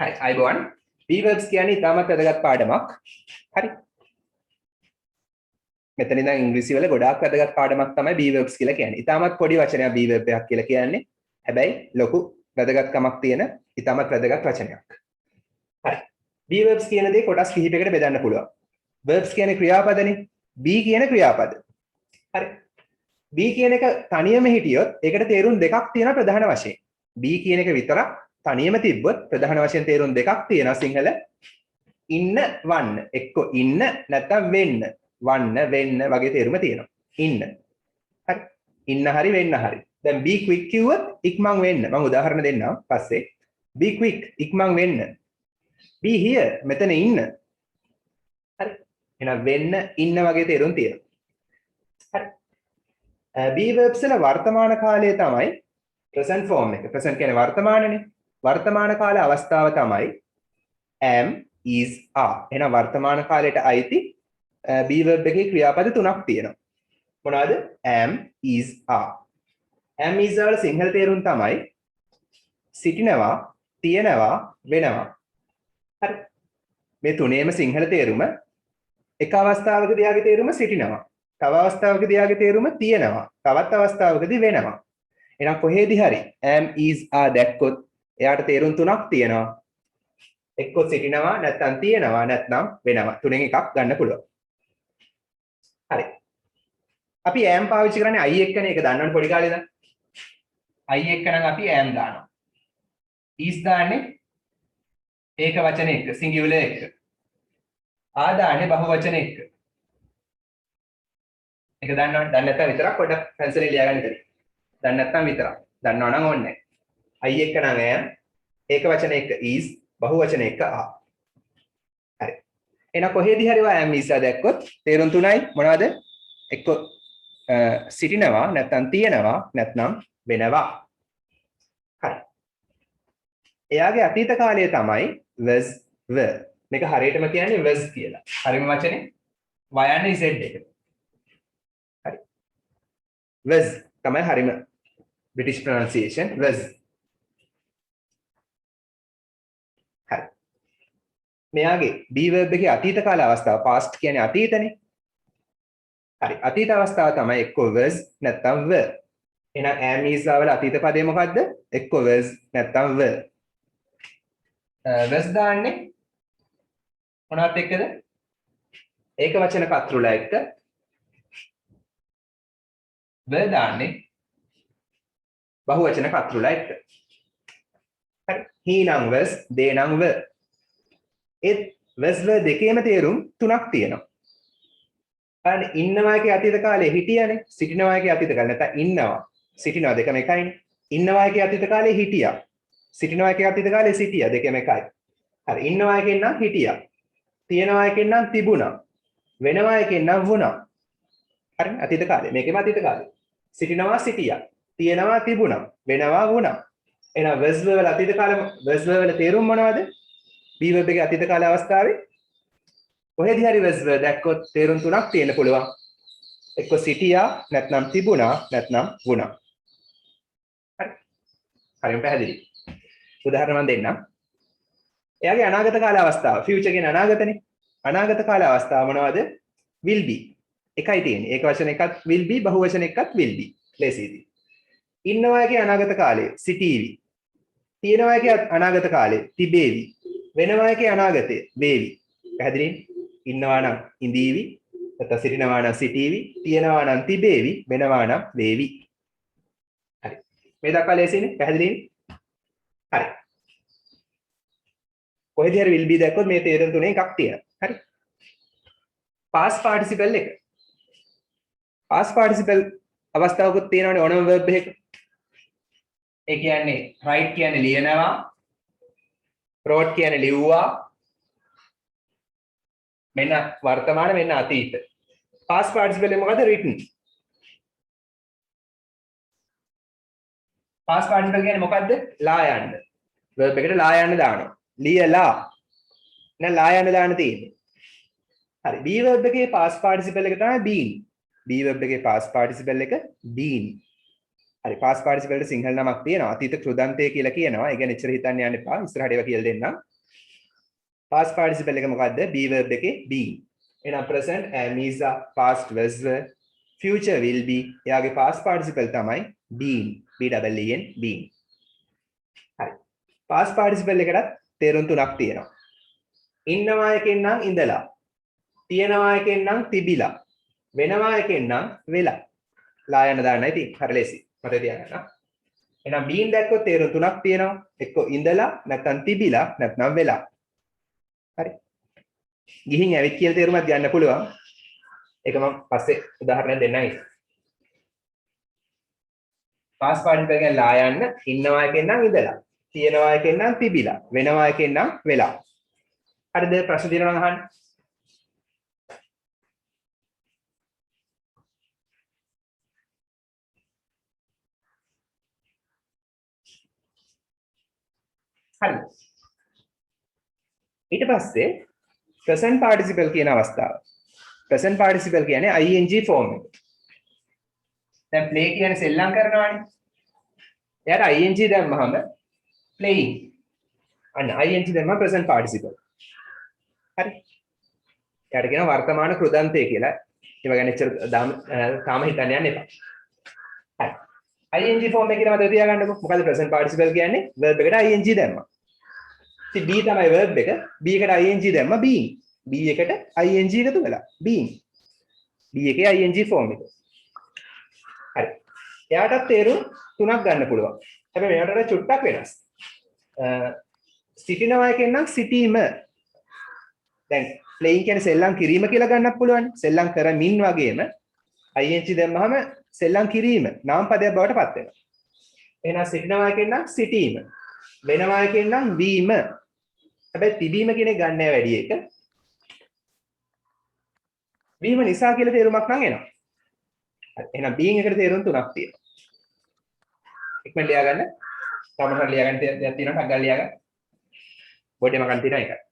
හරි අයබෝවන් B verbs කියන්නේ ඉතාමත් වැදගත් පාඩමක්. හරි. මෙතන ඉඳන් ඉංග්‍රීසි වල ගොඩාක් වැදගත් පාඩමක් තමයි B verbs කියලා කියන්නේ. ඉතාමත් පොඩි වචනයක් B verb එකක් කියලා කියන්නේ. හැබැයි ලොකු වැදගත්කමක් තියෙන ඉතාමත් වැදගත් වචනයක්. හරි. B verbs කියන දේ කොටස් කිහිපයකට බෙදන්න පුළුවන්. verbs කියන්නේ ක්‍රියාපදනේ. B කියන ක්‍රියාපද. හරි. B කියන එක තනියම හිටියොත් ඒකට තේරුම් දෙකක් තියෙනවා ප්‍රධාන වශයෙන්. B කියන එක විතරක් තනියම තිබ්බොත් ප්‍රධාන වශයෙන් තේරුම් දෙකක් තියෙනවා සිංහල ඉන්න වන්න එක්ක ඉන්න නැත්නම් වෙන්න වන්න වෙන්න වගේ තේරුම තියෙනවා ඉන්න හරි ඉන්න හරි වෙන්න හරි දැන් be quick කිව්වොත් ඉක්මන් වෙන්න මම උදාහරණ දෙන්නම් පස්සේ be quick ඉක්මන් වෙන්න be here මෙතන ඉන්න හරි එහෙනම් වෙන්න ඉන්න වගේ තේරුම් තියෙනවා හරි be verbs වල වර්තමාන කාලය තමයි present form එක present කියන්නේ වර්තමානනේ වර්තමාන කාල අවස්ථාව තමයි am is are එහෙනම් වර්තමාන කාලයට අයිති be verb එකේ ක්‍රියාපද තුනක් තියෙනවා මොනවාද am is are am is are වල සිංහල තේරුම් තමයි සිටිනවා තියෙනවා වෙනවා හරි මේ තුනේම සිංහල තේරුම එක අවස්ථාවකදී යාගේ තේරුම සිටිනවා තව අවස්ථාවකදී යාගේ තේරුම තියෙනවා තවත් අවස්ථාවකදී වෙනවා එහෙනම් කොහේදී හරි am is are දැක්කොත් එයාට තේරුම් තුනක් තියෙනවා එක්ක සිටිනවා නැත්නම් තියෙනවා නැත්නම් වෙනවා තුනෙන් එකක් ගන්න පුළුවන් හරි අපි am පාවිච්චි කරන්නේ I එක්කනේ ඒක දන්නවනේ පොඩි කාලේ ඉඳන් I එක්ක නම් අපි am දානවා is දාන්නේ ඒක වචන එක්ක singular එක්ක ආ දාන්නේ බහු වචන එක්ක ඒක දන්නවනේ දන්නේ නැත්නම් විතරක් පොඩ්ඩක් පැන්සලෙන් ලියා ගන්න ඉතින් දන්නේ නැත්නම් විතරක් දන්නවා නම් ඕනේ නැහැ I එක්ක නම් am ඒක වචන එක්ක is බහු වචන එක්ක are හරි එහෙනම් කොහේදී හරි am is දැක්කොත් තේරුම් තුනයි මොනවද එක්ක සිටිනවා නැත්නම් තියෙනවා නැත්නම් වෙනවා හරි එයාගේ අතීත කාලය තමයි was were මේක හරියටම කියන්නේ was කියලා හරිම වචනේ y යන්නේ z එක හරි was තමයි හරිම British pronunciation was හරි මෙයාගේ be verb එකේ අතීත කාල අවස්ථාව past කියන්නේ අතීතනේ හරි අතීත අවස්ථාව තමයි එක්ක was නැත්නම් were එහෙනම් am is වල අතීත පදේ මොකද්ද එක්ක was නැත්නම් were was දාන්නේ මොනවත් එක්කද ඒක වචන කතෘල එක්ක were දාන්නේ බහු වචන කතෘල එක්ක හරි he නම් was they නම් were ඒත් was were දෙකේම තේරුම් තුනක් තියෙනවා. අන්න ඉන්නවා එකේ අතීත කාලේ හිටියානේ. සිටිනවා එකේ අතීත කාලේ නැත්නම් ඉන්නවා. සිටිනවා දෙකම එකයිනේ. ඉන්නවා එකේ අතීත කාලේ හිටියා. සිටිනවා එකේ අතීත කාලේ සිටියා දෙකම එකයි. හරි ඉන්නවා එකෙන් නම් හිටියා. තියෙනවා එකෙන් නම් තිබුණා. වෙනවා එකෙන් නම් වුණා. හරි අතීත කාලේ. මේකෙම අතීත කාලේ. සිටිනවා සිටියා. තියෙනවා තිබුණා. වෙනවා වුණා. එහෙනම් was were වල අතීත කාලේ was were වල තේරුම් මොනවද? be verb එකේ අතීත කාල අවස්ථාවේ කොහෙදී හරි was were දැක්කොත් තේරුම් තුනක් තියෙන්න පුළුවන්. එක්ක සිටියා නැත්නම් තිබුණා නැත්නම් වුණා. හරි. හරියට පැහැදිලි. උදාහරණ මම දෙන්නම්. එයාගේ අනාගත කාල අවස්ථාව future කියන අනාගතනේ. අනාගත කාල අවස්ථාව මොනවද? will be. එකයි තියෙන්නේ. ඒක වචන එකක් will be බහු වචන එකක් will be. ලේසියි. ඉන්නවා එකේ අනාගත කාලේ සිටීවි. තියෙනවා එකේ අනාගත කාලේ තිබේවි. වෙනවා එකේ අනාගතේ වේවි. පැහැදිලිද? ඉන්නවා නම් ඉඳීවි. නැත්නම් සිටිනවා නම් සිටීවි. තියෙනවා නම් තිබේවි. වෙනවා නම් වේවි. හරි. මේ දක්වා ලේසියිනේ? පැහැදිලිද? හරි. කොහෙදී හරි will be දැක්කොත් මේ තේරුම් තුනේ එකක් තියෙනවා. හරි. past participle එක. past participle අවස්ථාවකුත් තියෙනවානේ ඕනම verb එකක. ඒ කියන්නේ write කියන්නේ ලියනවා. wrote කියන්නේ ලිව්වා. මෙන්න වර්තමාන මෙන්න අතීත. past participle එක මොකද written. past participle කියන්නේ මොකද්ද? ලා යන්න. verb එකට ලා යන්න දානවා. ලියලා. නෑ ලා යන්න දාන්න තියෙන්නේ. හරි. be verb එකේ past participle එක තමයි been. be verb එකේ past participle එක been. හරි past participle වලට සිංහල නමක් තියෙනවා. අතීත කෘදන්තය කියලා කියනවා. ඒ කියන්නේ එච්චර හිතන්න යන්න එපා. ඉස්සරහට ඒවා කියලා දෙන්නම්. past participle එක මොකද්ද? be verb එකේ being. එහෙනම් present am is past was were future will be. එයාගේ past participle තමයි being. B double E N being. හරි. past participle එකටත් තේරුම් තුනක් තියෙනවා. ඉන්නවා එකෙන් නම් ඉඳලා. තියනවා එකෙන් නම් තිබිලා. වෙනවා එකෙන් නම් වෙලා. ලා යන දාන්නයි තියෙන්නේ. හරි ලේසි. මතක තියාගන්න. එහෙනම් being දැක්කොත් තේරුම් තුනක් තියෙනවා. එක්ක ඉඳලා නැත්නම් තිබිලා නැත්නම් වෙලා. හරි. ගිහින් ඇවිත් කියලා තේරුමක් ගන්න පුළුවන්. ඒක මම පස්සේ උදාහරණයක් දෙන්නම්. past participle එකෙන් ලා යන්න ඉන්නවා එකෙන් නම් ඉඳලා. තියනවා එකෙන් නම් තිබිලා. වෙනවා එකෙන් නම් වෙලා. හරිද? ප්‍රශ්න තියෙනවා නම් අහන්න. හරි. ඊට පස්සේ present participle කියන අවස්ථාව. present participle කියන්නේ ing form එක. දැන් play කියන්නේ සෙල්ලම් කරනවානේ. එයාට ing දැම්මහම playing. අන්න ing දැම්ම present participle. හරි. එයාට කියනවා වර්තමාන කෘදන්තය කියලා. ඒව ගැන එච්චර තාම හිතන්න යන්න එපා. හරි. ing form එක කියලා මතක තියාගන්නකො. මොකද present participle කියන්නේ verb එකට ing දැම්මා. ඉතින් be තමයි verb එක. be එකට ing දැම්මා being. be එකට ing එකතු වෙලා being. be එකේ ing form එක. හරි. එයාටත් තේරුම් තුනක් ගන්න පුළුවන්. හැබැයි මෙයාට චුට්ටක් වෙනස්. සිටිනවා එකෙන් නම් සිටීම. දැන් playing කියන්නේ සෙල්ලම් කිරීම කියලා ගන්නත් පුළුවන්. සෙල්ලම් කරමින් වගේම ing දැම්මහම සෙල්ලම් කිරීම නාම පදයක් බවට පත් වෙනවා. එහෙනම් සිටිනවා එකෙන් නම් සිටීම. වෙනවා එකෙන් නම් වීම. හැබැයි තිබීම කියන එක ගන්න වැඩි එක. වීම නිසා කියලා තේරුමක් නම් එනවා. එහෙනම් being එකට තේරුම් තුනක් තියෙනවා. ඉක්මනට ලියා ගන්න. සමහර ලියා ගන්න දෙයක් තියෙනවා ටක් ගාලා ලියා ගන්න. බෝඩ් එකේ මගන් තියෙනවා ඒක.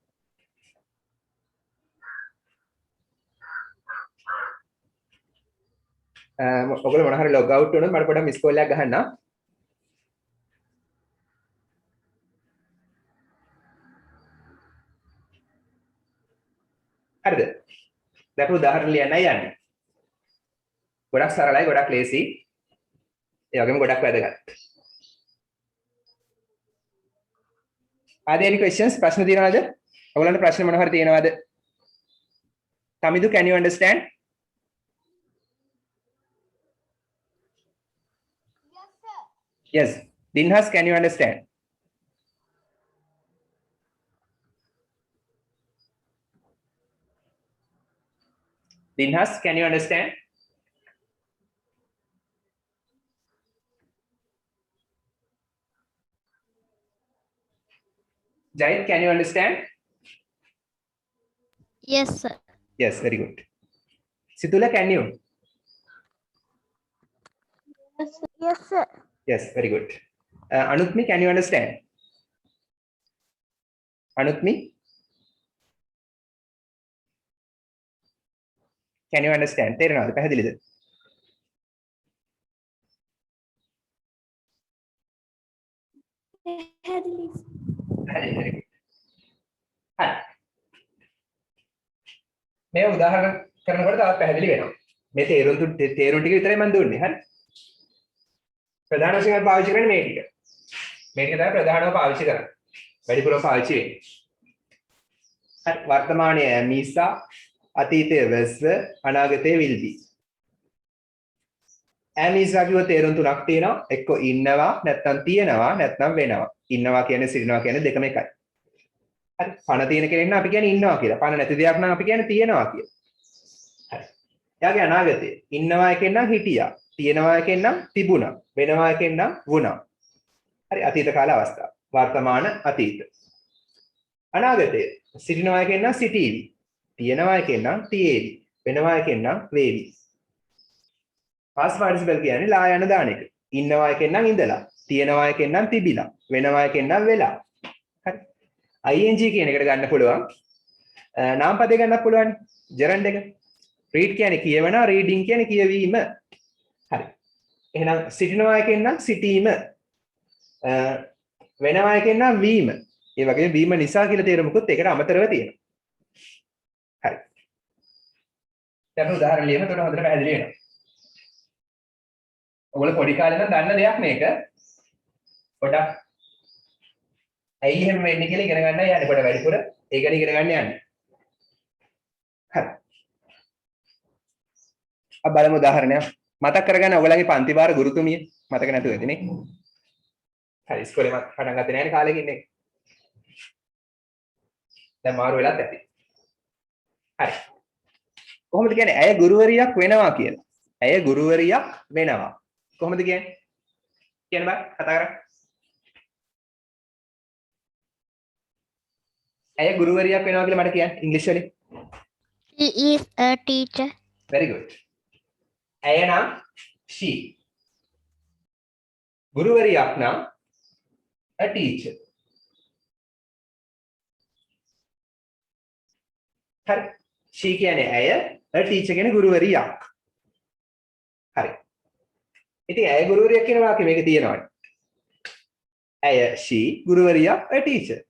ඔයගොල්ලෝ මොන හරි log out වුණොත් මට පොඩ්ඩක් මිස් කෝල් එකක් ගහන්න. හරිද? දැන් උදාහරණ ලියන්නයි යන්නේ. ගොඩක් සරලයි, ගොඩක් ලේසි. ඒ වගේම ගොඩක් වැදගත්. Are there any questions? ප්‍රශ්න තියෙනවද? ඔයගොල්ලන්ට ප්‍රශ්න මොන හරි තියෙනවද? Tamidu, can you understand? Yes. Dinhas, can you understand? Dinhas, can you understand? Jait, can you understand? Yes, sir. Yes, very good. Situla, can you? Yes, sir. Yes, very good. Anutmi, can you understand? Anutmi? Can you understand? තේරෙනවද? පැහැදිලිද? පැහැදිලි. හරි. මේ උදාහරණ කරනකොට තවත් පැහැදිලි වෙනවා. මේ තේරුම් ටික විතරයි මම දුන්නේ. හරි. ප්‍රධාන වශයෙන් පාවිච්චි කරන්නේ මේ ටික. මේ ටික තමයි ප්‍රධානව පාවිච්චි කරන්නේ. වැඩිපුරම පාවිච්චි වෙන්නේ. හරි. වර්තමානයේ මිසා අතීතයේ was අනාගතයේ will be. ඇමිසා කිව්ව තේරුම් තුනක් තියෙනවා. එක්ක ඉන්නවා, නැත්නම් තියනවා, නැත්නම් වෙනවා. ඉන්නවා කියන්නේ සිටිනවා කියන්නේ දෙකම එකයි. හරි. පණ තියෙන කෙනෙක් නම් අපි කියන්නේ ඉන්නවා කියලා. පණ නැති දෙයක් නම් අපි කියන්නේ තියනවා කියලා. හරි. එයාගේ අනාගතය. ඉන්නවා එකෙන් නම් හිටියා. තියනවා එකෙන් නම් තිබුණා. වෙනවා එකෙන් නම් වුණා. හරි. අතීත කාල අවස්ථාව. වර්තමාන අතීත. අනාගතය. සිටිනවා එකෙන් නම් සිටීවි. තියනවා එකෙන් නම් තියේවි. වෙනවා එකෙන් නම් වේවි. past participle කියන්නේ ලා යන දාන එක. ඉන්නවා එකෙන් නම් ඉඳලා. තියනවා එකෙන් නම් තිබිලා. වෙනවා එකෙන් නම් වෙලා. හරි. ing කියන එකට ගන්න පුළුවන්. නාම පදේ ගන්නත් පුළුවන්. gerund එක. read කියන්නේ කියවනවා, reading කියන්නේ කියවීම. හරි. එහෙනම් සිටිනවා එකෙන් නම් සිටීම. වෙනවා එකෙන් නම් වීම. ඒ වගේම වීම නිසා කියලා තේරුමකුත් ඒකට අමතරව තියෙනවා. හරි. දැන් උදාහරණ ලියන්න උඩ හොඳට පැහැදිලි වෙනවා. ඔයගොල්ලෝ පොඩි කාලේ නම් දන්න දෙයක් මේක. පොඩක් ඇයි එහෙම වෙන්නේ කියලා ඉගෙන ගන්න යන්නේ පොඩ වැඩිපුර ඒක ගැන ඉගෙන ගන්න යන්නේ. හරි. අපි බලමු උදාහරණයක්. මතක් කරගන්න ඔයගලගේ පන්ති වාර ගුරුතුමිය මතක නැතුව ඇතිනේ. හරි ඉස්කෝලේ මම පටන් ගත්තේ නැහැ කාලෙක ඉන්නේ. දැන් මාරු වෙලත් ඇති. හරි. කොහොමද කියන්නේ ඇය ගුරුවරියක් වෙනවා කියලා? ඇය ගුරුවරියක් වෙනවා. කොහොමද කියන්නේ? කියන්න බෑ කතා කරා. ඇය ගුරුවරියක් වෙනවා කියලා මට කියන්න ඉංග්‍රීසි වලින්. She is a teacher. Very good. ඇය නම් she. ගුරුවරියක් නම් a teacher. හරි. she කියන්නේ ඇය, a teacher කියන්නේ ගුරුවරියක්. හරි. ඉතින් ඇය ගුරුවරියක් කියන වාක්‍ය මේක තියෙනවානේ. ඇය she ගුරුවරියක් a teacher.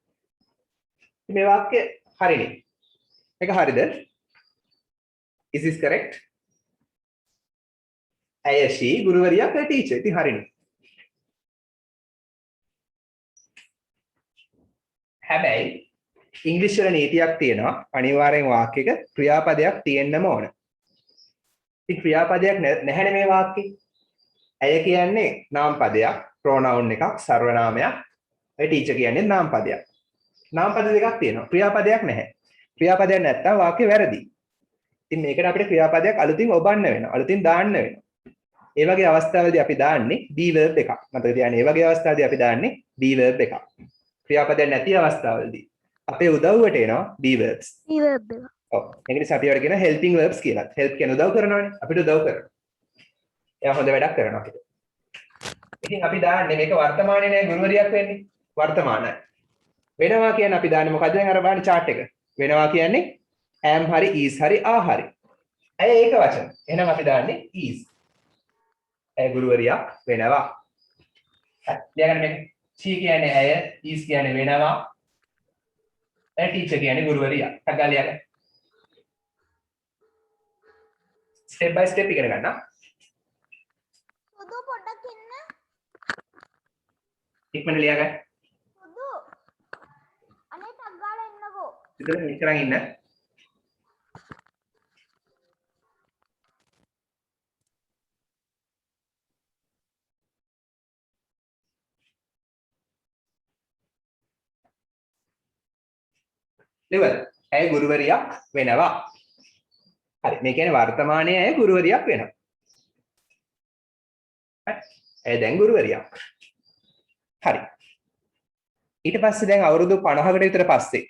මේ වාක්‍ය හරිනේ. මේක හරිද? Is this correct? ඇය she ගුරුවරියක් a teacher. ඉතින් හරිනේ. හැබැයි ඉංග්‍රීසි වල නීතියක් තියෙනවා අනිවාර්යෙන් වාක්‍යයක ක්‍රියාපදයක් තියෙන්නම ඕන. ඉතින් ක්‍රියාපදයක් නැහැනේ මේ වාක්‍යේ. ඇය කියන්නේ නාම පදයක්, ප්‍රොනවුන් එකක්, සර්වනාමයක්. ඒ ටීචර් කියන්නේ නාම පදයක්. නාම පද දෙකක් තියෙනවා. ක්‍රියාපදයක් නැහැ. ක්‍රියාපදයක් නැත්තම් වාක්‍ය වැරදි. ඉතින් මේකට අපිට ක්‍රියාපදයක් අලුතින් ඔබන්න වෙනවා. අලුතින් දාන්න වෙනවා. ඒ වගේ අවස්ථාවලදී අපි දාන්නේ be verb එකක්. මතක තියාගන්න. ඒ වගේ අවස්ථාවලදී අපි දාන්නේ be verb එකක්. ක්‍රියාපදයක් නැති අවස්ථාවලදී අපේ උදව්වට එනවා be verbs. Be verb. ඔව්. ඒක නිසා අපි ඒවට කියන helping verbs කියලා. help කියන උදව් කරනවානේ. අපිට උදව් කරනවා. එයා හොඳ වැඩක් කරනවා අපිට. ඉතින් අපි දාන්නේ මේක වර්තමානයේ නෑ ගුරුවරියක් වෙන්නේ. වර්තමානයි. වෙනවා කියන්නේ අපි දාන්නේ මොකද්ද දැන් අර බලන්න chart එක. වෙනවා කියන්නේ am හරි is හරි are හරි. ඇය ඒක වචන. එහෙනම් අපි දාන්නේ is. ඇය ගුරුවරියක් වෙනවා. හරි. ලියගන්න මේක. she කියන්නේ ඇය, is කියන්නේ වෙනවා. ඇය ටීචර් කියන්නේ ගුරුවරියක්. ටග්ගා ලියගන්න. step by step ඉගෙන ගන්න. සුදු පොඩ්ඩක් ඉන්න. ඉක්මනට ලියගන්න. සුදු. අනේ ටක් ගාලා එන්නකෝ. ඉතින් මෙච්චරන් ඉන්න. ඉවර. ඇය ගුරුවරියක් වෙනවා. හරි. මේ කියන්නේ වර්තමානයේ ඇය ගුරුවරියක් වෙනවා. හරි. ඇය දැන් ගුරුවරියක්. හරි. ඊට පස්සේ දැන් අවුරුදු 50කට විතර පස්සේ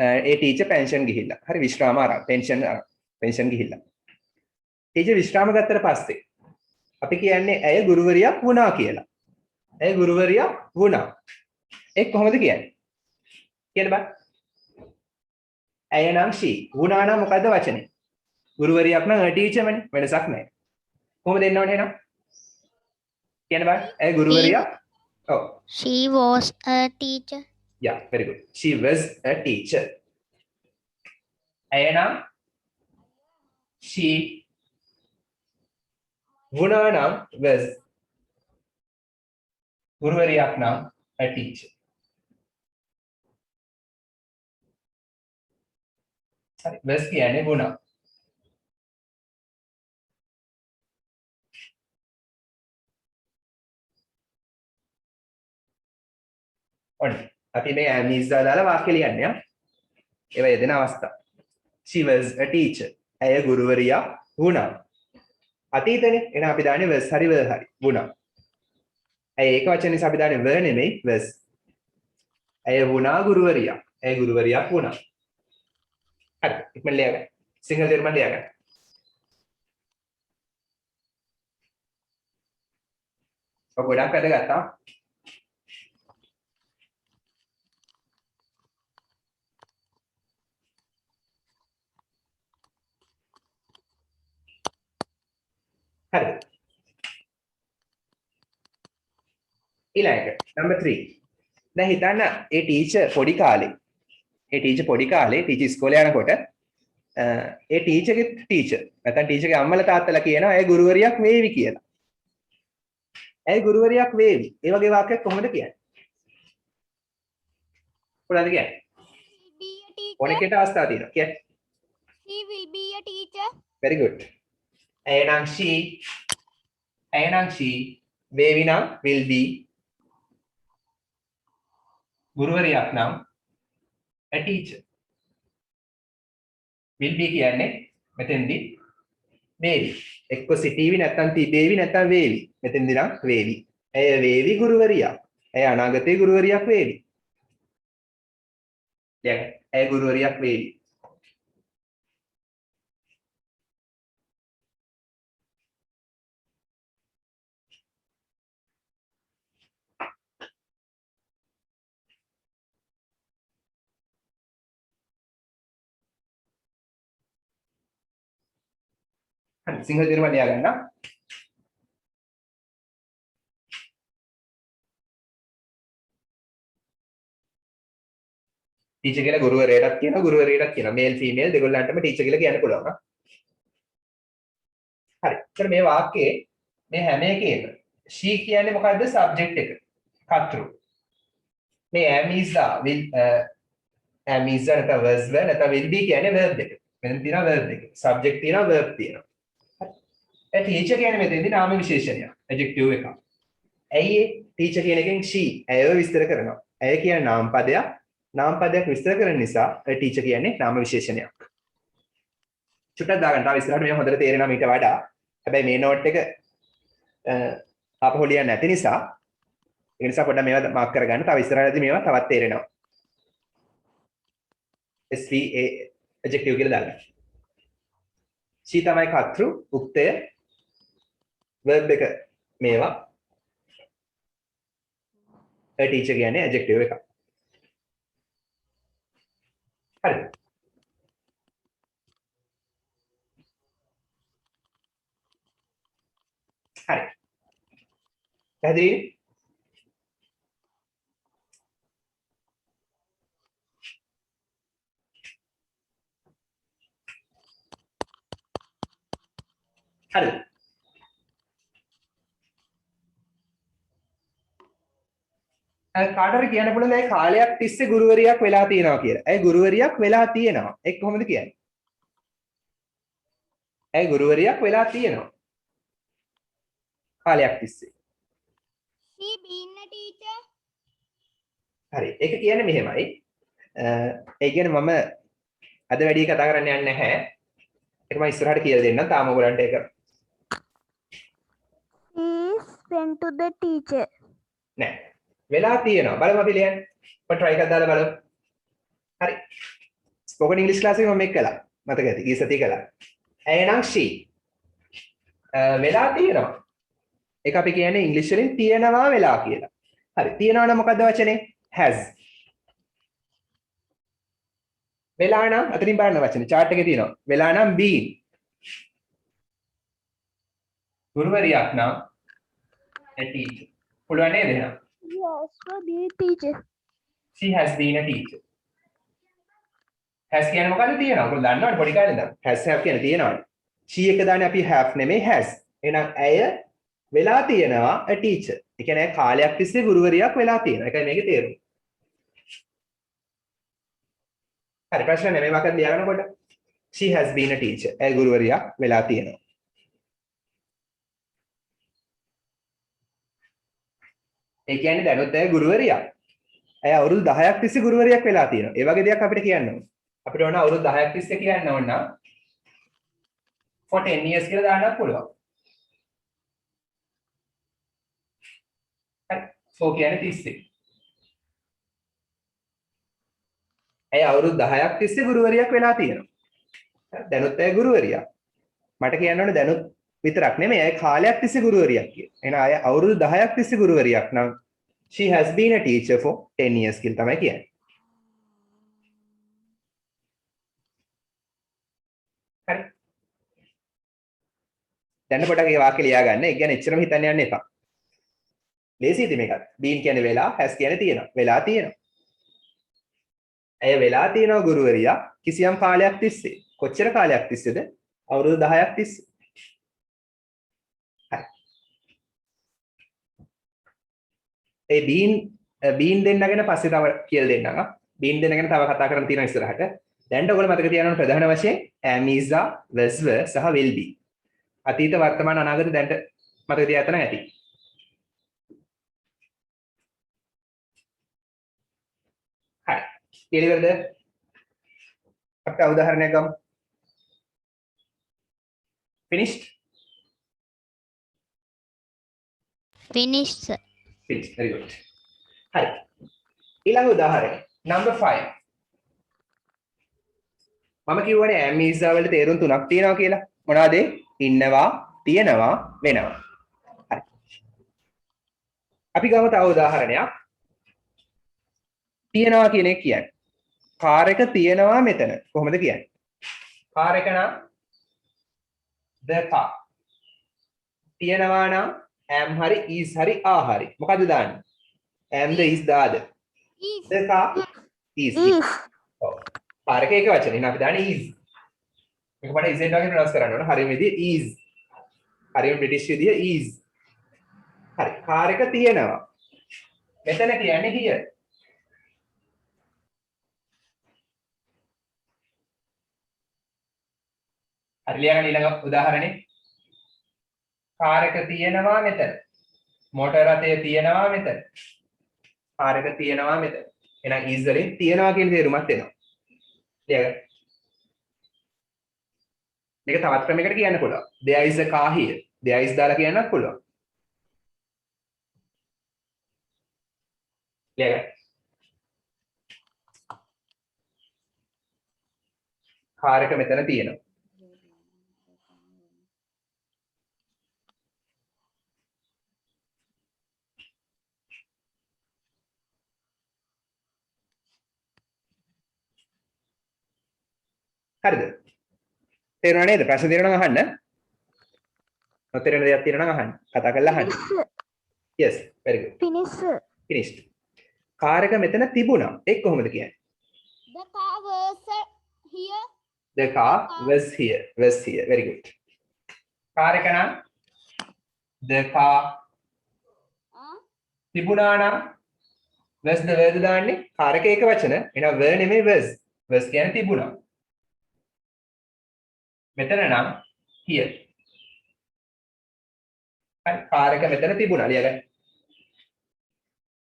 ඒ ටීචර් පෙන්ෂන් ගිහිල්ලා. හරි විශ්‍රාම ආරම්භ පෙන්ෂන් ගිහිල්ලා. ටීචර් විශ්‍රාම ගත්තට පස්සේ අපි කියන්නේ ඇය ගුරුවරියක් වුණා කියලා. ඇය ගුරුවරියක් වුණා. ඒක කොහොමද කියන්නේ? කියන්න බෑ. ඇය නම් she. වුණා නම් මොකද්ද වචනේ? ගුරුවරියක් නම් a teacher මනේ. වෙනසක් නැහැ. කොහොමද එන්න ඕනේ එහෙනම්? කියන්න බෑ. ඇය ගුරුවරියක්. ඔව්. She was a teacher. Yeah, very good. She was a teacher. ඇය නම් she. වුණා නම් was. ගුරුවරියක් නම් a teacher. හරි. was කියන්නේ වුණා. ඔන්න. අපි මේ is දාලා වාක්‍ය ලියන්නේ. ඒවා යෙදෙන අවස්ථා. She was a teacher. ඇය ගුරුවරියක් වුණා. අතීතනේ. එහෙනම් අපි දාන්නේ was හරි were හරි. වුණා. ඇය ඒක වචන නිසා අපි දාන්නේ were නෙමෙයි was. ඇය වුණා ගුරුවරියක්. ඇය ගුරුවරියක් වුණා. හරි. ඉක්මන ලියගන්න. සිංහල තේරුම ලියගන්න. ඔය ගොඩක් වැදගත්. හරි. ඊළඟට number 3. දැන් හිතන්න ඒ ටීචර් පොඩි කාලේ ටීචර් ඉස්කෝලේ යනකොට ඒ ටීචර්ගේ ටීචර් නැත්නම් ටීචර්ගේ අම්මලා තාත්තලා කියනවා ඇයි ගුරුවරියක් වේවි කියලා. ඇයි ගුරුවරියක් වේවි? ඒ වගේ වාක්‍යයක් කොහොමද කියන්නේ? කොහොමද කියන්නේ? Be a teacher. ඕනෙකට අවස්ථාවක් තියෙනවා. කියන්නේ. He will be a teacher. very good. එහෙනම් she වේවි නම් will be ගුරුවරියක් නම් a teacher. will be කියන්නේ මෙතෙන්දී වේවි. එක්ක සිටීවි නැත්නම් තිබේවි නැත්නම් වේවි. මෙතෙන්දී නම් වේවි. ඇය වේවි ගුරුවරියක්. ඇය අනාගතයේ ගුරුවරියක් වේවි. දැන් ඇය ගුරුවරියක් වේවි. හරි සිංහල දිනම ලියා ගන්න. ටීචර් කියලා ගුරුවරයාටත් කියනවා ගුරුවරියටත් කියනවා මේල් ෆීමේල් දෙගොල්ලන්ටම ටීචර් කියලා කියන්න පුළුවන්. හරි. ඒතර මේ වාක්‍යයේ මේ හැම එකේම she කියන්නේ මොකද්ද සබ්ජෙක්ට් එක. කර්තෘ. මේ am is will am is නැත්නම් was were නැත්නම් will be කියන්නේ verb එක. මෙතන තියෙනවා verb එක. subject තියෙනවා verb තියෙනවා. ඒ ටීචර් කියන්නේ මෙතෙන්දී නාම විශේෂණයක්. adjective එකක්. ඇයි ඒ ටීචර් කියන එකෙන් she ඇයව විස්තර කරනවා. ඇය කියන නාම පදයක්. නාම පදයක් විස්තර කරන නිසා ටීචර් කියන්නේ නාම විශේෂණයක්. චුට්ටක් දාගන්න. තව ඉස්සරහට මේක හොඳට තේරෙනවා මීට වඩා. හැබැයි මේ නෝට් එක අපහො ලියන්න නැති නිසා ඒ නිසා පොඩ්ඩක් මේවා මාක් කරගන්න. තව ඉස්සරහටදී මේවා තවත් තේරෙනවා. SVA adjective කියලා දාගන්න. she තමයි කර්තෘ උක්තය verb එක මේවා a teacher කියන්නේ adjective එක. හරි. හරි. පැහැදිලිද? හරි. කාටරි කියන්න පුළුවන් දැන් කාලයක් තිස්සේ ගුරුවරියක් වෙලා තියෙනවා කියලා. ඇයි ගුරුවරියක් වෙලා තියෙනවා? ඒක කොහොමද කියන්නේ? ඇයි ගුරුවරියක් වෙලා තියෙනවා? කාලයක් තිස්සේ. He been a teacher. හරි. ඒක කියන්නේ මෙහෙමයි. ඒ කියන්නේ මම අද වැඩි කතා කරන්න යන්නේ නැහැ. ඒක මම ඉස්සරහට කියලා දෙන්නම්. තාම ඔයගලන්ට ඒක He went to the teacher. නෑ. වෙලා තියෙනවා. බලමු අපි ලියන්න. ඔය try එකක් දාලා බලමු. හරි. ස්පෝකන් ඉංග්‍රීසි ක්ලාස් එකේ මම මේක කළා. මතක ඇති. ඊ සතිය කළා. එහෙනම් she වෙලා තියෙනවා. ඒක අපි කියන්නේ ඉංග්‍රීසි වලින් තියෙනවා වෙලා කියලා. හරි. තියෙනවා නම් මොකද්ද වචනේ? has. වෙලා නම් අතනින් බලන්න වචනේ chart එකේ තියෙනවා. වෙලා නම් been. ගුරුවරියක් නම් a teacher. පුළුවන් නේද එහෙනම්? Yes, for the teacher. She has been a teacher. has කියන්නේ මොකද්ද තියෙනවා? ඔයගොල්ලෝ දන්නවනේ පොඩි කාලේ ඉඳන්. has have කියන්නේ තියෙනවනේ. she එක දාන්නේ අපි have නෙමෙයි has. එහෙනම් ඇය වෙලා තියෙනවා a teacher. ඒ කියන්නේ කාලයක් තිස්සේ ගුරුවරියක් වෙලා තියෙනවා. ඒකයි මේකේ තේරුම. හරි ප්‍රශ්න නෙමෙයි මොකක්ද ලියාගන්නකොට. she has been a teacher. ඇය ගුරුවරියක් වෙලා තියෙනවා. ඒ කියන්නේ දැනුත් ඇය ගුරුවරියක්. ඇය අවුරුදු 10ක් තිස්සේ ගුරුවරියක් වෙලා තියෙනවා. ඒ වගේ දෙයක් අපිට කියන්න ඕන. අපිට ඕන අවුරුදු 10ක් තිස්සේ කියන්න ඕන නම් for 10 years කියලා දාන්නත් පුළුවන්. හරි. for කියන්නේ 30. ඇය අවුරුදු 10ක් තිස්සේ ගුරුවරියක් වෙලා තියෙනවා. දැනුත් ඇය ගුරුවරියක්. මට කියන්න ඕනේ දැනුත් විතරක් නෙමෙයි ඇය කාලයක් තිස්සේ ගුරුවරියක් කියලා. එහෙනම් අය අවුරුදු 10ක් තිස්සේ ගුරුවරියක් නම් she has been a teacher for 10 years කියලා තමයි කියන්නේ. හරි. දැන් පොඩක් මේ වාක්‍ය ලියා ගන්න. ඒ කියන්නේ එච්චරම හිතන්න යන්න එපා. ලේසි ඉතින් මේකත්. been කියන්නේ වෙලා, has කියන්නේ තියෙනවා. වෙලා තියෙනවා. ඇය වෙලා තියෙනවා ගුරුවරියා කිසියම් කාලයක් තිස්සේ. කොච්චර කාලයක් තිස්සේද? අවුරුදු 10ක් තිස්සේ. හරි. ඒ බීන් දෙන්න ගැන පස්සේ තව කියලා දෙන්නම්. බීන් දෙන්න ගැන තව කතා කරන්න තියෙනවා ඉස්සරහට. දැන්ට ඔයගොල්ලෝ මතක තියාගන්න ඕන ප්‍රධාන වශයෙන් am is are was were සහ will be. අතීත වර්තමාන අනාගත දැන්ට මතක තියාගන්න ඇති. හරි. පිළිවෙලද? අපිට උදාහරණයක් ගමු. finished? Finished, sir. Finished. Very good. හරි. ඊළඟ උදාහරණය. number 5. මම කියවනේ am is are වල තේරුම් තුනක් තියෙනවා කියලා. මොනවාද? ඉන්නවා, තියෙනවා, වෙනවා. හරි. අපි ගමු තව උදාහරණයක්. තියෙනවා කියන එක කියන්නේ. කාර් එක තියෙනවා මෙතන. කොහොමද කියන්නේ? කාර් එක නම් the car. තියෙනවා නම් am හරි is හරි are හරි. මොකද්ද දාන්නේ? am the is දාද? Is. the car is. Is. ඔව්. කාර් එක එක වචනේ. අපි දාන්නේ is. මේක මට is වගේ ප්‍රොනවුන්ස් කරන්න ඕන. හරියම විදිය is. හරියම බ්‍රිටිෂ් විදිය is. හරි. කාර් එක තියෙනවා. මෙතන කියන්නේ here. හරි ලියගන්න ඊළඟ උදාහරණේ. කාර් එක තියෙනවා මෙතන. මෝටර රථය තියෙනවා මෙතන. කාර් එක තියෙනවා මෙතන. එහෙනම් is වලින් තියෙනවා කියන තේරුමක් එනවා. ලියගන්න. මේක තවත් ක්‍රමයකට කියන්න පුළුවන්. there is a car here. there is දාලා කියන්නත් පුළුවන්. ලියගන්න. කාර් එක මෙතන තියෙනවා. හරිද? තේරුණා නේද? ප්‍රශ්න තියෙනවා නම් අහන්න. නොතේරෙන දේවල් තියෙනවා නම් අහන්න. කතා කරලා අහන්න. Yes, very good. Finished, sir. Finished. Car එක මෙතන තිබුණා. ඒක කොහොමද කියන්නේ? The car was here. The car was here. Was here. Very good. Car එක නම් the car තිබුණා නම් was the word දාන්නේ. කාර් එක එක වචන. එහෙනම් were නෙමෙයි was. was කියන්නේ තිබුණා. මෙතන නම් here. හරි කාර් එක මෙතන තිබුණා ලියගන්න.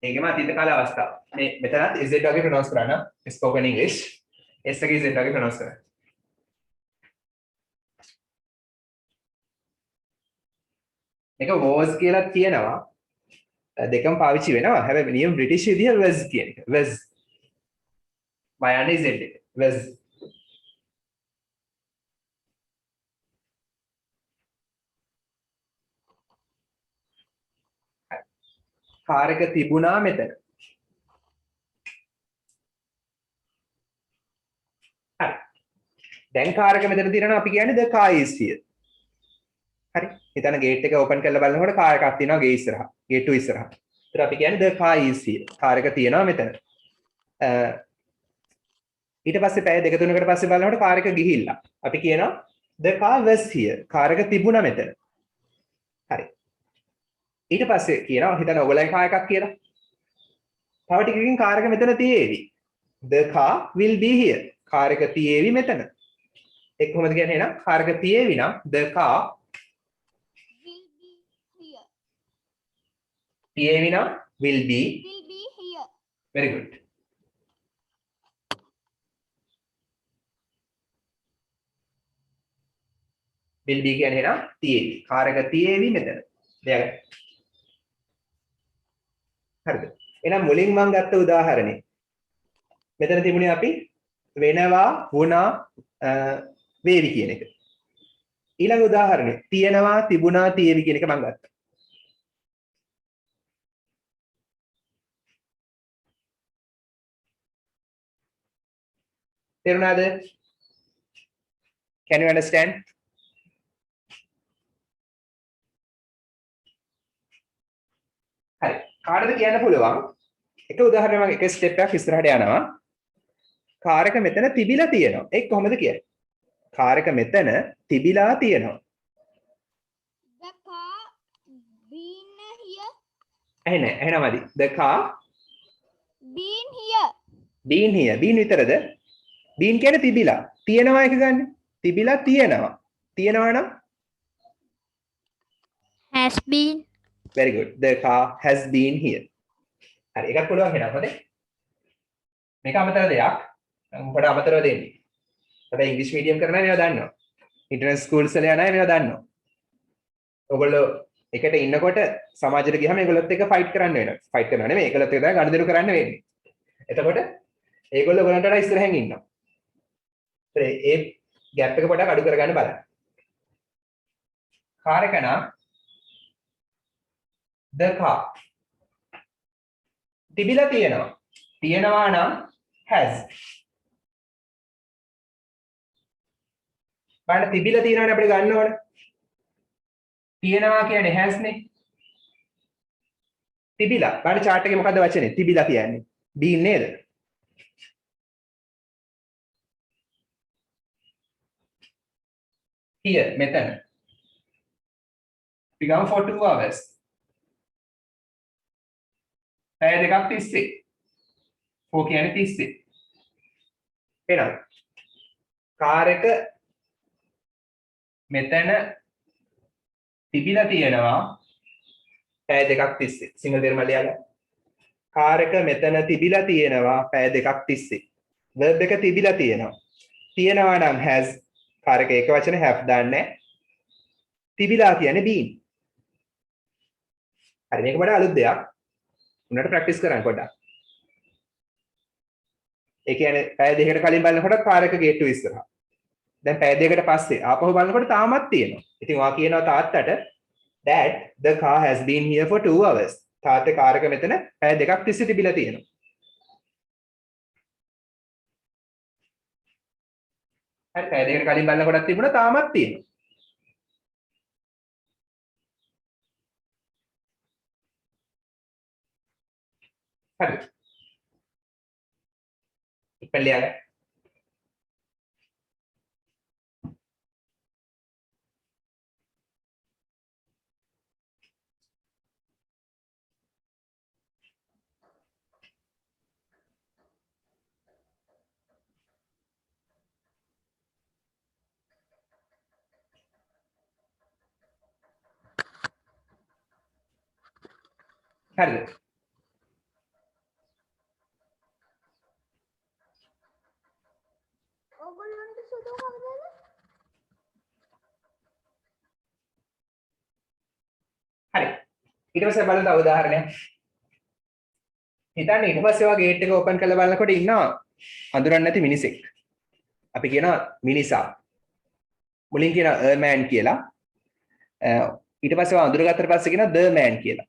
ඒකම අතීත කාල අවස්ථාව. මේ මෙතනත් is it වගේ ප්‍රොනවුන්ස් කරන්න. spoken english. s එක is it වගේ ප්‍රොනවුන්ස් කරන්න. මේක was කියලා කියනවා. දෙකම පාවිච්චි වෙනවා. හැබැයි නියම බ්‍රිටිෂ් විදිය was කියන එක. was. මයන්නේ is it එක. was. කාර් එක තිබුණා මෙතන. හරි. දැන් කාර් එක මෙතන තියෙනවා අපි කියන්නේ the car is here. හරි. හිතන්න ගේට් එක ඕපන් කරලා බලනකොට කාර් එකක් තියෙනවා ගේ ඉස්සරහා. ගේට් එක ඉස්සරහා. ඒතර අපි කියන්නේ the car is here. Car එක තියෙනවා මෙතන. ඊට පස්සේ පැය දෙක තුනකට පස්සේ බලනකොට කාර් එක ගිහිල්ලා. අපි කියනවා the car was here. Car එක තිබුණා මෙතන. හරි. ඊට පස්සේ කියනවා හිතන්න ඔයගොල්ලන් කාර් එකක් කියලා. තව ටිකකින් කාර් එක මෙතන තියේවි. The car will be here. Car එක තියේවි මෙතන. ඒක කොහොමද කියන්නේ එහෙනම්? කාර් එක තියේවි නම් the car Will be here. තියේවි නම් will be. Will be here. Very good. will be කියන්නේ එහෙනම් තියේවි. කාර් එක තියේවි මෙතන. ලියගන්න. හරිද? එහෙනම් මුලින් මම ගත්ත උදාහරණේ මෙතන තිබුණේ අපි වෙනවා වුණා වේවි කියන එක. ඊළඟ උදාහරණේ තියෙනවා තිබුණා තියේවි කියන එක මම ගත්තා. තේරුණාද? Can you understand? හරි. කාටද කියන්න පුළුවන්? එක උදාහරණයක් එක ස්ටෙප් එකක් ඉස්සරහට යනවා. කාර් එක මෙතන තිබිලා තියෙනවා. ඒක කොහොමද කියන්නේ? කාර් එක මෙතන තිබිලා තියෙනවා. The car been here. එහෙනම් එහෙනම්මදි. The car Been here. been here. been විතරද? been කියන්නේ තිබිලා. තියෙනවා එක ගන්න. තිබිලා තියෙනවා. තියෙනවා නම් Has been. very good. The car has been here. හරි එකක් පුළුවන් එහෙනම් හොඳේ. මේක අමතර දෙයක්. මොකද අමතරව දෙන්නේ. හැබැයි ඉංග්‍රීසි මීඩියම් කරන අය මේවා දන්නවා. ඉන්ටර්නැෂනල් ස්කූල්ස් වල යන අය මේවා දන්නවා. ඔයගොල්ලෝ එකට ඉන්නකොට සමාජයට ගියාම ඒගොල්ලොත් එක්ක ෆයිට් කරන්න වෙනවා. ෆයිට් කරනවා නෙමෙයි ඒගොල්ලොත් එක්ක තමයි ගනුදෙනු කරන්න වෙන්නේ. එතකොට ඒගොල්ලෝ ඔයගොල්ලන්ට වඩා ඉස්සරහින් ඉන්නවා. ඒ ગેප් එක පොඩ්ඩක් අඩු කරගන්න බලන්න. කාර් එක නම් the car තිබිලා තියෙනවා. තියෙනවා නම් has. බලන්න තිබිලා තියෙනවනේ අපිට ගන්න ඕන. තියෙනවා කියන්නේ has නේ. තිබිලා. බලන්න chart එකේ මොකද්ද වචනේ? තිබිලා කියන්නේ. been නේද? here මෙතන. we gone for 2 hours. පැය දෙකක් තිස්සේ. 4 කියන්නේ 30. එහෙනම් කාර් එක මෙතන තිබිලා තියෙනවා පැය දෙකක් තිස්සේ. සිංහල තේරුම ලියලා. කාර් එක මෙතන තිබිලා තියෙනවා පැය දෙකක් තිස්සේ. verb එක තිබිලා තියෙනවා. තියෙනවා නම් has කාර් එක එක වචන have දාන්නේ. තිබිලා කියන්නේ been. හරි මේක වඩා අලුත් දෙයක්. උන්නට ප්‍රැක්ටිස් කරන්න පොඩ්ඩක්. ඒ කියන්නේ පැය දෙකකට කලින් බලනකොට කාර් එක ගේට්ටුව ඉස්සරහා. දැන් පැය දෙකකට පස්සේ ආපහු බලනකොට තාමත් තියෙනවා. ඉතින් ඔයා කියනවා තාත්තට dad the car has been here for 2 hours. තාත්තේ කාර් එක මෙතන පැය දෙකක් තිස්සේ තිබිලා තියෙනවා. හරි පැය දෙකකට කලින් බලනකොටත් තිබුණා තාමත් තියෙනවා. හරි. ඉපැලියලා හරිද? ඔයගොල්ලන්ට සුදු කවුදද? හරි. ඊට පස්සේ බලන්න තව උදාහරණයක්. හිතන්න ඊට පස්සේ ඔයා ගේට් එක ඕපන් කරලා බලනකොට ඉන්නවා අඳුරන්නේ නැති මිනිසෙක්. අපි කියනවා මිනිසා. මුලින් කියනවා a man කියලා. ඊට පස්සේ ඔයා අඳුරගත්තට පස්සේ කියනවා the man කියලා.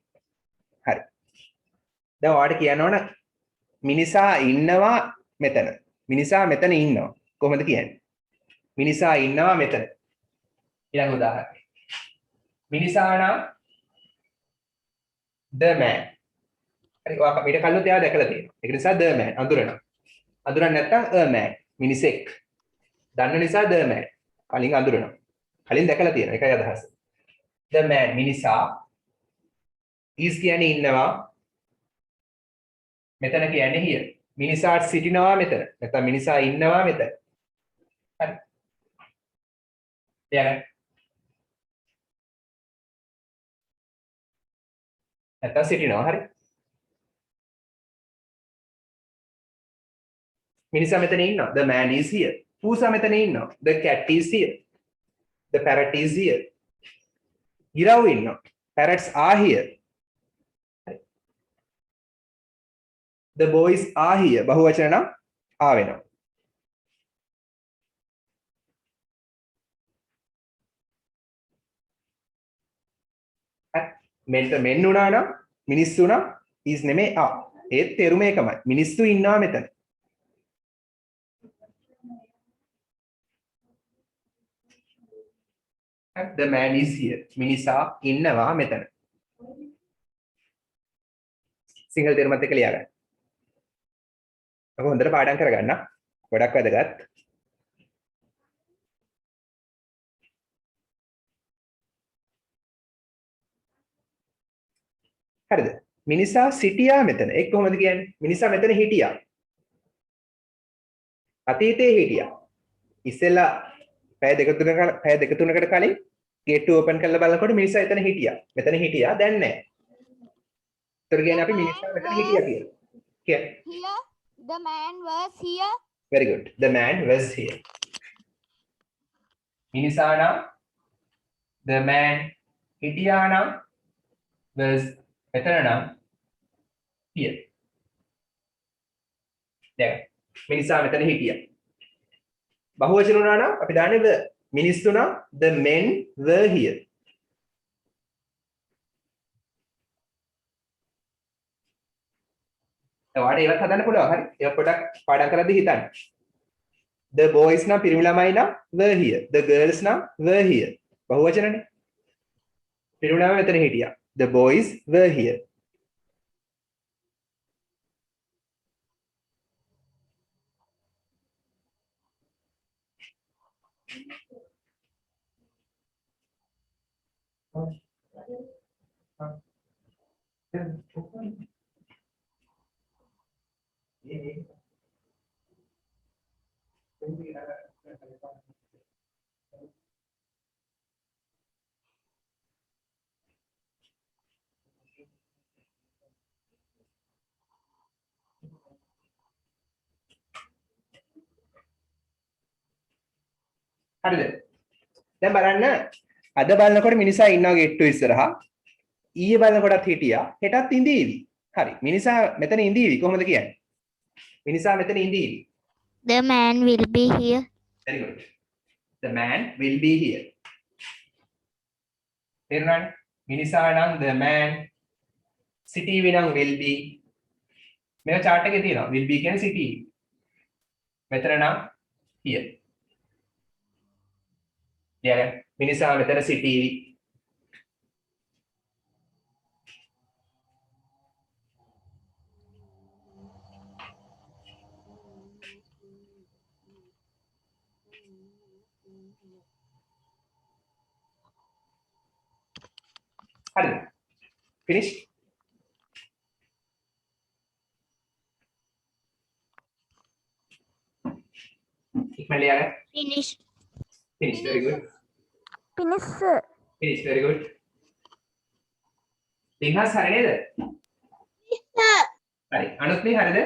හරි. දැන් ඔයාලට කියන්න ඕන මිනිසා ඉන්නවා මෙතන. මිනිසා මෙතන ඉන්නවා. කොහොමද කියන්නේ? මිනිසා ඉන්නවා මෙතන. ඊළඟ උදාහරණය. මිනිසා නම් the man. හරි ඔයා මීට කලින් එයා දැකලා තියෙනවා. ඒක නිසා the man අඳුරනවා. අඳුරන්නේ නැත්නම් a man මිනිසෙක්. දන්න නිසා the man. කලින් අඳුරනවා. කලින් දැකලා තියෙනවා. ඒකයි අදහස. the man මිනිසා is කියන්නේ ඉන්නවා. මෙතන කියන්නේ here. මිනිසා සිටිනවා මෙතන. නැත්නම් මිනිසා ඉන්නවා මෙතන. හරි. එයාලා නැත්නම් සිටිනවා හරි. මිනිසා මෙතන ඉන්නවා. The man is here. පූසා මෙතන ඉන්නවා. The cat is here. The parrot is here. ගිරව් ඉන්නවා. Parrots are here. The boys are here. බහුවචන නම් ආ වෙනවා. මෙන් උනා නම් මිනිස්සු නම් is නෙමෙයි ආ. ඒත් තේරුම එකමයි. මිනිස්සු ඉන්නවා මෙතන. The man is here. මිනිසා ඉන්නවා මෙතන. සිංහල තේරුමත් එක්ක ලියා ගන්න. ඔක හොඳට පාඩම් කරගන්න. ගොඩක් වැදගත්. හරිද? මිනිසා සිටියා මෙතන. ඒක කොහොමද කියන්නේ? මිනිසා මෙතන හිටියා. අතීතයේ හිටියා. ඉස්සෙල්ලා පැය දෙක තුනකට කලින් ගේට් ඕපන් කරලා බලනකොට මිනිසා එතන හිටියා. මෙතන හිටියා. දැන් නැහැ. ඒතර කියන්නේ අපි මිනිසා මෙතන හිටියා කියලා. කියන්නේ. Here. The man was here. Very good. The man was here. මිනිසා නම් the man හිටියා නම් was මෙතන නම් here. දැන් මිනිසා මෙතන හිටියා. බහුවචන වුණා නම් අපි දාන්නේ the. මිනිස්සු නම් the men were here. ඔයාලට ඒවත් හදන්න පුළුවන්. හරි. ඒක පොඩක් පාඩම් කරද්දී හිතන්න. The boys නම් පිරිමි ළමයි නම් were here. The girls නම් were here. බහුවචනනේ. පිරිමි ළමයි මෙතන හිටියා. The boys were here. හරිද? දැන් බලන්න අද බලනකොට මිනිසා ඉන්නවා ගේට්ටුව ඉස්සරහා. ඊයේ බලනකොටත් හිටියා. හෙටත් ඉඳීවි. හරි. මිනිසා මෙතන ඉඳීවි. කොහොමද කියන්නේ? මිනිසා මෙතන ඉඳීවි. The man will be here. Very good. The man will be here. තේරුණානේ? මිනිසා නම් the man, සිටීවි නම් will be. මේක chart එකේ තියෙනවා. will be කියන්නේ සිටීවි. මෙතන නම් here. ලියගන්න. මිනිසා මෙතන සිටීවි. හරිද? finish. ඉක්මනට ලියගන්න. Finish. finish. Very good. Finish. finish. Very good. දිනහස් හරි නේද? හරි. අනුත් මේ හරිද?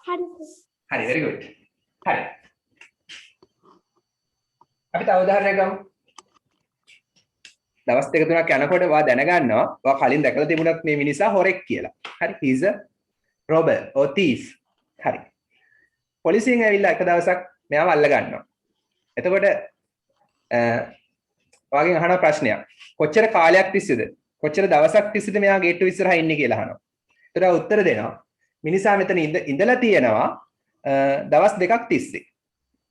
හරි. very good. හරි. අපි තව උදාහරණයක් ගමු. දවස් දෙක තුනක් යනකොට ඔයා දැනගන්නවා ඔයා කලින් දැකලා තිබුණත් මේ මිනිසා හොරෙක් කියලා. හරි. he is a robber or thief. හරි. පොලිසියෙන් ඇවිල්ලා එක දවසක් මෙයාව අල්ල ගන්නවා. එතකොට ඔයාගෙන් අහන ප්‍රශ්නයක්. කොච්චර කාලයක් තිස්සේද? කොච්චර දවසක් තිස්සේද මෙයා ගේට්ටුව ඉස්සරහා ඉන්නේ කියලා අහනවා. එතකොට උත්තර දෙනවා. මිනිසා මෙතන ඉඳලා තියෙනවා දවස් දෙකක් තිස්සේ.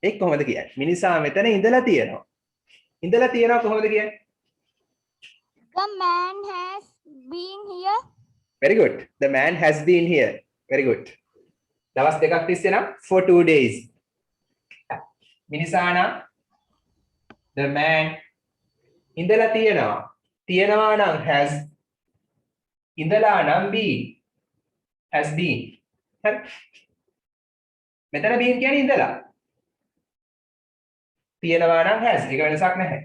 ඒක කොහොමද කියන්නේ? මිනිසා මෙතන ඉඳලා තියෙනවා. ඉඳලා තියෙනවා කොහොමද කියන්නේ? The man has been here. Very good. The man has been here. Very good. දවස් දෙකක් තිස්සේ නම් for 2 days. මිනිසා නම් the man ඉඳලා තියෙනවා. තියෙනවා නම් has, ඉඳලා නම් been. has been. හරි. මෙතන been කියන්නේ ඉඳලා. තියෙනවා නම් has. ඒක වෙනසක් නැහැ.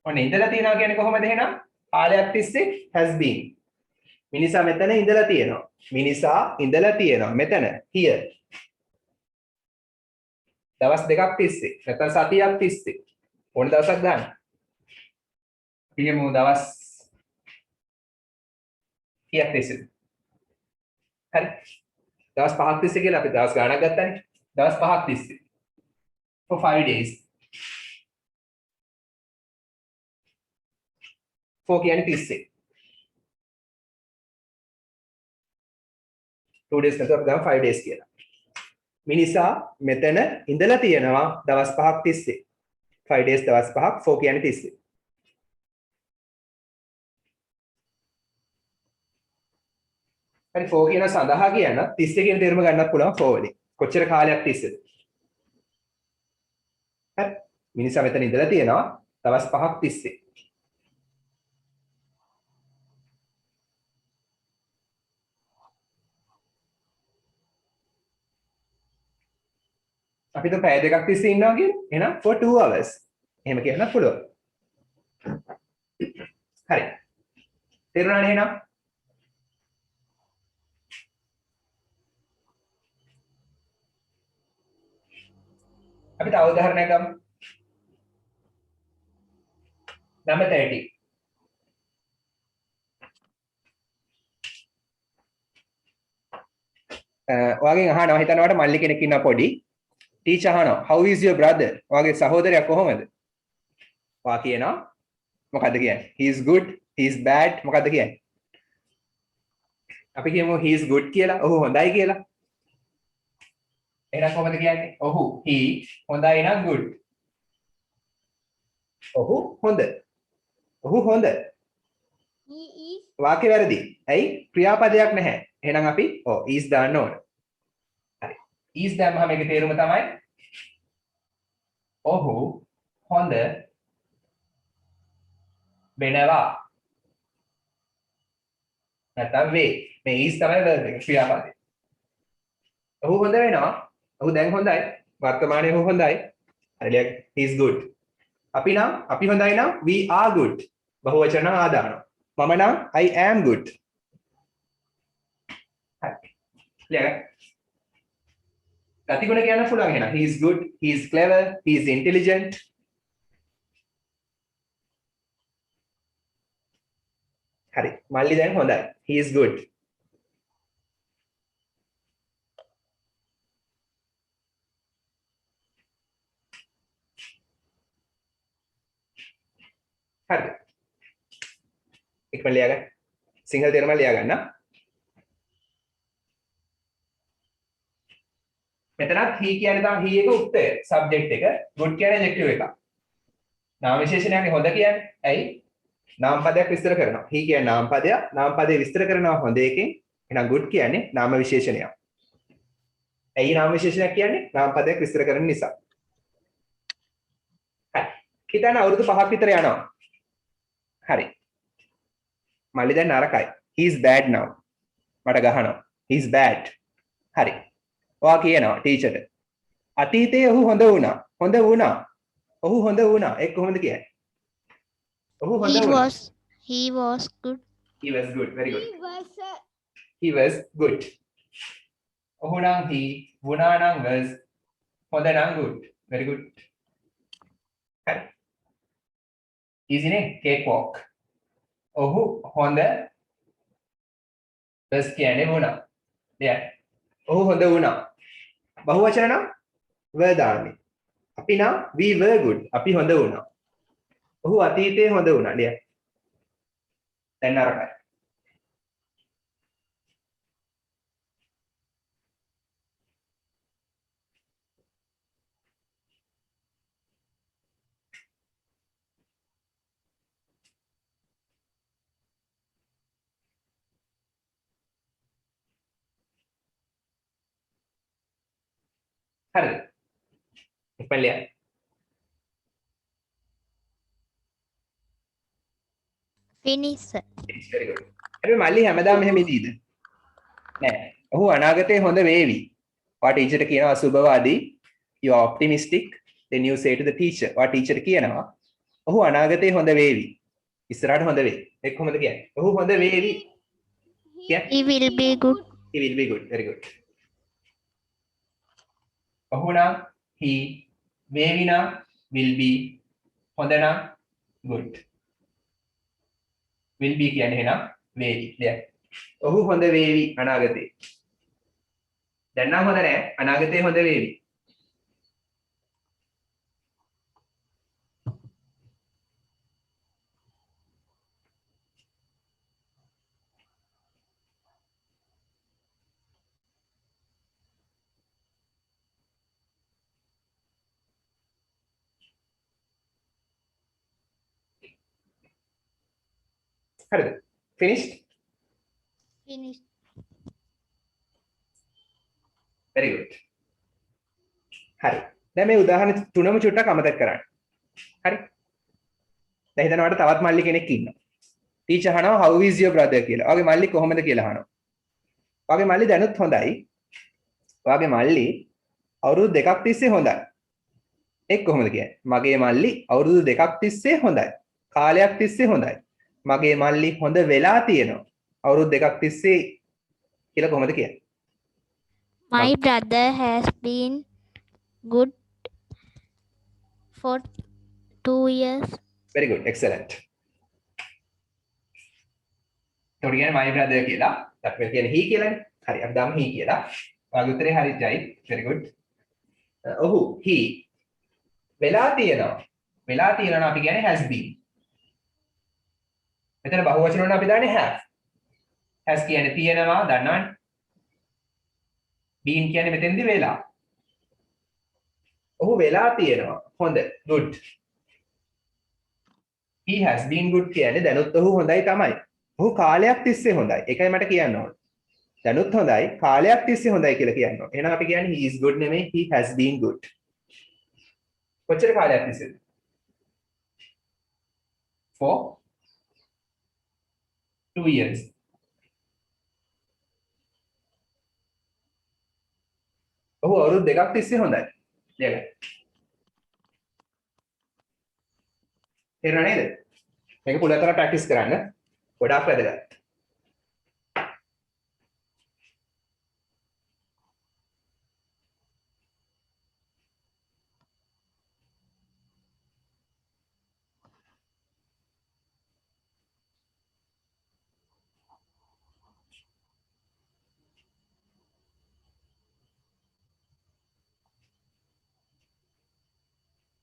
ඔන්න ඉඳලා තියෙනවා කියන්නේ කොහොමද එහෙනම්? කාලයක් තිස්සේ has been. මිනිසා මෙතන ඉඳලා තියෙනවා. මිනිසා ඉඳලා තියෙනවා. මෙතන here. දවස් දෙකක් තිස්සේ. නැත්නම් සතියක් තිස්සේ. ඕන දවසක් ගන්න. පියමු දවස් කීයක් තිස්සේ? හරි. දවස් 5ක් තිස්සේ කියලා අපි දවස් ගණනක් ගත්තානේ. දවස් 5ක් තිස්සේ. for 5 days. 4 කියන්නේ තිස්සේ. 2 days නැතුව අපි ගමු 5 days කියලා. මිනිසා මෙතන ඉඳලා තියෙනවා දවස් 5ක් තිස්සේ. 5 days දවස් 5ක් 4 කියන්නේ තිස්සේ. හරි 4 කියන සඳහා කියන 30 කියන තේරුම ගන්නත් පුළුවන් 4 වලින්. කොච්චර කාලයක් තිස්සේද? හරි. මිනිසා මෙතන ඉඳලා තියෙනවා දවස් 5ක් තිස්සේ. අපි તો පැය දෙකක් තිස්සේ ඉන්නවා කියන්නේ. එහෙනම් for 2 hours. එහෙම කියන්නත් පුළුවන්. හරි. තේරුණානේ එහෙනම්? අපි තව උදාහරණයක් ගමු. number 30. ඔයාගෙන් අහනවා හිතනවාට මල්ලි කෙනෙක් ඉන්නවා පොඩි. ටීචර් අහනවා how is your brother? ඔයාගේ සහෝදරයා කොහොමද? ඔයා කියනවා මොකද්ද කියන්නේ? he is good, he is bad මොකද්ද කියන්නේ? අපි කියමු he is good කියලා. ඔහු හොඳයි කියලා. එහෙනම් කොහොමද කියන්නේ? ඔහු he හොඳයි නම් good. ඔහු හොඳ. ඔහු හොඳ. He is. වාක්‍ය වැරදි. ඇයි? ක්‍රියාපදයක් නැහැ. එහෙනම් අපි is දාන්න ඕන. හරි. is දැම්මම මේකේ තේරුම තමයි ඔහු හොඳ වෙනවා. නැත්නම් වේ. මේ is තමයි verb එක ක්‍රියාපදේ. ඔහු හොඳ වෙනවා. ඔහු දැන් හොඳයි. වර්තමානයේ ඔහු හොඳයි. හරියට he is good. අපි හොඳයි නම් we are good. බහුවචන නම් ආ දානවා. මම නම් I am good. හරි. clear? ගතිගුණ කියන්න පුළුවන් එහෙනම්. He is good, he is clever, he is intelligent. හරි. මල්ලි දැන් හොඳයි. He is good. හරි. ඉක්මනට ලියා ගන්න. සිංහල තේරුම ලියා ගන්න. මෙතනත් he කියන්නේ තමයි he එක උත්තර subject එක good කියන්නේ adjective එක. නාම විශේෂණයන්ගේ හොඳ කියන්නේ ඇයි? නාම පදයක් විස්තර කරනවා. he කියන්නේ නාම පදයක්. නාම පදේ විස්තර කරනවා හොඳ එකෙන්. එහෙනම් good කියන්නේ නාම විශේෂණයක්. ඇයි නාම විශේෂණයක් කියන්නේ? නාම පදයක් විස්තර කරන නිසා. හරි. හිතන්න අවුරුදු 5ක් විතර යනවා. හරි. මල්ලි දැන් නරකයි. he is bad now. මට ගහනවා. he is bad. හරි. ඔයා කියනවා ටීචර්ට. අතීතයේ ඔහු හොඳ වුණා. හොඳ වුණා. ඔහු හොඳ වුණා. ඒක කොහොමද කියන්නේ? ඔහු හොඳ වුණා. He was good. He was good. Very good. He was. He was good. ඔහු නම් he, වුණා නම් was, හොඳ නම් good. Very good. හරි. Easy නේ? Cake walk. ඔහු හොඳ was කියන්නේ වුණා. දැන් ඔහු හොඳ වුණා. බහුවචන නම් were දාන්නේ. අපි නම් we were good. අපි හොඳ වුණා. ඔහු අතීතයේ හොඳ වුණා. දැන් නරකයි. හරිද? ඉක්මන් ලියන්න. Finish. very good. හැබැයි මල්ලි හැමදාම මෙහෙම ඉදීද? නෑ. ඔහු අනාගතේ හොඳ වේවි. ඔයා ටීචර්ට කියනවා සුබවාදී. You are optimistic. Then you say to the teacher. ඔයා ටීචර්ට කියනවා ඔහු අනාගතේ හොඳ වේවි. ඉස්සරහට හොඳ වෙයි. ඒක කොහොමද කියන්නේ? ඔහු හොඳ වේවි. He will be good. He will be good. Very good. ඔහු නම් he, වේවි නම් will be, හොඳ නම් good. will be කියන්නේ එහෙනම් වේවි. දැන් ඔහු හොඳ වේවි අනාගතේ. දැන් නම් හොඳ නෑ. අනාගතේ හොඳ වේවි. හරිද? finished? Finish. very good. හරි. දැන් මේ උදාහරණ තුනම චුට්ටක් අමතක කරන්න. හරි. දැන් හිතන්න ඔයාලට තවත් මල්ලි කෙනෙක් ඉන්නවා. ටීචර් අහනවා how is your brother කියලා. ඔයාගේ මල්ලි කොහොමද කියලා අහනවා. ඔයාගේ මල්ලි දැනුත් හොඳයි. ඔයාගේ මල්ලි අවුරුදු දෙකක් තිස්සේ හොඳයි. ඒක කොහොමද කියන්නේ? මගේ මල්ලි අවුරුදු දෙකක් තිස්සේ හොඳයි. කාලයක් තිස්සේ හොඳයි. මගේ මල්ලි හොඳ වෙලා තියෙනවා. අවුරුදු දෙකක් තිස්සේ කියලා කොහොමද කියන්නේ? My brother has been good for 2 years. very good, excellent. ඒකට කියන්නේ my brother කියලා. අපි කියන්නේ he කියලානේ. හරි අපි දාමු he කියලා. ඔයාගේ උත්තරේ හරියයි. very good. ඔහු he වෙලා තියෙනවා. වෙලා තියෙනවා අපි කියන්නේ has been. මෙතන බහුවචන වල අපි දාන්නේ have. has කියන්නේ තියෙනවා දන්නවනේ. been කියන්නේ මෙතෙන්දි වෙලා. ඔහු වෙලා තියෙනවා. හොඳ. good. he has been good කියන්නේ දැනුත් ඔහු හොඳයි තමයි. ඔහු කාලයක් තිස්සේ හොඳයි. ඒකයි මට කියන්න ඕන. දැනුත් හොඳයි කාලයක් තිස්සේ හොඳයි කියලා කියන්න ඕන. එහෙනම් අපි කියන්නේ he is good නෙමෙයි he has been good. කොච්චර කාලයක් තිස්සේද? for 2 years. ඔහු අවුරුදු දෙකක් තිස්සේ හොඳයි. ලියගන්න. තේරුණා නේද? මේක පුළුවන් තරම් ප්‍රැක්ටිස් කරන්න. ගොඩාක් වැදගත්.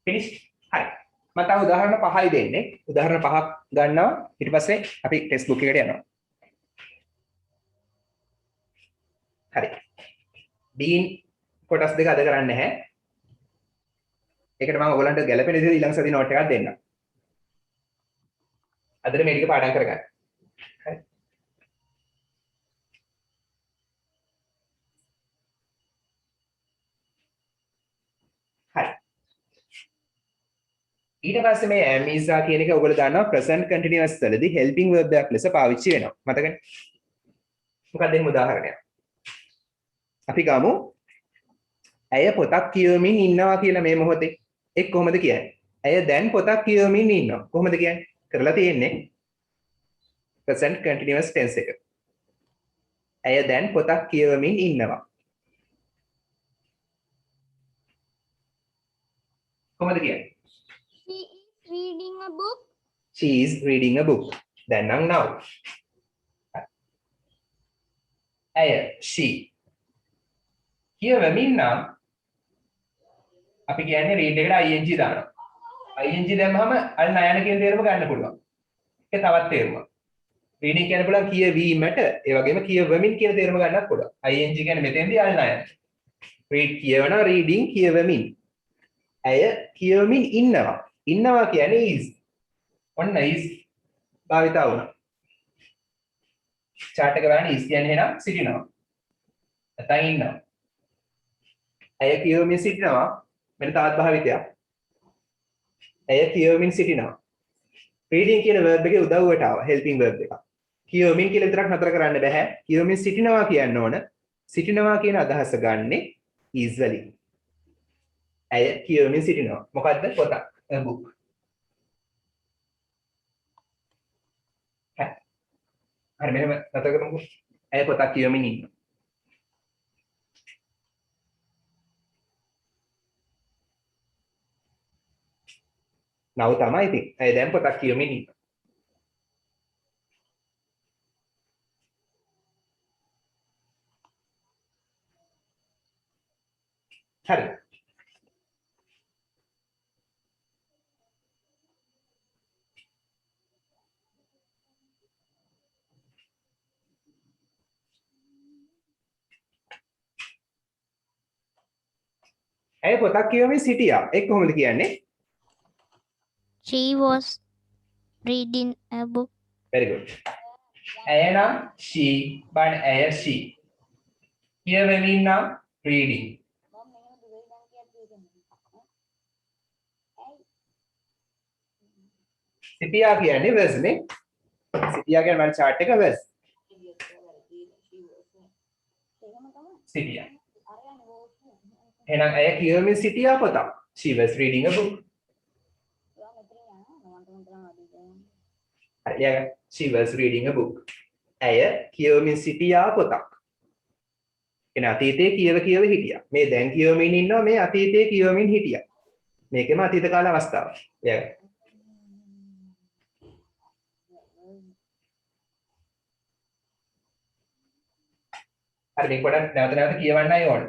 finished. හරි. මම තව උදාහරණ 5යි දෙන්නේ. උදාහරණ 5ක් ගන්නවා. ඊට පස්සේ අපි ටෙක්ස්ට් බුක් එකට යනවා. හරි. බීන් කොටස් දෙක අද කරන්නේ නැහැ. ඒකට මම ඔයගලන්ට ගැළපෙන විදිහට ඊළඟ සති නෝට් එකක් දෙන්නම්. අදට මේ ටික පාඩම් කරගන්න. හරි. හරි. ඊට පස්සේ මේ am is are කියන එක ඔයගොල්ලෝ දන්නවා present continuous වලදී helping verb එකක් ලෙස පාවිච්චි වෙනවා. මතකනේ? මොකක්ද එහෙම උදාහරණයක්? අපි ගමු ඇය පොතක් කියවමින් ඉන්නවා කියලා මේ මොහොතේ. ඒක කොහොමද කියන්නේ? ඇය දැන් පොතක් කියවමින් ඉන්නවා. කොහොමද කියන්නේ? කරලා තියෙන්නේ present continuous tense එක. ඇය දැන් පොතක් කියවමින් ඉන්නවා. කොහොමද කියන්නේ? She is reading a book. She is reading a book. දැන් නම් now. ඇය she කියවමින් නම් අපි කියන්නේ read එකට ing දානවා. ing දැම්මම අල් නයන කියන තේරුම ගන්න පුළුවන්. ඒක තවත් තේරුමක්. reading කියන්න පුළුවන් කියවීමට ඒ වගේම කියවමින් කියන තේරුම ගන්නත් පුළුවන්. ing කියන්නේ මෙතෙන්දී අල් නයන. read කියවනවා reading කියවමින්. ඇය කියවමින් ඉන්නවා. ඉන්නවා කියන්නේ is. ඔන්න is භාවිතා වුණා. chart එක බලන්න is කියන්නේ එහෙනම් සිටිනවා. නැත්නම් ඉන්නවා. ඇය කියවමින් සිටිනවා. මෙන්න තවත් භාවිතයක්. ඇය කියවමින් සිටිනවා. reading කියන verb එකේ උදව්වට ආවා helping verb එක. කියවමින් කියලා විතරක් නතර කරන්න බෑ. කියවමින් සිටිනවා කියන්න ඕන. සිටිනවා කියන අදහස ගන්නෙ is වලින්. ඇය කියවමින් සිටිනවා. මොකද්ද? පොතක්. a book. හරි මෙහෙම නතර කරමුකෝ. ඇය පොතක් කියවමින් ඉන්නවා. now තමයි ඉතින්. ඇය දැන් පොතක් කියවමින් ඉන්නවා. හරි. ඇය පොතක් කියවමින් සිටියා. ඒක කොහොමද කියන්නේ? She was reading a book. very good. ඇය නම් she, but ඇය she. කියවමින් නම් reading සිටියා කියන්නේ was නේ සිටියා කියන්නේ මම chart එක was සිටියා එහෙනම් ඇය කියවමින් සිටියා පොතක් she was reading a book she was reading a book ඇය කියවමින් සිටියා පොතක් එන අතීතයේ කියව හිටියා මේ දැන් කියවමින් ඉන්නවා මේ අතීතයේ කියවමින් හිටියා මේකෙම අතීත කාල අවස්ථාව හරි මේක පොඩ්ඩක් නැවත කියවන්නයි ඕන.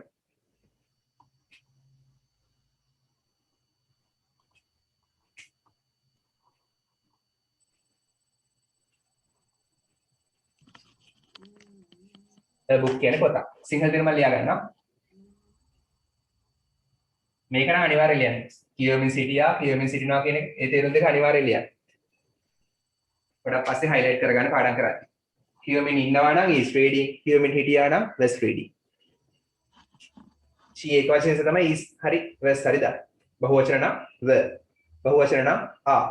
book කියන්නේ පොතක්. සිංහල දෙන මම ලියා ගන්නවා. මේක නම් අනිවාර්යයෙන් ලියන්න. කියවමින් සිටියා, කියවමින් සිටිනවා කියන ඒ තේරුම් දෙක අනිවාර්යයෙන් ලියන්න. පොඩ්ඩක් පස්සේ highlight කරගන්න පාඩම් කරන්න. කියවමින් ඉන්නවා නම් is reading කියවමින් හිටියා නම් was reading she එක වචනයෙන් තමයි is හරි was හරිද බහුවචන නම් were බහුවචන නම් are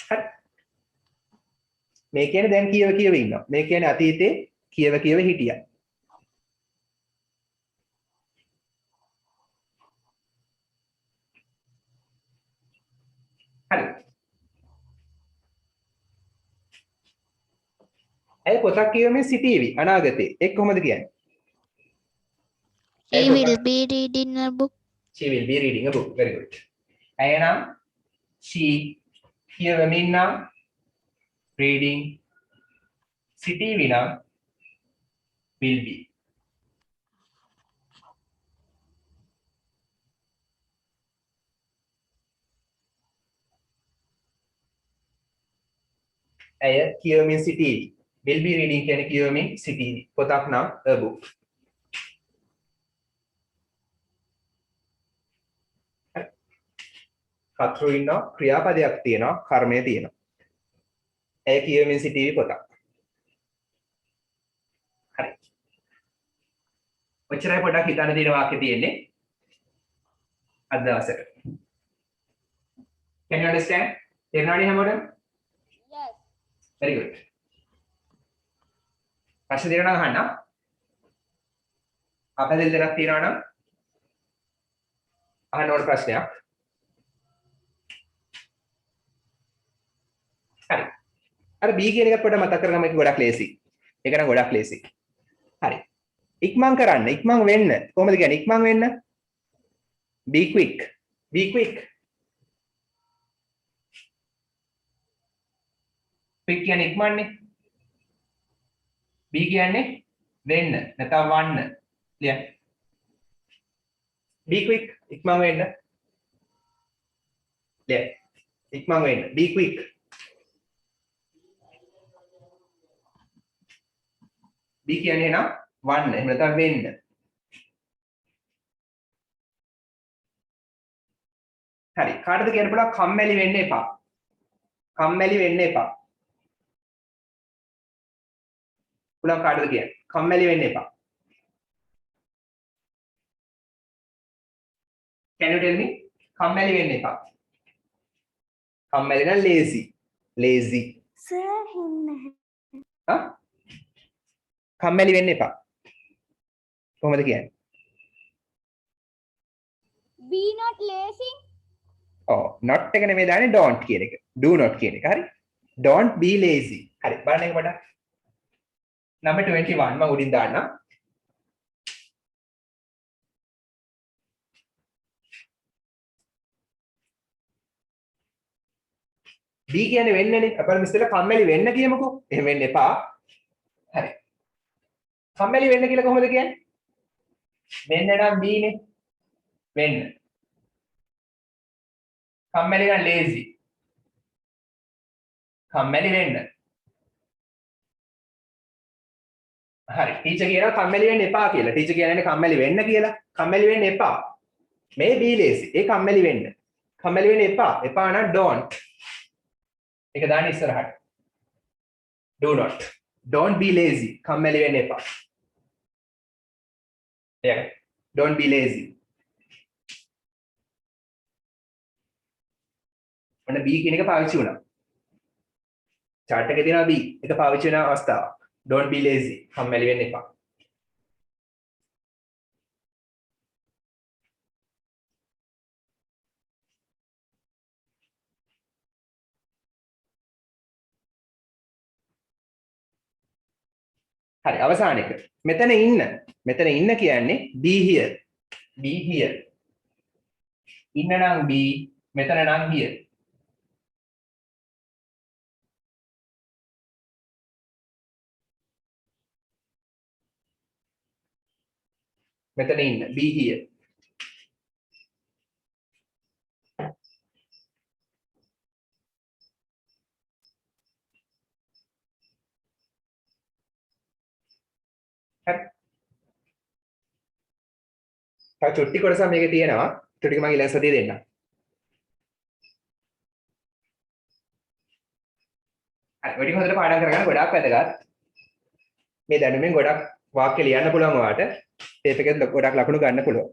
හරි මේ කියන්නේ දැන් කියව ඉන්නවා මේ කියන්නේ අතීතේ කියව හිටියා හරි ඇය පොතක් කියවමින් සිටීවි අනාගතේ ඒක කොහොමද කියන්නේ She will be reading a book. She will be reading a book very good ඇය නම් she කියවමින් නම් reading සිටීවි නම් will be ඇය කියවමින් සිටීවි will be reading කියන්නේ කියවමින් සිටීවි පොතක් නම් a book කතරු ඉන්නවා ක්‍රියාපදයක් තියෙනවා කර්මය තියෙනවා ඇය කියවමින් සිටීවි පොතක් හරි ඔච්චරයි පොඩ්ඩක් හිතන්න තියෙන වාක්‍ය තියෙන්නේ අද දවසට can you understand තේරෙනවද හැමෝටම Yes. very good ප්‍රශ්න දෙනවා නම් අහන්න. අපැදෙල් දෙකක් තියෙනවා නම් අහන්න ඕන ප්‍රශ්නයක්. හරි. අර B කියන එකත් පොඩ්ඩක් මතක් කරගන්න එක ගොඩක් ලේසි. ඒක නම් ගොඩක් ලේසි. හරි. ඉක්මන් කරන්න, ඉක්මන් වෙන්න. කොහොමද කියන්නේ? ඉක්මන් වෙන්න. Be quick. Be quick. quick කියන්නේ ඉක්මන්නේ. B කියන්නේ වෙන්න නැත්නම් වන්න ලියන්න be quick ඉක්මන් වෙන්න ලියන්න ඉක්මන් වෙන්න be quick B කියන්නේ නම් වන්න එහෙම නැත්නම් වෙන්න හරි කාටද කියන්න පුළුවන් කම්මැලි වෙන්න එපා කම්මැලි වෙන්න එපා පුළුවන් කාටද කියන්නේ කම්මැලි වෙන්න එපා can you tell me කම්මැලි වෙන්න එපා කම්මැලි නම් lazy Sir, හා කම්මැලි වෙන්න එපා කොහොමද කියන්නේ be not lazy. not එක නෙමෙයි දාන්නේ don't කියන එක do not කියන එක හරි don't be lazy හරි බලන්න එක පොඩ්ඩක් number 21 මම උඩින් දාන්නම් B කියන්නේ වෙන්නනේ අපර මිස්ටර්ලා කම්මැලි වෙන්න කියමුකෝ එහෙම වෙන්න එපා හරි කම්මැලි වෙන්න කියලා කොහොමද කියන්නේ වෙන්න නම් B නේ වෙන්න කම්මැලි නම් lazy කම්මැලි වෙන්න හරි ටීචර් කියනවා කම්මැලි වෙන්න එපා කියලා ටීචර් කියන්නේ කම්මැලි වෙන්න කියලා කම්මැලි වෙන්න එපා මේ be lazy ඒ කම්මැලි වෙන්න එපා නම් don't ඒක දාන්න ඉස්සරහට do not don't be lazy කම්මැලි වෙන්න එපා. Yeah. Don't be lazy. ඔන්න B කියන එක පාවිච්චි වුණා. chart එකේ තියෙනවා B. එක පාවිච්චි වෙන අවස්ථාවක්. Don't be lazy. කම්මැලි වෙන්න එපා. හරි අවසාන එක. මෙතන ඉන්න කියන්නේ be here. be here. ඉන්න නම් be, මෙතන නම් here. මෙතන ඉන්න be here. හරි. තව චුට්ටි කොටසක් මේකේ තියෙනවා. චුට්ටි මම ඊළඟ සතියේ දෙන්නම්. හරි. ඔය ටික හොඳට පාඩම් කරගන්න ගොඩාක් වැදගත්. මේ දැනුමෙන් ගොඩක් වාක්‍ය ලියන්න පුළුවන් ඔයාලට. ටේප් එකෙන් ගොඩක් ලකුණු ගන්න පුළුවන්.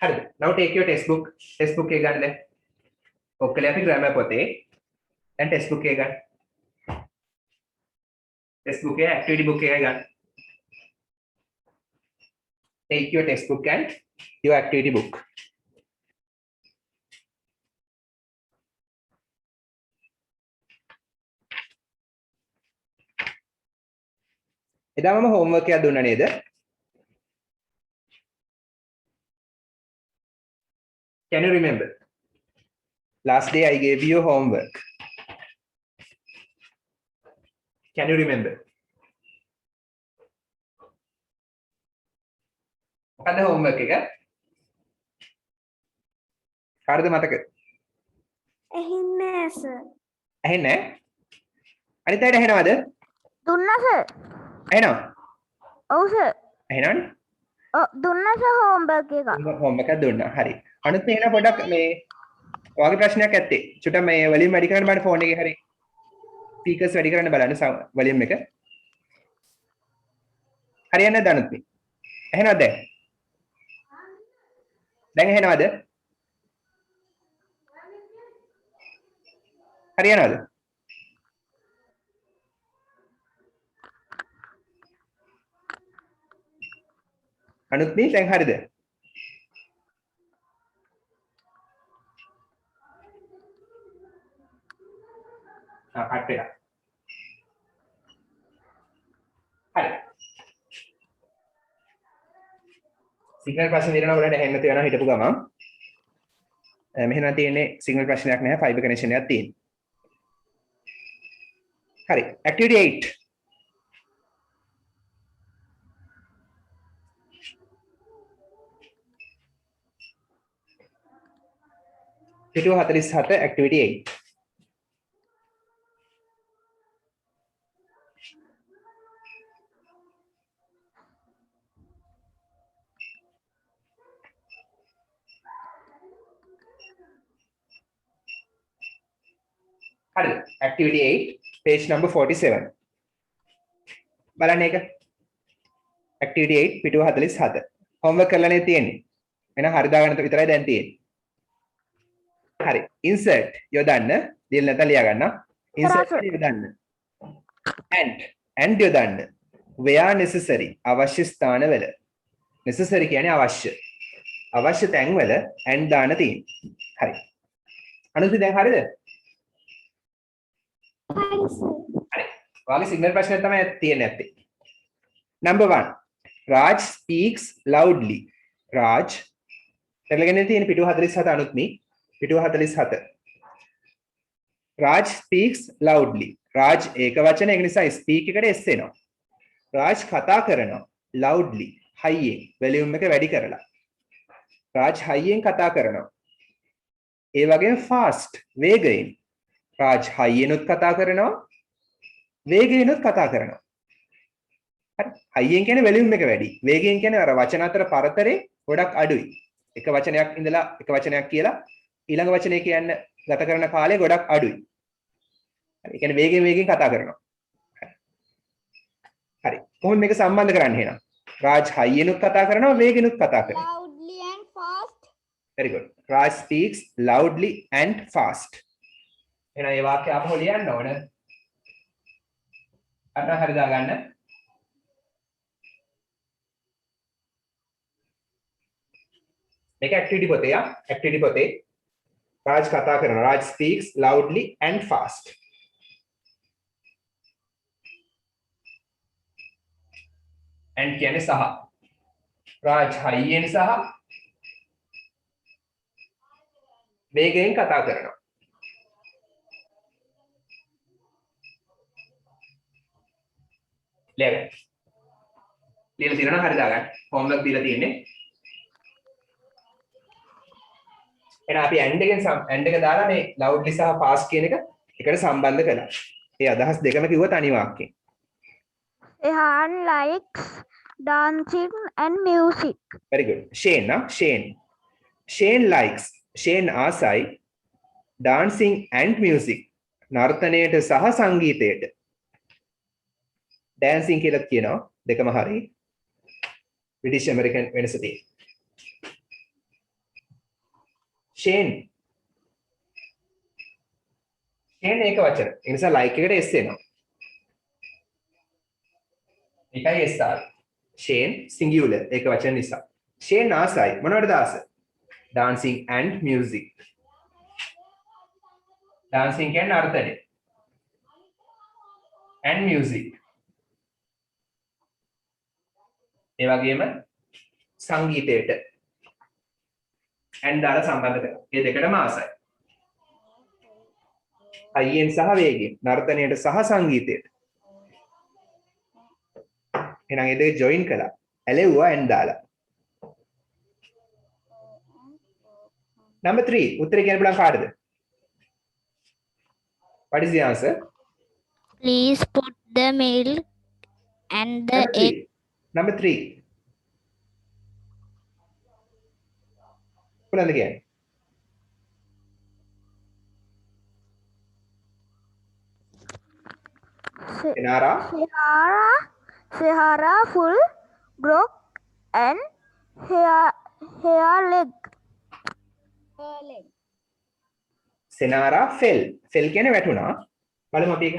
හරිද? now take your textbook. textbook එක ගන්න දැන්. ඔක්කොලේ අපි grammar පොතේ. දැන් textbook එක ගන්න. textbook එකේ activity book එක ගන්න. take your textbook and your activity book. එදා මම homework එකක් දුන්නා නේද? Can you remember? Last day I gave you homework. Can you remember? මොකද homework එක? කාටද මතක? ඇහෙන්නේ සර්. ඇහෙන්නේ නැහැ? අනිත් අයට ඇහෙනවද? දුන්නා සර්. ඇහෙනවද? ඔව් සර්. ඇහෙනවනේ? දුන්නා සර් හෝම්වර්ක් එක. homework එකක් දුන්නා. හරි. අනිත් එහෙනම් පොඩ්ඩක් මේ ඔයාගේ ප්‍රශ්නයක් ඇත්තේ. චුට්ටක් මේ වොලියම් වැඩි කරන්න බලන්න ෆෝන් එකේ හරි. ස්පීකර්ස් වැඩි කරන්න බලන්න වොලියම් එක. හරියන්නේ නැද්ද අනිත් මේ? ඇහෙනවද දැන්? දැන් ඇහෙනවද? හරියනවද? අනුත් මේ දැන් හරිද? කට් වෙලා. හරි. සිග්නල් ප්‍රශ්න දිනන වලට ඇහෙන්න නැති වෙනවා හිටපු ගමන්. මෙහෙම තියෙන්නේ සිග්නල් ප්‍රශ්නයක් නැහැ ෆයිබර් කනෙක්ෂන් එකක් තියෙන්නේ. හරි. activity 8. පිටුව 47 activity 8. හරිද? activity 8 page number 47. බලන්න ඒක. activity 8 පිටුව 47. homework කරලානේ තියෙන්නේ. එහෙනම් හරි දාගන්න විතරයි දැන් තියෙන්නේ. හරි. insert යොදන්න. දෙල් නැත්නම් ලියා ගන්න. insert යොදන්න. and යොදන්න. where necessary අවශ්‍ය ස්ථානවල. necessary කියන්නේ අවශ්‍ය. අවශ්‍ය තැන්වල and දාන්න තියෙන්නේ. හරි. අනුසි දැන් හරිද? හරි සර්. හරි. ඔයාගේ සිග්නල් ප්‍රශ්නයක් තමයි තියෙන්නේ නැත්තේ. number 1. Raj speaks loudly. Raj එතනගෙන තියෙන පිටුව 47 අනුත් මේ පිටුව 47. Raj speaks loudly. Raj ඒක වචන ඒක නිසා speak එකට s එනවා. Raj කතා කරනවා loudly හයියෙන් වොලියුම් එක වැඩි කරලා. Raj හයියෙන් කතා කරනවා. ඒ වගේම fast වේගයෙන්. Raj හයියෙනුත් කතා කරනවා වේගයෙනුත් කතා කරනවා. හරි. හයියෙන් කියන්නේ වොලියුම් එක වැඩි. වේගයෙන් කියන්නේ අර වචන අතර පරතරේ ගොඩක් අඩුයි. එක වචනයක් ඉඳලා එක වචනයක් කියලා ඊළඟ වචනේ කියන්න ගත කරන කාලය ගොඩක් අඩුයි. හරි. ඒ කියන්නේ වේගෙන් කතා කරනවා. හරි. කොහොමද මේක සම්බන්ධ කරන්නේ එහෙනම්? රාජ් හයියෙනුත් කතා කරනවා වේගෙනුත් කතා කරනවා. Loudly and fast. Very good. Raj speaks loudly and fast. එහෙනම් මේ වාක්‍ය අපහො ලියන්න ඕන. අන්න හරි දාගන්න. මේක ඇක්ටිවිටි පොතේ ඇක්ටිවිටි පොතේ රාජ් කතා කරනවා. Raj speaks loudly and fast. and කියන්නේ සහ. රාජ් හයියෙන් සහ වේගයෙන් කතා කරනවා. ලියගන්න. ලියලා තියෙනවා හරි දාගන්න. හෝම්වර්ක් දීලා තියෙන්නේ. එහෙනම් අපි and එක දාලා මේ loudly සහ fast කියන එක එකට සම්බන්ධ කළා. ඒ අදහස් දෙකම කිව්ව තනි වාක්‍යයෙන්. Rehan likes dancing and music. Very good. Shane likes. Shane ආසයි dancing and music. නර්තනයට සහ සංගීතයට. dancing කියලා කියනවා දෙකම හරි. British American වෙනස තියෙනවා. Shane ඒක වචන. ඒ නිසා like එකට s එනවා. එකයි s ආවේ. Shane singular ඒක වචන නිසා. Shane ආසයි මොනවටද ආස? dancing and music. dancing කියන්නේ නර්තනය. and music. ඒ වගේම සංගීතයට and දාලා සම්බන්ධ කරනවා. මේ දෙකටම ආසයි. හයියෙන් සහ වේගෙන් නර්තනයට සහ සංගීතයට. එහෙනම් ඒ දෙක ජොයින් කළා. ඇලෙව්වා and දාලා. Number 3 උත්තරේ කියන්න බලන්න කාටද? What is the answer? Please put the milk and the egg. Number 3. පුළන්ද කියන්නේ? Sahara full grok and hair leg. Senara fell. Fell කියන්නේ වැටුණා. බලමු අපි ඒක.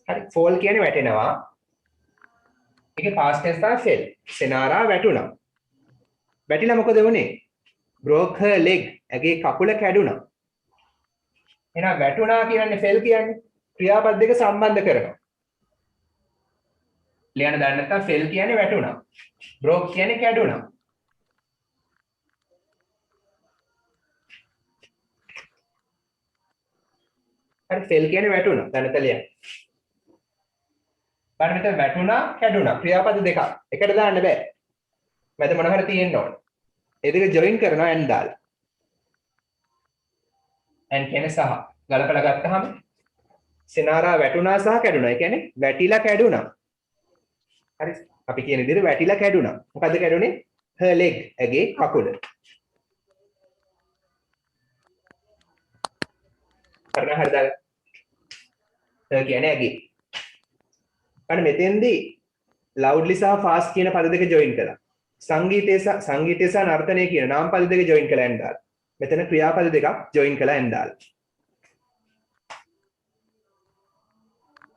හරි fall කියන්නේ වැටෙනවා. ඒකේ past tense තමයි fell. Senara වැටුණා. වැටිලා මොකද වුනේ? broke her leg. ඇගේ කකුල කැඩුනා. එහෙනම් වැටුණා කියන්නේ fell කියන්නේ ක්‍රියාපද දෙක සම්බන්ධ කරනවා. ලියන්න දන්නේ නැත්නම් fell කියන්නේ වැටුණා. broke කියන්නේ කැඩුණා. හරි fell කියන්නේ වැටුණා. දැන් මෙතන ලියන්න. බලන්න මෙතන වැටුණා කැඩුණා ක්‍රියාපද දෙකක්. එකට දාන්න බෑ. මැද මොන හරි තියෙන්න ඕන. ඒ දෙක ජොයින් කරනවා and දාලා. and කියන්නේ සහ. ගලපලා ගත්තාම සෙනාරා වැටුණා සහ කැඩුණා. ඒ කියන්නේ වැටිලා කැඩුණා. හරි. අපි කියන විදිහට වැටිලා කැඩුණා. මොකද්ද කැඩුනේ? her leg. ඇගේ කකුල. කරන හරියද? her කියන්නේ ඇගේ. අන්න මෙතෙන්දී loudly සහ fast කියන පද දෙක join කළා. සංගීතය සහ නර්තනය කියන නාම පද දෙක join කළා and දාලා. මෙතන ක්‍රියාපද දෙකක් join කළා and දාලා.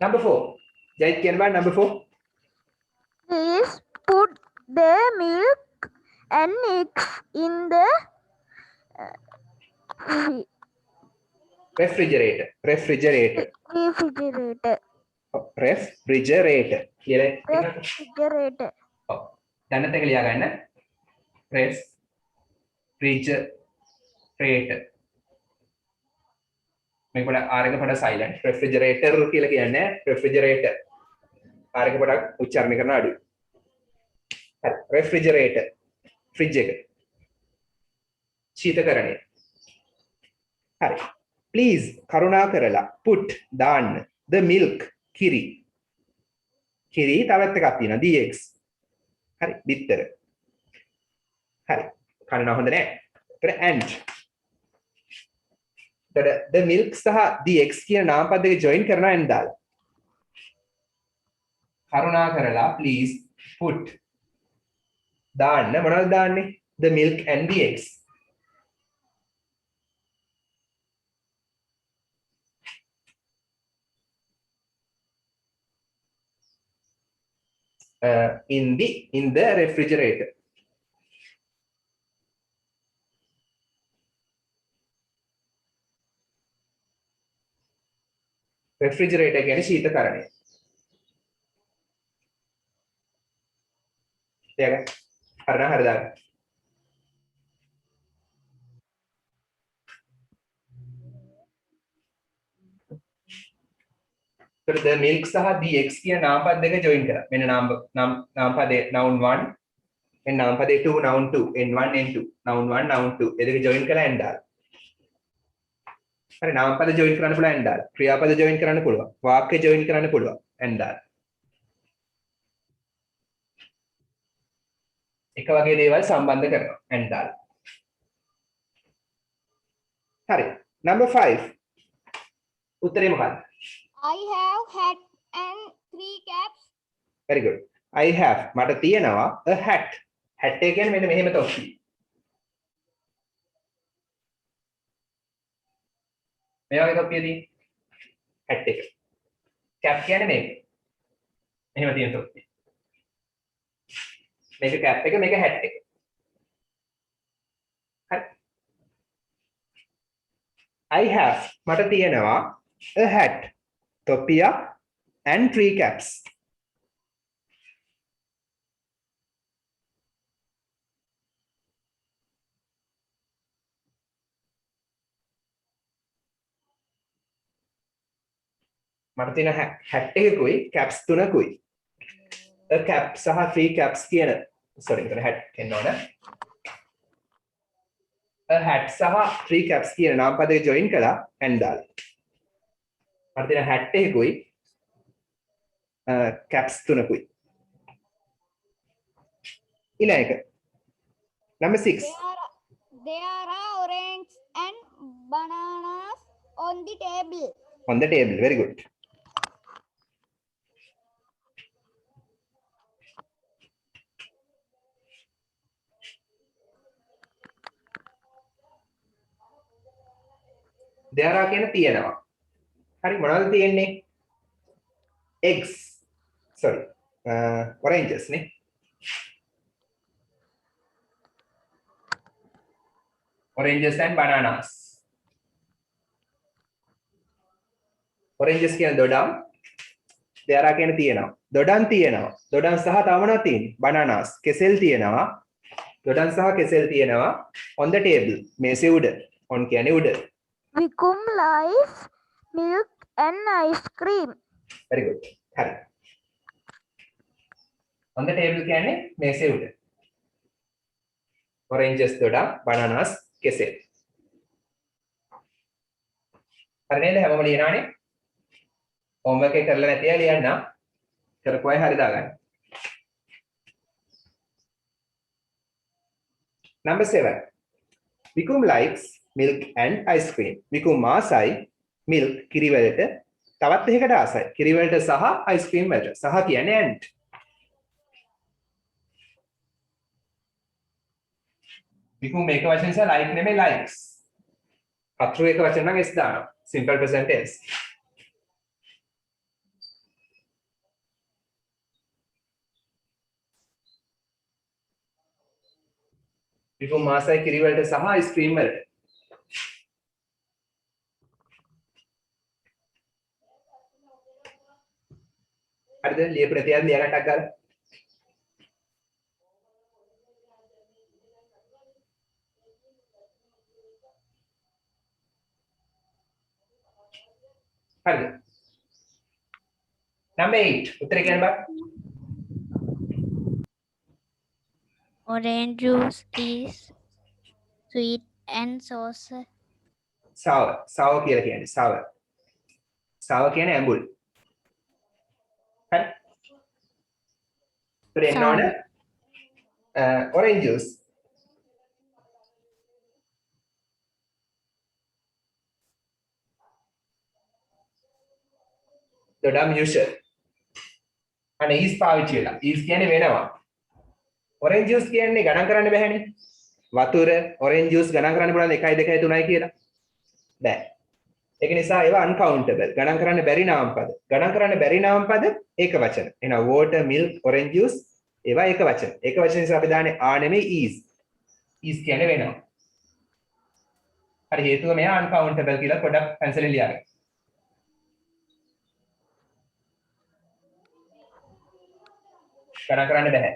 Number 4. Jait කියන බා number 4. Please put the milk and eggs in the refrigerator. refrigerator. කියලා Refrigerator. ඔව්. දැනට එක ලියා ගන්න. refrigerator. මේක පොඩ R එක පොඩ silent. refrigerator කියලා කියන්නේ refrigerator. R එක පොඩක් උච්චාරණය කරන අඩුයි. හරි. refrigerator. fridge එක. ශීතකරණය. හරි. please කරුණා කරලා put දාන්න the milk කිරි. කිරි තවත් එකක් තියෙනවා dx. හරි බිත්තර. හරි. කන්න හොඳ නැහැ. ඒතර and. the milk සහ dx කියන නාමපද දෙක join කරනවා and දාලා. කරුණා කරලා please put දාන්න මොනවද දාන්නේ? the milk and dx. in the refrigerator. refrigerator කියන්නේ ශීතකරණය. ඒක හරිද හරිද? So the milk සහ dx කියන නාමපද දෙක join කරා. මෙන්න නාමපදේ noun 1 and නාමපදේ 2 noun 2 n1 n2 noun 1 noun 2 ඒ දෙක join කරලා and දාලා. හරි නාමපද join කරන්න පුළුවන් and දාලා. ක්‍රියාපද join කරන්න පුළුවන්. වාක්‍ය join කරන්න පුළුවන් and දාලා. එක වගේ දේවල් සම්බන්ධ කරනවා and දාලා. හරි. number 5. උත්තරේ මොකක්ද? I have had and 3 caps. Very good. I have මට තියෙනවා a hat. hat එක කියන්නේ මෙන්න මෙහෙම තොප්පි. මේ වගේ තොප්පියදී hat එක. cap කියන්නේ මේක. මෙහෙම තියෙන තොප්පිය. මේක cap එක මේක hat එක. හරි. I have මට තියෙනවා a hat. තොප්පියක් and 3 caps. මට තියෙන hat එකකුයි caps තුනකුයි. a cap සහ 3 caps කියන sorry මෙතන hat එන්න ඕන. a hat සහ 3 caps කියන නාමපද දෙක join කළා and දාලා. මට තියෙන hat එකකුයි caps තුනකුයි. ඊළඟ එක. number 6. There are orange and bananas on the table. On the table. Very good. There are කියන තියෙනවා. හරි මොනවද තියෙන්නේ? eggs. Sorry. oranges නේ. oranges and bananas. oranges කියන දොඩම්. there are කියන තියෙනවා. දොඩම් තියෙනවා. දොඩම් සහ තව මොනවද තියෙන්නේ? bananas. කෙසෙල් තියෙනවා. දොඩම් සහ කෙසෙල් තියෙනවා. on the table. මේසේ උඩ. on කියන්නේ උඩ. Vikum likes milk and ice cream. Very good. හරි. on the table කියන්නේ මේසේ උඩ. oranges දොඩම්, bananas කෙසෙල්. හරි නේද? හැමෝම ලියනවානේ? homework එක කරලා නැති අය ලියන්න. කරපු අය හරි දාගන්න. number 7. Vikum likes milk and ice cream. Vikum ආසයි milk කිරි වලට තවත් එකකට ආසයි. කිරි වලට සහ ice cream වලට. සහ කියන්නේ and. Vikum මේක වචන නිසා like නෙමෙයි likes. අත්‍රු එක වචන නම් s දානවා. simple present tense. Vikum ආසයි කිරි වලට සහ ice cream වලට. හරිද? ලියපු නැති අය ලියගන්නක් ගාලා. හරිද? number 8 උත්තරේ කියන්න බෑ. Orange juice is sweet and sour. sour. sour කියලා කියන්නේ sour. sour කියන්නේ ඇඹුල්. ඒකට එන්න ඕන orange juice. දොඩම් usual. අනේ is පාවිච්චි වෙලා. is කියන්නේ වෙනවා. orange juice කියන්නේ ගණන් කරන්න බැහැනේ. වතුර orange juice ගණන් කරන්න පුළුවන් 1 2 3යි කියලා. බෑ. ඒක නිසා ඒවා uncountable. ගණන් කරන්න බැරි නාම පද. ගණන් කරන්න බැරි නාම පද ඒක වචන. එහෙනම් water, milk, orange juice ඒවා ඒක වචන. ඒක වචන නිසා අපි දාන්නේ are නෙමෙයි is. is කියන්නේ වෙනවා. හරි හේතුව මෙයා uncountable කියලා පොඩක් පැන්සලෙන් ලියන්න. ගණන් කරන්න බෑ.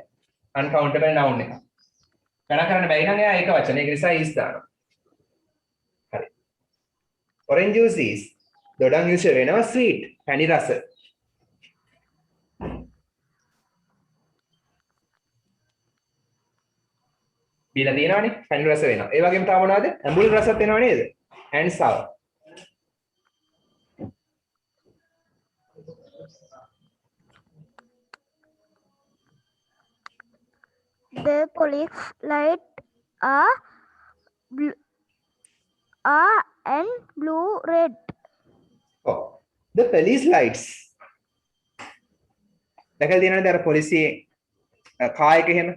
uncountable noun එක. ගණන් කරන්න බැරි නම් එයා ඒක වචන. ඒක නිසා is දානවා. හරි. orange juice is දොඩම් usual වෙනවා sweet. පැණි රස. බීලා තියෙනවනේ පැණි රස වෙනවා. ඒ වගේම තව මොනවද? ඇඹුල් රසත් වෙනව නේද? and sour. The police light are and blue red. Oh, the police lights. දැකලා තියෙනවද අර පොලිසියේ කාර් එක එහෙම?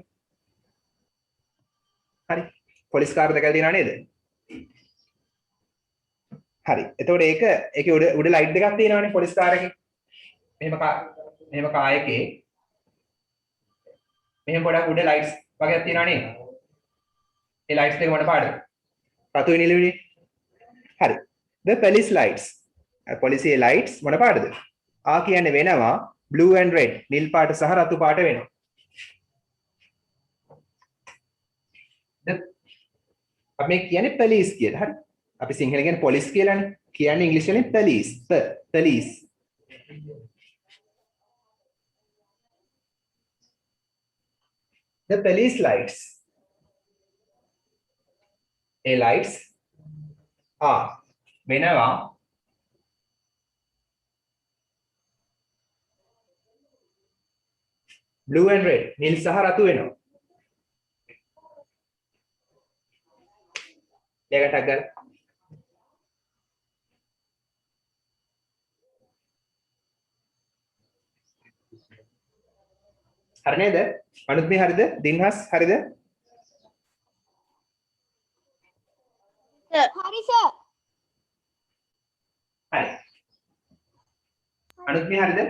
හරි. පොලිස් කාර් දැකලා තියෙනව නේද? හරි. එතකොට ඒකේ උඩ ලයිට් දෙකක් තියෙනවනේ පොලිස් කාර් එකේ. මෙහෙම කාර් එකේ මෙහෙම පොඩක් උඩ ලයිට්ස් වගේක් තියෙනව නේද? ඒ ලයිට්ස් දෙක මොන පාටද? රතුයි නිලුනේ. හරි. The police lights. පොලිසියේ lights මොන පාටද? ආ කියන්නේ වෙනවා blue and red. නිල් පාට සහ රතු පාට වෙනවා. අපි මේ කියන්නේ police කියලා. හරි. අපි සිංහලෙන් කියන්නේ police කියලානේ. කියන්නේ ඉංග්‍රීසි වලින් police. police. The police lights. A lights are වෙනවා blue and red නිල් සහ රතු වෙනවා. දෙකටක් ගන්න. හරි නේද? අනුත් මේ හරිද? දින්හස් හරිද? Hari sir. හරි. අනුත් මේ හරිද?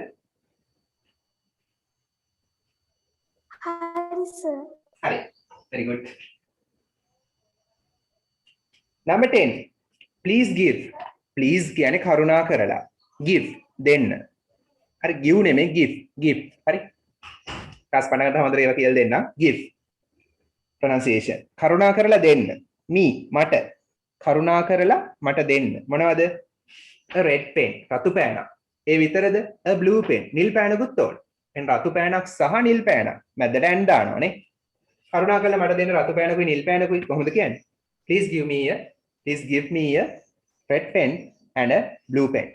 Hari sir. හරි. very good. Number 10. Please give. Please කියන්නේ කරුණා කරලා. Give දෙන්න. හරි give නෙමෙයි give. Give. හරි. ක්ලාස් පටන් ගන්න හොඳට ඒවා කියලා දෙන්න. Give. pronunciation. කරුණා කරලා දෙන්න. me මට. කරුණා කරලා මට දෙන්න. මොනවද? a red pen. රතු පෑනක්. ඒ විතරද? a blue pen. නිල් පෑනකුත් ඕන. එන් රතු පෑනක් සහ නිල් පෑනක්. මැදට ඇන් දානවානේ. කරුණා කරලා මට දෙන්න රතු පෑනකුයි නිල් පෑනකුයි කොහොමද කියන්නේ? Please give me a red pen and a blue pen.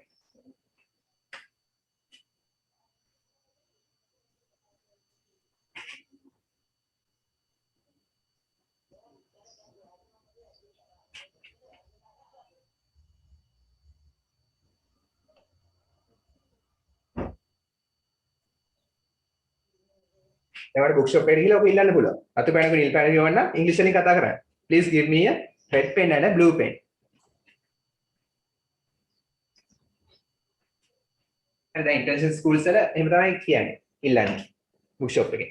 එයාට බුක් ෂොප් එකට ගිහලා ඔක ඉල්ලන්න පුළුවන්. රතු පෑනකුයි නිල් පෑනකුයි වන්න ඉංග්‍රීසි වලින් කතා කරන්න. Please give me a red pen and a blue pen. and the international schools වල එහෙම තමයි කියන්නේ. ඉල්ලන්නේ. book shop එකේ.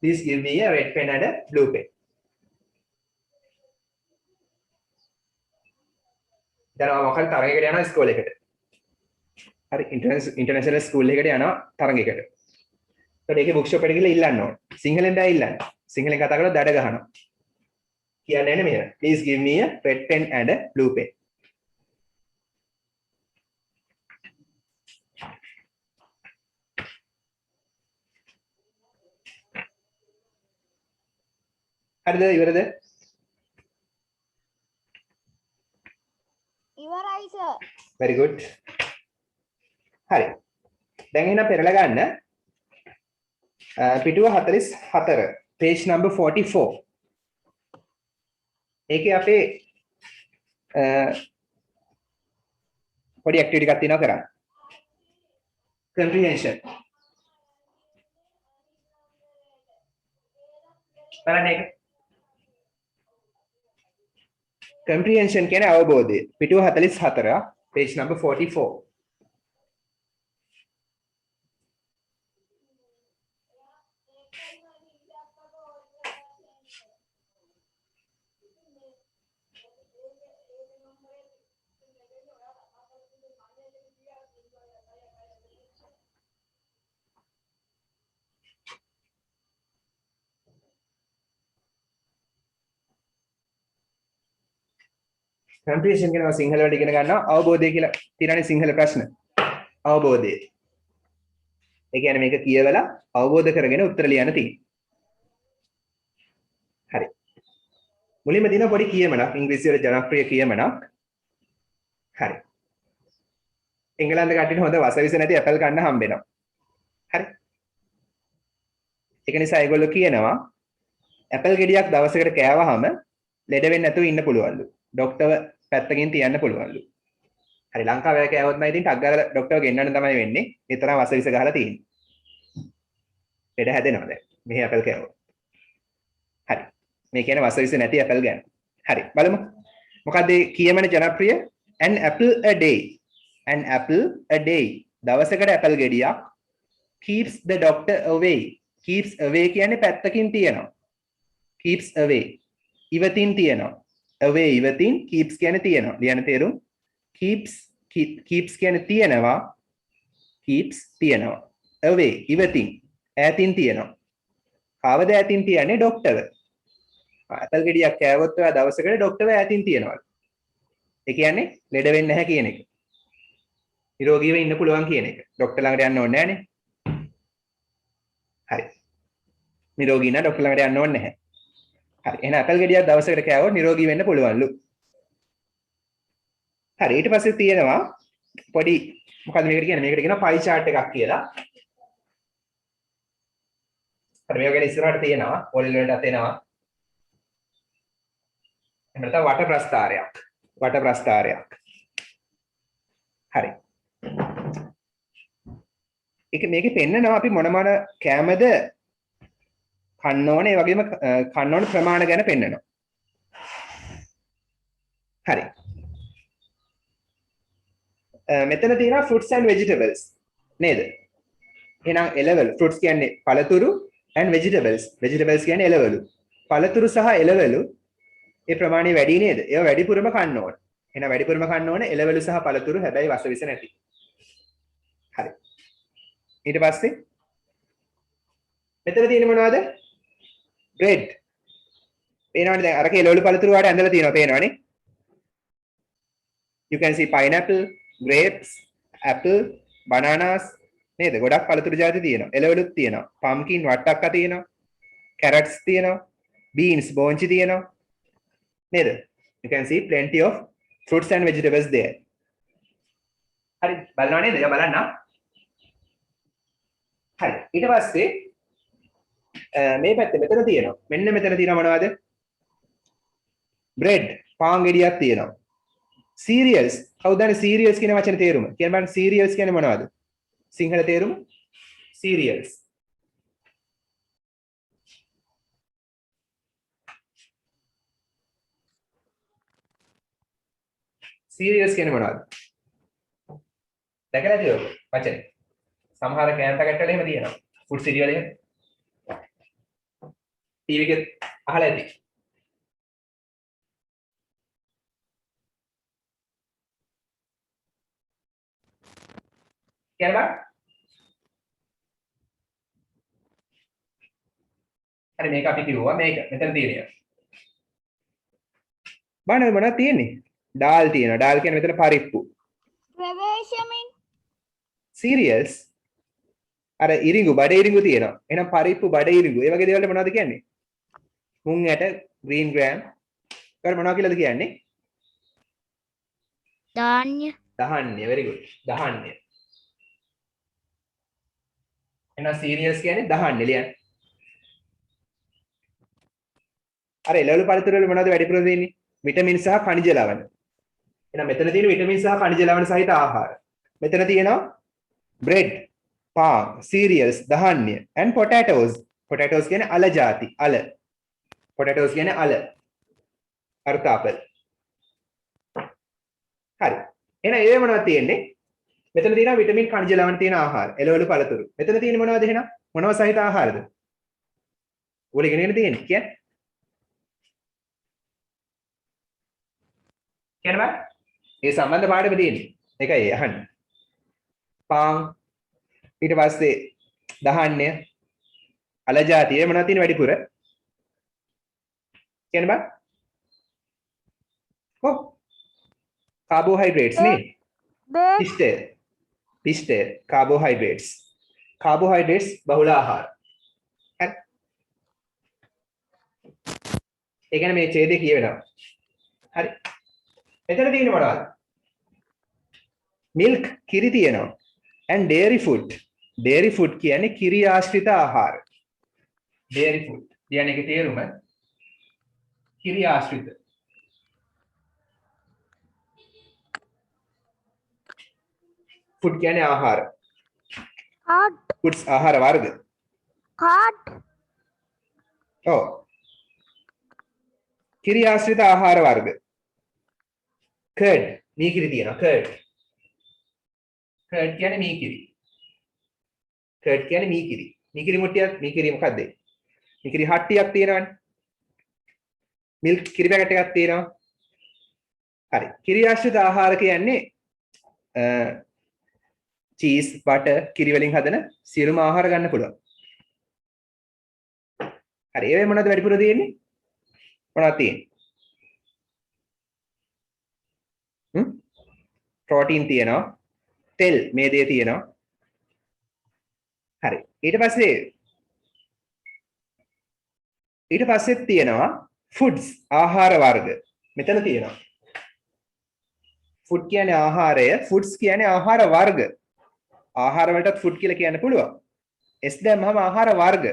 Please give me a red pen and a blue pen. දැන් මොකක්ද තරගයකට යනවා ස්කෝල් එකට. හරි ඉන්ටර්නැෂනල් ස්කූල් එකකට යනවා තරගයකට. ඒකට ඒකේ book shop එකට ගිහලා ඉල්ලන්න ඕනේ. සිංහලෙන් බෑ ඉල්ලන්න. සිංහලෙන් කතා කරලා දඩ ගහනවා. කියන්නේ නැහැ මෙහෙම. Please give me a red pen and a blue pen. හරිද ඉවරද? ඉවරයි sir. very good. හරි. දැන් එහෙනම් පෙරලා ගන්න. පිටුව 44 page number 44 ඒකේ අපේ පොඩි ඇක්ටිවිටි එකක් තියෙනවා කරන්න comprehension බලන්න ඒක comprehension කියන්නේ අවබෝධය පිටුව 44 page number 44 comprehension කියනවා සිංහල වලට ඉගෙන ගන්නවා අවබෝධය කියලා තියෙනනේ සිංහල ප්‍රශ්න අවබෝධය ඒ කියන්නේ මේක කියවලා අවබෝධ කරගෙන උත්තර ලියන්න තියෙනවා හරි මුලින්ම දින පොඩි කියමනක් ඉංග්‍රීසි වල ජනප්‍රිය කියමනක් හරි එංගලන්ත කට්ටියට හොඳ වසවිස නැති ඇපල් ගන්න හම්බ වෙනවා හරි ඒක නිසා ඒගොල්ලෝ කියනවා ඇපල් ගෙඩියක් දවසකට කෑවහම ලෙඩ වෙන්නේ නැතුව ඉන්න පුළුවන්ලු ડોක්ටර් පැත්තකින් තියන්න පුළුවන්ලු. හරි ලංකාවේ කෑවොත් නම් ඉතින් ටක් ගාලා ડોක්ටර් ගෙන්නන්න තමයි වෙන්නේ. ඒ තරම් වසවිස ගහලා තියෙන්නේ. ලෙඩ හැදෙනවා දැන්. මෙහි ඇපල් කෑවොත්. හරි. මේ කියන්නේ වසවිස නැති ඇපල් ගැන. හරි. බලමු. මොකක්ද කියමන ජනප්‍රිය? an apple a day. an apple a day. දවසකට ඇපල් ගෙඩියක් keeps the doctor away. keeps away කියන්නේ පැත්තකින් තියනවා. keeps away. ඉවතින් තියනවා. away ඉවතින් keeps කියන්නේ තියනවා ලියන්න තේරුම් keeps කියන්නේ තියනවා keeps තියනවා away ඉවතින් ඈතින් තියනවා කවද ඈතින් තියන්නේ ડોක්ටර් ඇපල් ගෙඩියක් කෑවොත් ඔයා දවසකට ડોක්ටර් ඈතින් තියනවා ඒ කියන්නේ ලෙඩ වෙන්නේ නැහැ කියන එක නිරෝගීව ඉන්න පුළුවන් කියන එක ડોක්ටර් ළඟට යන්න ඕනේ නැහනේ හරි නිරෝගී නම් ડોක්ටර් ළඟට යන්න ඕනේ නැහැ හරි එහෙනම් ඇපල් ගෙඩියක් දවසකට කෑවොත් නිරෝගී වෙන්න පුළුවන්ලු. හරි ඊට පස්සේ තියෙනවා පොඩි මොකද්ද මේකට කියන්නේ? මේකට කියනවා pie chart එකක් කියලා. හරි මේක ගැන ඉස්සරහට තියෙනවා පොල් වලට එනවා. එහෙම නැත්නම් වට ප්‍රස්ථාරයක්. වට ප්‍රස්ථාරයක්. හරි. මේකේ පෙන්නනවා අපි මොන කෑමද කන්න ඕනේ ඒ වගේම කන්න ඕන ප්‍රමාණ ගැන පෙන්නනවා. හරි. මෙතන තියෙනවා fruits and vegetables නේද? එහෙනම් එළවලු fruits කියන්නේ පළතුරු and vegetables කියන්නේ එළවලු. පළතුරු සහ එළවලු ඒ ප්‍රමාණය වැඩි නේද? ඒවා වැඩිපුරම කන්න ඕන. එහෙනම් වැඩිපුරම කන්න ඕනේ එළවලු සහ පළතුරු හැබැයි වසවිස නැති. හරි. ඊට පස්සේ මෙතන තියෙන්නේ මොනවද? bread. පේනවනේ දැන් අරක එළවලු පළතුරු වලට ඇඳලා තියෙනවා පේනවනේ. You can see pineapple, grapes, apple, bananas නේද? ගොඩක් පළතුරු ಜಾති තියෙනවා. එළවලුත් තියෙනවා. pumpkin වට්ටක්ක තියෙනවා. carrots තියෙනවා. beans බෝංචි තියෙනවා. නේද? You can see plenty of fruits and vegetables there. හරි බලනවා නේද? ඒක බලන්න. හරි. ඊට පස්සේ මේ පැත්තේ මෙතන තියෙනවා. මෙන්න මෙතන තියෙනවා මොනවද? bread පාන් ගෙඩියක් තියෙනවා. cereals කවුද දන්නේ cereals කියන වචනේ තේරුම? කියන්න බලන්න cereals කියන්නේ මොනවද? සිංහල තේරුම cereals. cereals කියන්නේ මොනවද? දැකලා තියෙනවද වචනේ? සමහර කෑම පැකට් වල එහෙම තියෙනවා. food cereal එක. ටීවී එකේ අහලා ඇති. කියන්න බෑ. හරි මේක අපි කිව්වා මේක මෙතන තියෙනවා. බලන්න මොනවද තියෙන්නේ? ඩාල් තියෙනවා. ඩාල් කියන්නේ මෙතන පරිප්පු. ප්‍රවේශමින් cereals අර ඉරිඟු බඩ ඉරිඟු තියෙනවා. එහෙනම් පරිප්පු බඩ ඉරිඟු. ඒ වගේ දේවල් මොනවද කියන්නේ? මුං ඇට, green gram. ඒකට මොනවද කියලාද කියන්නේ? ධාන්‍ය ධාන්‍ය. very good. ධාන්‍ය. එහෙනම් cereals කියන්නේ දහන්නේ ලියන්න. අර එළවලු පළතුරු වල මොනවද වැඩිපුර දෙන්නේ? විටමින් සහ khනිජ ලවණ. එහෙනම් මෙතන තියෙන විටමින් සහ khනිජ ලවණ සහිත ආහාර. මෙතන තියෙනවා bread, palm, cereals, ධාන්‍ය and potatoes. Potatoes කියන්නේ අල ಜಾති. අල. Potatoes කියන්නේ අල. අර්ථාපල. හරි. එහෙනම් ඒ මොනවද තියෙන්නේ? මෙතන තියෙනවා විටමින් khනිජ ලවණ තියෙන ආහාර. එළවලු පළතුරු. මෙතන තියෙන්නේ මොනවද එහෙනම්? මොනව සහිත ආහාරද? ඔයාලා ඉගෙනගෙන තියෙන්නේ කියන්නේ? කියන්න බෑ. ඒ සම්බන්ධ පාඩම තියෙන්නේ. ඒකයි අහන්නේ. පාන් ඊට පස්සේ ධාන්‍ය අල ಜಾතිය මොනවද තියෙන වැඩිපුර? කියන්න බෑ. ඔව්. කාබෝහයිඩ්‍රේට්ස් නේ. පිස්ටේ කාබෝහයිඩ්‍රේට්ස්. කාබෝහයිඩ්‍රේට්ස් බහුල ආහාර. හරි. ඒ කියන්නේ මේ ඡේදය කියවෙනවා. හරි. මෙතන තියෙන්නේ මොනවද? milk කිරි තියෙනවා. and dairy food. dairy food කියන්නේ කිරි ආශ්‍රිත ආහාර. dairy food කියන්නේ ඒකේ තේරුම කිරි ආශ්‍රිත. food කියන්නේ ආහාර. foods ආහාර වර්ග. ඔව්. කිරි ආශ්‍රිත ආහාර වර්ග. curd මීකිරි තියෙනවා curd. curd කියන්නේ මීකිරි. curd කියන්නේ මීකිරි. මීකිරි මුට්ටියක් මීකිරි මොකද්ද? මීකිරි හට්ටියක් තියෙනවනේ. milk කිරි පැකට් එකක් තියෙනවා. හරි. කිරි ආශ්‍රිත ආහාර කියන්නේ cheese, butter, කිරි වලින් හදන සියලුම ආහාර ගන්න පුළුවන්. හරි. ඒවෙ මොනවද වැඩිපුර තියෙන්නේ? මොනවද තියෙන්නේ? ප්‍රෝටීන් තියෙනවා. තෙල් මේදේ තියෙනවා. හරි. ඊට පස්සේ තියෙනවා foods ආහාර වර්ග. මෙතන තියෙනවා. food කියන්නේ ආහාරය, foods කියන්නේ ආහාර වර්ග. ආහාර වලටත් food කියලා කියන්න පුළුවන්. S දැම්මම ආහාර වර්ග.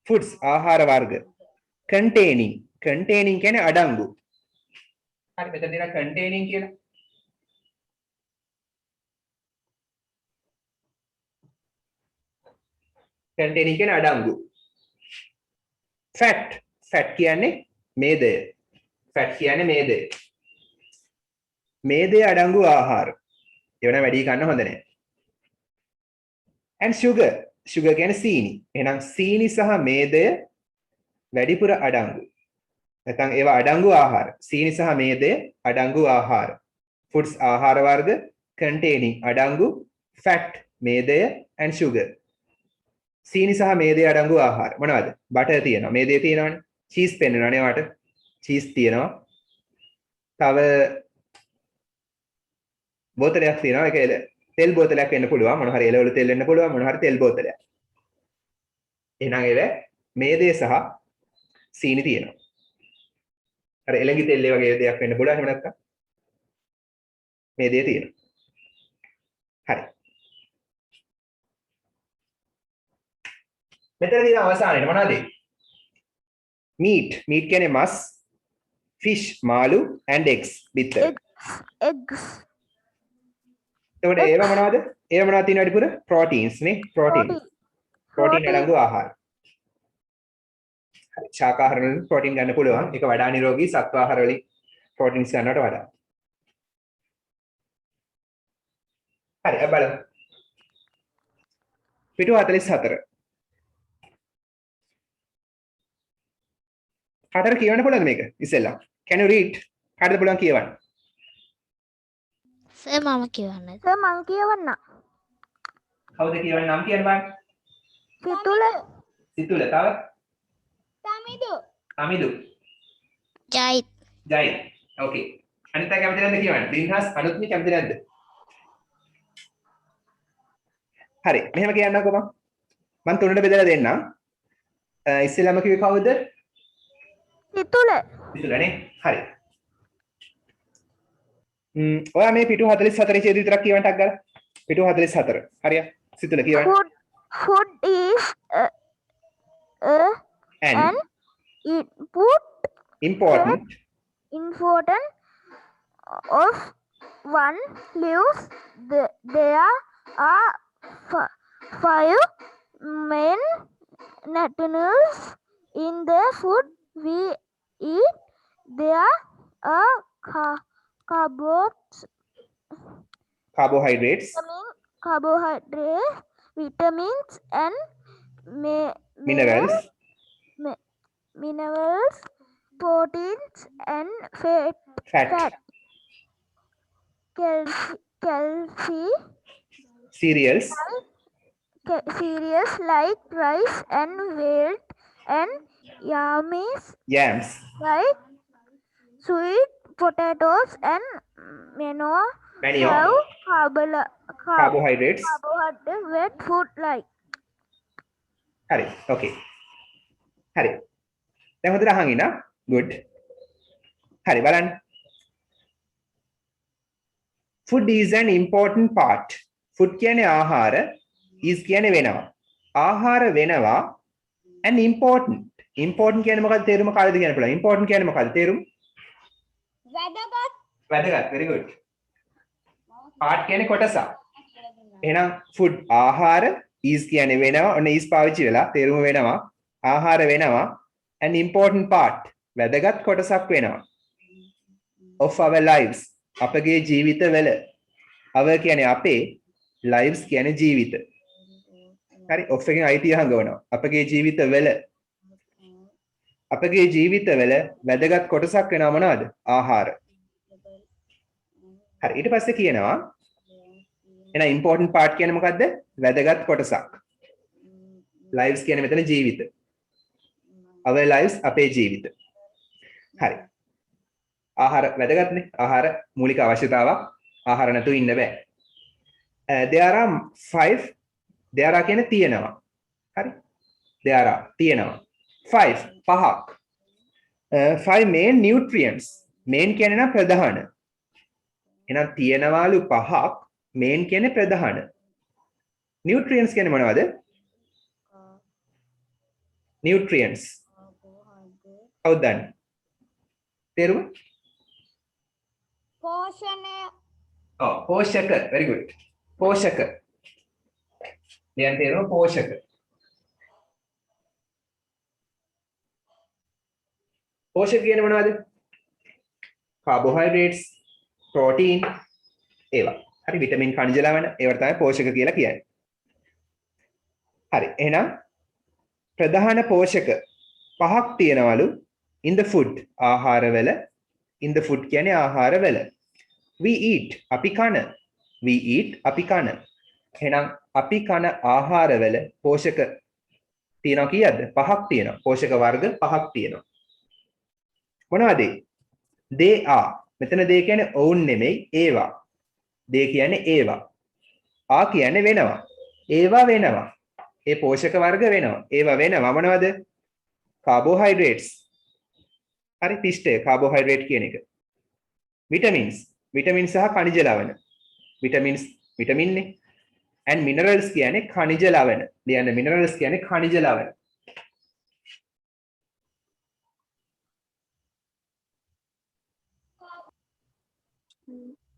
foods ආහාර වර්ග. containing කියන්නේ අඩංගු. හරි මෙතන තියෙනවා containing කියලා. containing කියන්නේ අඩංගු. fat කියන්නේ මේදය. fat කියන්නේ මේදය. මේදය අඩංගු ආහාර. ඒවන වැඩි කන්න හොඳ නැහැ. and sugar කියන්නේ සීනි. එහෙනම් සීනි සහ මේදය වැඩිපුර අඩංගු. නැත්නම් ඒවා අඩංගු ආහාර. සීනි සහ මේදය අඩංගු ආහාර. foods ආහාර වර්ග containing අඩංගු fat මේදය and sugar. සීනි සහ මේදය අඩංගු ආහාර. මොනවද? බටර් තියෙනවා. මේදය තියෙනවනේ. චීස් පෙන්නනවනේ වාට. චීස් තියෙනවා. තව බෝතලයක් තියෙනවා. ඒක තෙල් බෝතලයක් වෙන්න පුළුවන්. මොන හරි එළවලු තෙල් වෙන්න පුළුවන්. මොන හරි තෙල් බෝතලයක්. එහෙනම් ඒව මේදය සහ සීනි තියෙනවා. අර එළඟි තෙල් වගේ දෙයක් වෙන්න පුළුවන්. එහෙම නැත්නම් මේදය තියෙනවා. හරි. මෙතන තියෙන අවසානයේ මොනවද? meat කියන්නේ මස්, fish මාළු and eggs බිත්තර. eggs. එතකොට ඒව මොනවද? ඒව මොනවද තියෙන වැඩිපුර? proteins නේ. protein අඩංගු ආහාර. හරි. ශාකාහාර වලින් protein ගන්න පුළුවන්. ඒක වඩා නිරෝගී සත්ව ආහාර වලින් proteins ගන්නවට වඩා. හරි. අපි බලමු. පිටු 44. කාටද කියවන්න පුළුවන්ද මේක? ඉස්සෙල්ලා. Can you read? කාටද පුළුවන් කියවන්න? සර් මම කියවන්නද? සර් මං කියවන්න. කවුද කියවන්නේ නම් කියන්න බෑ. සිතුල තව? අමිදු. ජයිත්. ඕකේ. අනිත් අය කැමති නැද්ද කියවන්න? දින්හස් අනුත්මි කැමති නැද්ද? හරි. මෙහෙම කියන්නකෝ මම. මම තුනට බෙදලා දෙන්නම්. ඉස්සෙල්ලාම කිව්වේ කවුද? සිතුලනේ. හරි. ඔයා මේ පිටු 44 ඡේද විතරක් කියවන්නට අග්ගලා. පිටු 44. හරිය. සිතුල කියවන්න. food is an an input important important of one lives. There are five main nutrients in the food we eat. There are carbohydrates, carbohydrates, vitamins, and minerals, minerals, proteins, and fat, calcium, cereals, cereals like rice and wheat, and yams, like sweet potatoes and manure manioc, have carbohydrates. carbohydrate food like. හරි. okay. හරි. දැන් හොඳට අහන් ඉන්න. good. හරි බලන්න. food is an important part. food කියන්නේ ආහාර, is කියන්නේ වෙනවා. ආහාර වෙනවා and important. important කියන්නේ මොකක්ද තේරුම කාලෙද කියන්න පුළුවන්. important කියන්නේ මොකක්ද තේරුම? වැදගත්. වැදගත්. very good. part කියන්නේ කොටසක්. එහෙනම් food ආහාර, is කියන්නේ වෙනවා. ඔන්න is පාවිච්චි වෙලා තේරුම වෙනවා. ආහාර වෙනවා and important part. වැදගත් කොටසක් වෙනවා. of our lives. අපගේ ජීවිතවල. our කියන්නේ අපේ, lives කියන්නේ ජීවිත. හරි of එකෙන් අයිතිය හංගවනවා. අපගේ ජීවිතවල. අපගේ ජීවිතවල වැදගත් කොටසක් වෙනවා මොනවද? ආහාර. හරි ඊට පස්සේ කියනවා එහෙනම් important part කියන්නේ මොකද්ද? වැදගත් කොටසක්. lives කියන්නේ මෙතන ජීවිත. our lives අපේ ජීවිත. හරි. ආහාර වැදගත්නේ. ආහාර මූලික අවශ්‍යතාවක්. ආහාර නැතුව ඉන්න බෑ. there are 5 there are කියන්නේ තියෙනවා. හරි. there are තියෙනවා. 5 පහක්. 5 main nutrients. main කියන්නේ නම් ප්‍රධාන. එහෙනම් තියෙනවාලු පහක් main කියන්නේ ප්‍රධාන. nutrients කියන්නේ මොනවද? nutrients. කවුද දන්නේ? තේරුම? පෝෂණය. ඔව් පෝෂක. very good. පෝෂක. දැන් තේරුම පෝෂක. පෝෂක කියන්නේ මොනවද? carbohydrates, protein ඒවා. හරි විටමින් khනිජ ලවණ ඒවට තමයි පෝෂක කියලා කියන්නේ. හරි එහෙනම් ප්‍රධාන පෝෂක පහක් තියෙනවලු in the food ආහාරවල. in the food කියන්නේ ආහාරවල. we eat අපි කන. we eat අපි කන. එහෙනම් අපි කන ආහාරවල පෝෂක තියෙනවා කීයද? පහක් තියෙනවා. පෝෂක වර්ග පහක් තියෙනවා. මොනවද? they are. මෙතන they කියන්නේ ඔවුන් නෙමෙයි ඒවා. they කියන්නේ ඒවා. ආ කියන්නේ වෙනවා. ඒවා වෙනවා. ඒ පෝෂක වර්ග වෙනවා. ඒවා වෙනවා මොනවද? carbohydrates. හරි පිෂ්ඨය carbohydrate කියන එක. vitamins. vitamins සහ khනිජ ලවණ. vitamins vitamin නේ. and minerals කියන්නේ khනිජ ලවණ. ලියන්න minerals කියන්නේ khනිජ ලවණ.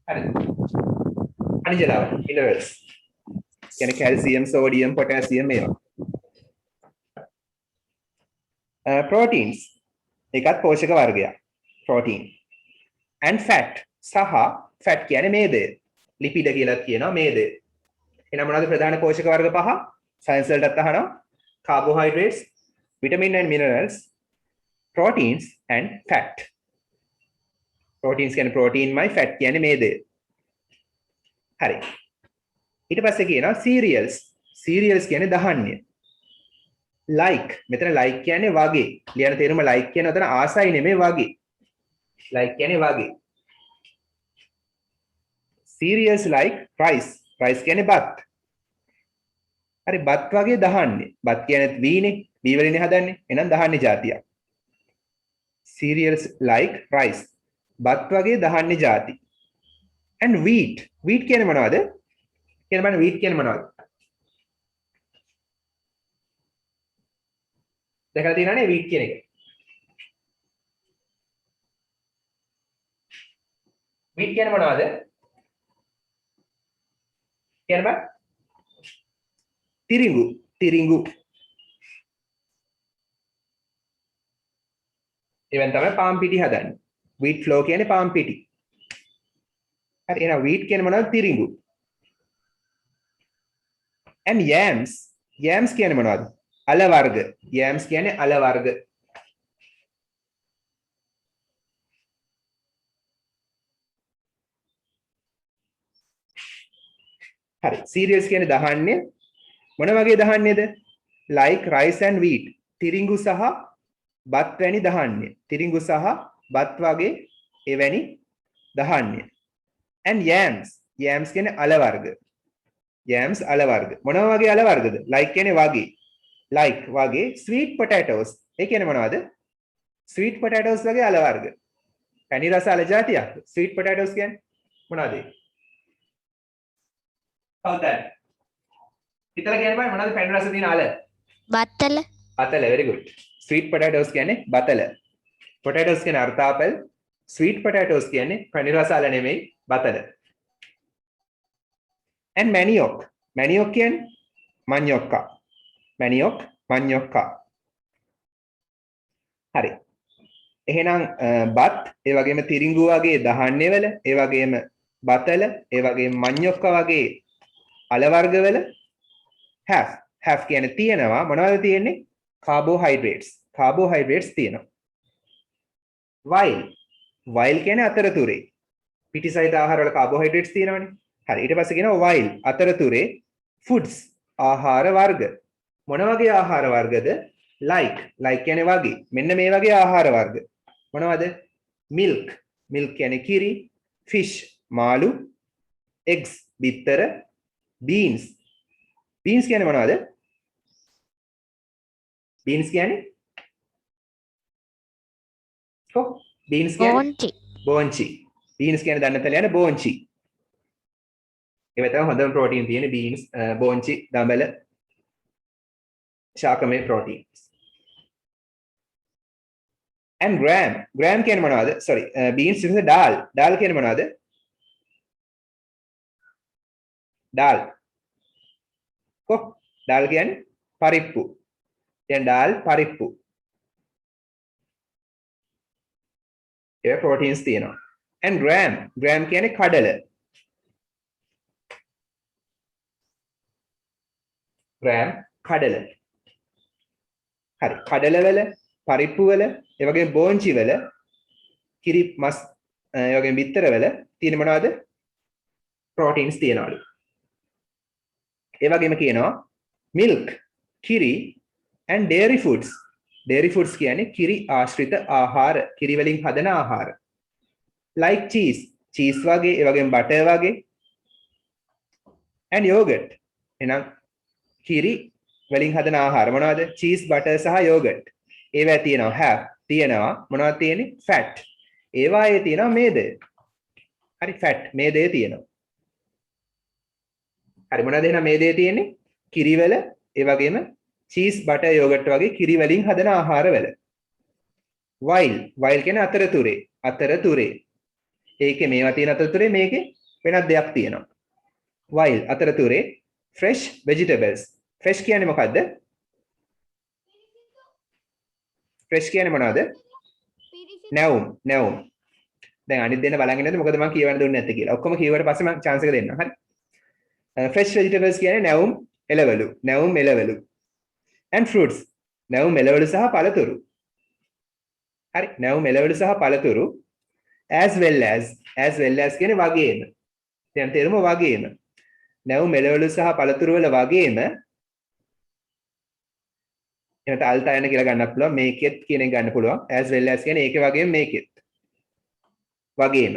හරි. khනිජ ලවණ minerals. කියන්නේ calcium, sodium, potassium ඒවා. proteins ඒකත් පෝෂක වර්ගයක්. protein. and fat සහ fat කියන්නේ මේදය. ලිපිඩ කියලා කියනවා මේදය. එහෙනම් මොනවද ප්‍රධාන පෝෂක වර්ග පහ? සයන්ස් වලටත් අහනවා. carbohydrates, vitamin and minerals, proteins and fat. proteins කියන්නේ protein මයි fat කියන්නේ මේදය. හරි. ඊට පස්සේ කියනවා cereals. cereals කියන්නේ දහන්නේ. like මෙතන like කියන්නේ වගේ. ලියන තේරුම like කියන උතන ආසයි නෙමෙයි වගේ. like කියන්නේ වගේ. cereals like rice. rice කියන්නේ බත්. හරි බත් වගේ දහන්නේ. බත් කියන්නේ වීනේ. වී වලින් හදන්නේ. එහෙනම් දහන්නේ જાතියක්. cereals like rice. බත් වගේ දහන්නේ જાති. and wheat. wheat කියන්නේ මොනවද? කියන බලන්න wheat කියන්නේ මොනවද? දැකලා තියෙනවනේ wheat කියන එක. wheat කියන්නේ මොනවද? කියන්න බෑ. තිරිඟු. තිරිඟු. එවෙන් තමයි පාම් පිටි හදන්නේ. wheat flour කියන්නේ පාම් පිටි. හරි එහෙනම් wheat කියන්නේ මොනවද? තිරිඟු. and yams. yams කියන්නේ මොනවද? අල වර්ග. yams කියන්නේ අල වර්ග. හරි cereals කියන්නේ දහන්නේ මොන වගේ දහන්නේද? like rice and wheat. තිරිඟු සහ බත් වැනි දහන්නේ. තිරිඟු සහ බත් වගේ එවැනි දහන්නේ. and yams. yams කියන්නේ අල වර්ග. yams අල වර්ග. මොන වගේ අල වර්ගද? like කියන්නේ වගේ. like වගේ sweet potatoes. ඒ කියන්නේ මොනවද? sweet potatoes වගේ අල වර්ග. පැණි රස අල జాතියක්. sweet potatoes කියන්නේ මොනවද? කවුද? හිතලා කියන්න බෑ මොනවද පැණි රස තියෙන අල? බත්තල. බතල very good. sweet potatoes කියන්නේ බතල. potatoes කියන්නේ අර්ථාපල්. sweet potatoes කියන්නේ පැණි රස අල නෙමෙයි බතල. and manioc. manioc කියන්නේ මඤ්ඤොක්කා. manioc මඤ්ඤොක්කා. හරි. එහෙනම් බත් ඒ වගේම තිරිඟු වගේ දහන්නේ වල ඒ වගේම බතල ඒ වගේම මඤ්ඤොක්කා වගේ අල වර්ග වල have කියන්නේ තියෙනවා මොනවද තියෙන්නේ? carbohydrates. carbohydrates තියෙනවා. while කියන්නේ අතරතුරේ. පිටිසහිත ආහාර වල carbohydrates තියෙනවනේ. හරි ඊට පස්සේ කියනවා while අතරතුරේ foods ආහාර වර්ග. මොන වගේ ආහාර වර්ගද? like කියන්නේ වගේ. මෙන්න මේ වගේ ආහාර වර්ග. මොනවද? milk කියන්නේ කිරි, fish මාළු, eggs බිත්තර, beans කියන්නේ මොනවද? beans කියන්නේ beans කියන්නේ බෝංචි. beans කියන්නේ දන්න තැන යන බෝංචි. ඒ තමයි හොඳම ප්‍රෝටීන් තියෙන beans, බෝංචි, දඹල, ශාකමය proteins. and gram කියන්නේ මොනවද? sorry beans is dal කියන්නේ මොනවද? dal කියන්නේ පරිප්පු. දැන් dal පරිප්පු. ඒ proteins තියෙනවා. and gram කියන්නේ කඩල. gram කඩල. හරි කඩල වල පරිප්පු වල ඒ වගේම බෝංචි වල කිරි මස් ඒ වගේම බිත්තර වල තියෙන මොනවද? proteins තියනවලු. ඒ වගේම කියනවා milk කිරි and dairy foods. dairy foods කියන්නේ කිරි ආශ්‍රිත ආහාර, කිරි වලින් හදන ආහාර. like cheese වගේ ඒ වගේම butter වගේ and yogurt. එහෙනම් කිරි වලින් හදන ආහාර මොනවද? cheese, butter සහ yogurt. ඒවා තියෙනවා තියෙනවා මොනවද තියෙන්නේ? fat. ඒවායේ තියෙනවා මේදය. හරි fat මේදය තියෙනවා. හරි මොනවද එහෙනම් මේදේ තියෙන්නේ? කිරි වල ඒ වගේම cheese, butter, yogurt වගේ කිරි වලින් හදන ආහාර වල. while කියන්නේ අතරතුරේ. ඒකේ මේවා තියෙන අතරතුරේ මේකේ වෙනත් දෙයක් තියෙනවා. while අතරතුරේ fresh vegetables. fresh කියන්නේ මොකද්ද? fresh කියන්නේ මොනවද? නැවුම්. දැන් අනිත් දෙන්න බලන් ඉන්නද මොකද මම කියවන්න දුන්නේ නැත්තේ කියලා. ඔක්කොම කියුවට පස්සේ මම chance එක දෙන්නම්. හරි. fresh vegetables කියන්නේ නැවුම් එළවලු. and fruits. නැවුම් එළවලු සහ පළතුරු. හරි. නැවුම් එළවලු සහ පළතුරු as well as කියන්නේ වගේම. දැන් තේරුම වගේම. නැවුම් එළවලු සහ පළතුරු වල වගේම එනට අල්තයන කියලා ගන්නත් පුළුවන් මේකෙත් කියන එක ගන්න පුළුවන් as well as කියන්නේ ඒකේ වගේම මේකෙත් වගේම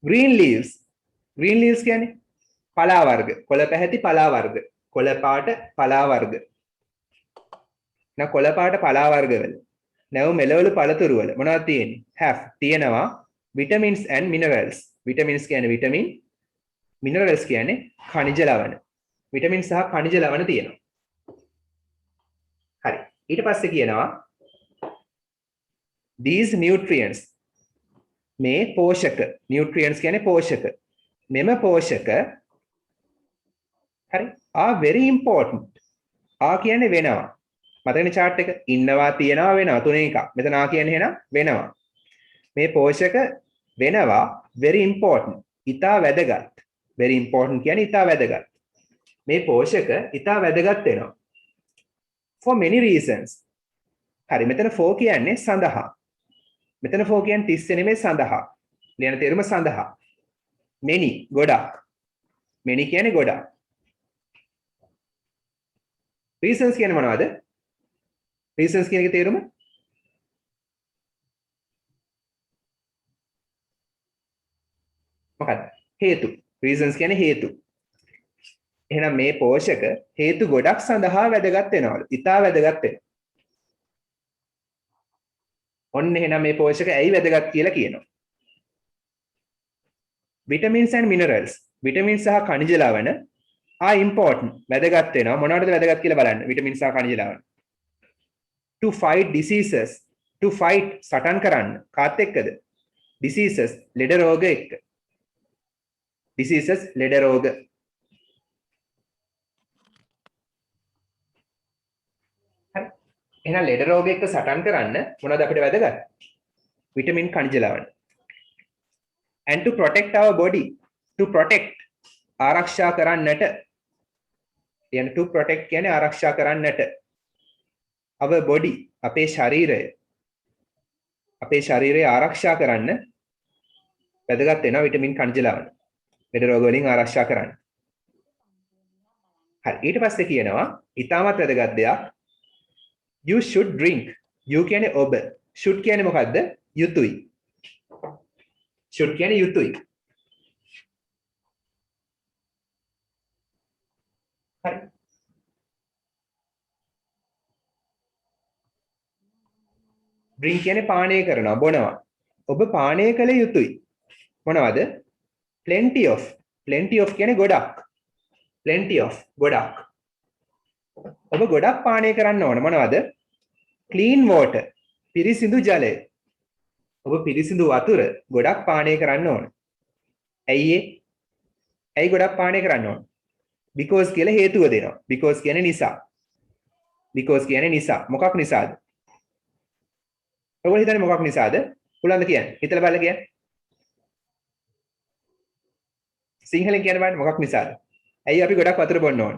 green leaves කියන්නේ පලා වර්ග කොළ පැහැති පලා වර්ග කොළ පාට පලා වර්ග කොළ පාට පලා වර්ග වල නැවුම් එළවලු පළතුරු වල මොනවද තියෙන්නේ තියෙනවා vitamins and minerals vitamins කියන්නේ vitamin minerals කියන්නේ khනිජ ලවණ vitamins සහ khනිජ ලවණ තියෙනවා. හරි. ඊට පස්සේ කියනවා these nutrients මේ පෝෂක nutrients කියන්නේ පෝෂක මෙම පෝෂක හරි are very important කියන්නේ වෙනවා මතකනේ chart එක ඉන්නවා තියනවා වෙනවා තුනේ එකක් මෙතන කියන්නේ එහෙනම් වෙනවා මේ පෝෂක වෙනවා very important ඉතා වැදගත් very important කියන්නේ ඉතා වැදගත් මේ පෝෂක ඉතා වැදගත් වෙනවා for many reasons හරි මෙතන for කියන්නේ සඳහා මෙතන for කියන්නේ 30 නෙමෙයි සඳහා ලියන තේරුම සඳහා many ගොඩක් many කියන්නේ ගොඩක් reasons කියන්නේ මොනවද reasons කියන එකේ තේරුම මොකක්ද හේතු reasons කියන්නේ හේතු එහෙනම් මේ පෝෂක හේතු ගොඩක් සඳහා වැදගත් වෙනවලු ඉතා වැදගත් වෙනවා ඔන්න එහෙනම් මේ පෝෂක ඇයි වැදගත් කියලා කියනවා vitamins and minerals vitamins සහ khනිජ ලවණ are important වැදගත් වෙනවා මොනවටද වැදගත් කියලා බලන්න vitamins සහ khනිජ ලවණ to fight diseases to fight සටන් කරන්න කාත් එක්කද diseases ලෙඩ රෝග එක්ක diseases ලෙඩ රෝග එහෙනම් ලෙඩ රෝග එක්ක සටන් කරන්න මොනවද අපිට වැදගත් vitamin khනිජ ලවණ and to protect our body to protect ආරක්ෂා කරන්නට කියන්නේ to protect කියන්නේ ආරක්ෂා කරන්නට our body අපේ ශරීරය ආරක්ෂා කරන්න වැදගත් වෙනවා විටමින් khනිජ ලවණ ලෙඩ රෝග වලින් ආරක්ෂා කරන්න හරි ඊට පස්සේ කියනවා ඊටමත් වැදගත් දෙයක් you should drink you කියන්නේ ඔබ should කියන්නේ මොකද්ද යුතුයි should කියන්නේ යුතුයි හරි drink කියන්නේ පානය කරනවා බොනවා ඔබ පානය කළ යුතුයි මොනවද plenty of කියන්නේ ගොඩක් plenty of ගොඩක් ඔබ ගොඩක් පානය කරන්න ඕන මොනවද clean water පිරිසිදු ජලය ඔබ පිරිසිදු වතුර ගොඩක් පානය කරන්න ඕන ඇයි ගොඩක් පානය කරන්න ඕන because කියලා හේතුව දෙනවා because කියන්නේ නිසා මොකක් නිසාද ඔයගොල්ලෝ හිතන්නේ මොකක් නිසාද පුළුවන්ද කියන්න හිතලා බලලා කියන්න සිංහලෙන් කියන්න බලන්න මොකක් නිසාද ඇයි අපි ගොඩක් වතුර බොන්න ඕන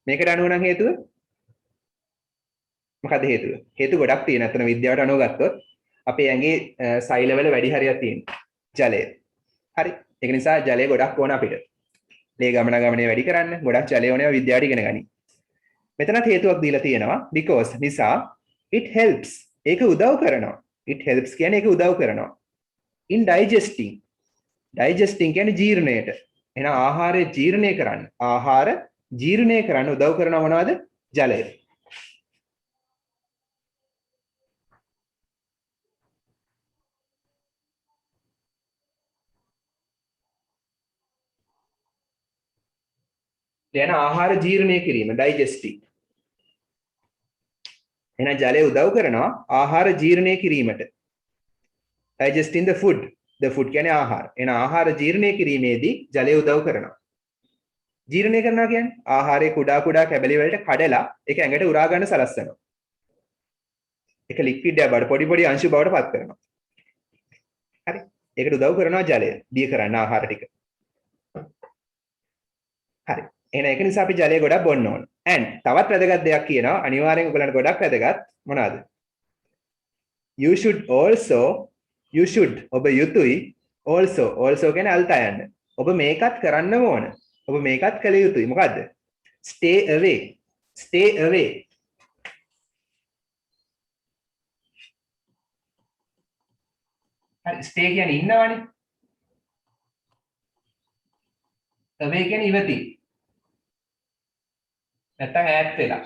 මේකට අනුව නම් හේතුව මොකද හේතුව හේතු ගොඩක් තියෙන අතන විද්‍යාවට අනුව ගත්තොත් අපේ ඇඟේ සෛලවල වැඩි හරියක් තියෙනවා ජලය හරි ඒක නිසා ජලය ගොඩක් ඕන අපිට ලේ ගමනේ වැඩි කරන්න ගොඩක් ජලය ඕනේ විද්‍යාවට ඉගෙන ගනි මෙතනත් හේතුවක් දීලා තියෙනවා because නිසා it helps ඒක උදව් කරනවා it helps කියන්නේ ඒක උදව් කරනවා in digesting කියන්නේ ජීර්ණයට එහෙනම් ආහාරය ජීර්ණය කරන්න උදව් කරනවා මොනවද ජලය දැන් ආහාර ජීර්ණය කිරීම digesting එහෙනම් ජලය උදව් කරනවා ආහාර ජීර්ණය කිරීමට digesting the food කියන්නේ ආහාර එහෙනම් ආහාර ජීර්ණය කිරීමේදී ජලය උදව් කරනවා ජීර්ණය කරනවා කියන්නේ ආහාරයේ කුඩා කැබලි වලට කඩලා ඒක ඇඟට උරා ගන්න සලස්සනවා. ඒක ලික්විඩ් එක බඩ පොඩි අංශු බවට පත් කරනවා. හරි. ඒකට උදව් කරනවා ජලය. දිය කරන්න ආහාර ටික. හරි. එහෙනම් ඒක නිසා අපි ජලය ගොඩක් බොන්න ඕන. and තවත් වැදගත් දෙයක් කියනවා අනිවාර්යෙන් ඔයගලන්ට ගොඩක් වැදගත් මොනවාද? you should ඔබ යුතුයි also කියන්නේ අල්තා යන්න. ඔබ මේකත් කරන්න ඕන. ඔබ මේකත් කළ යුතුයි මොකද්ද stay away හරි stay කියන්නේ ඉන්නවනේ away කියන්නේ ඉවති නැත්තම් ඈත් වෙලා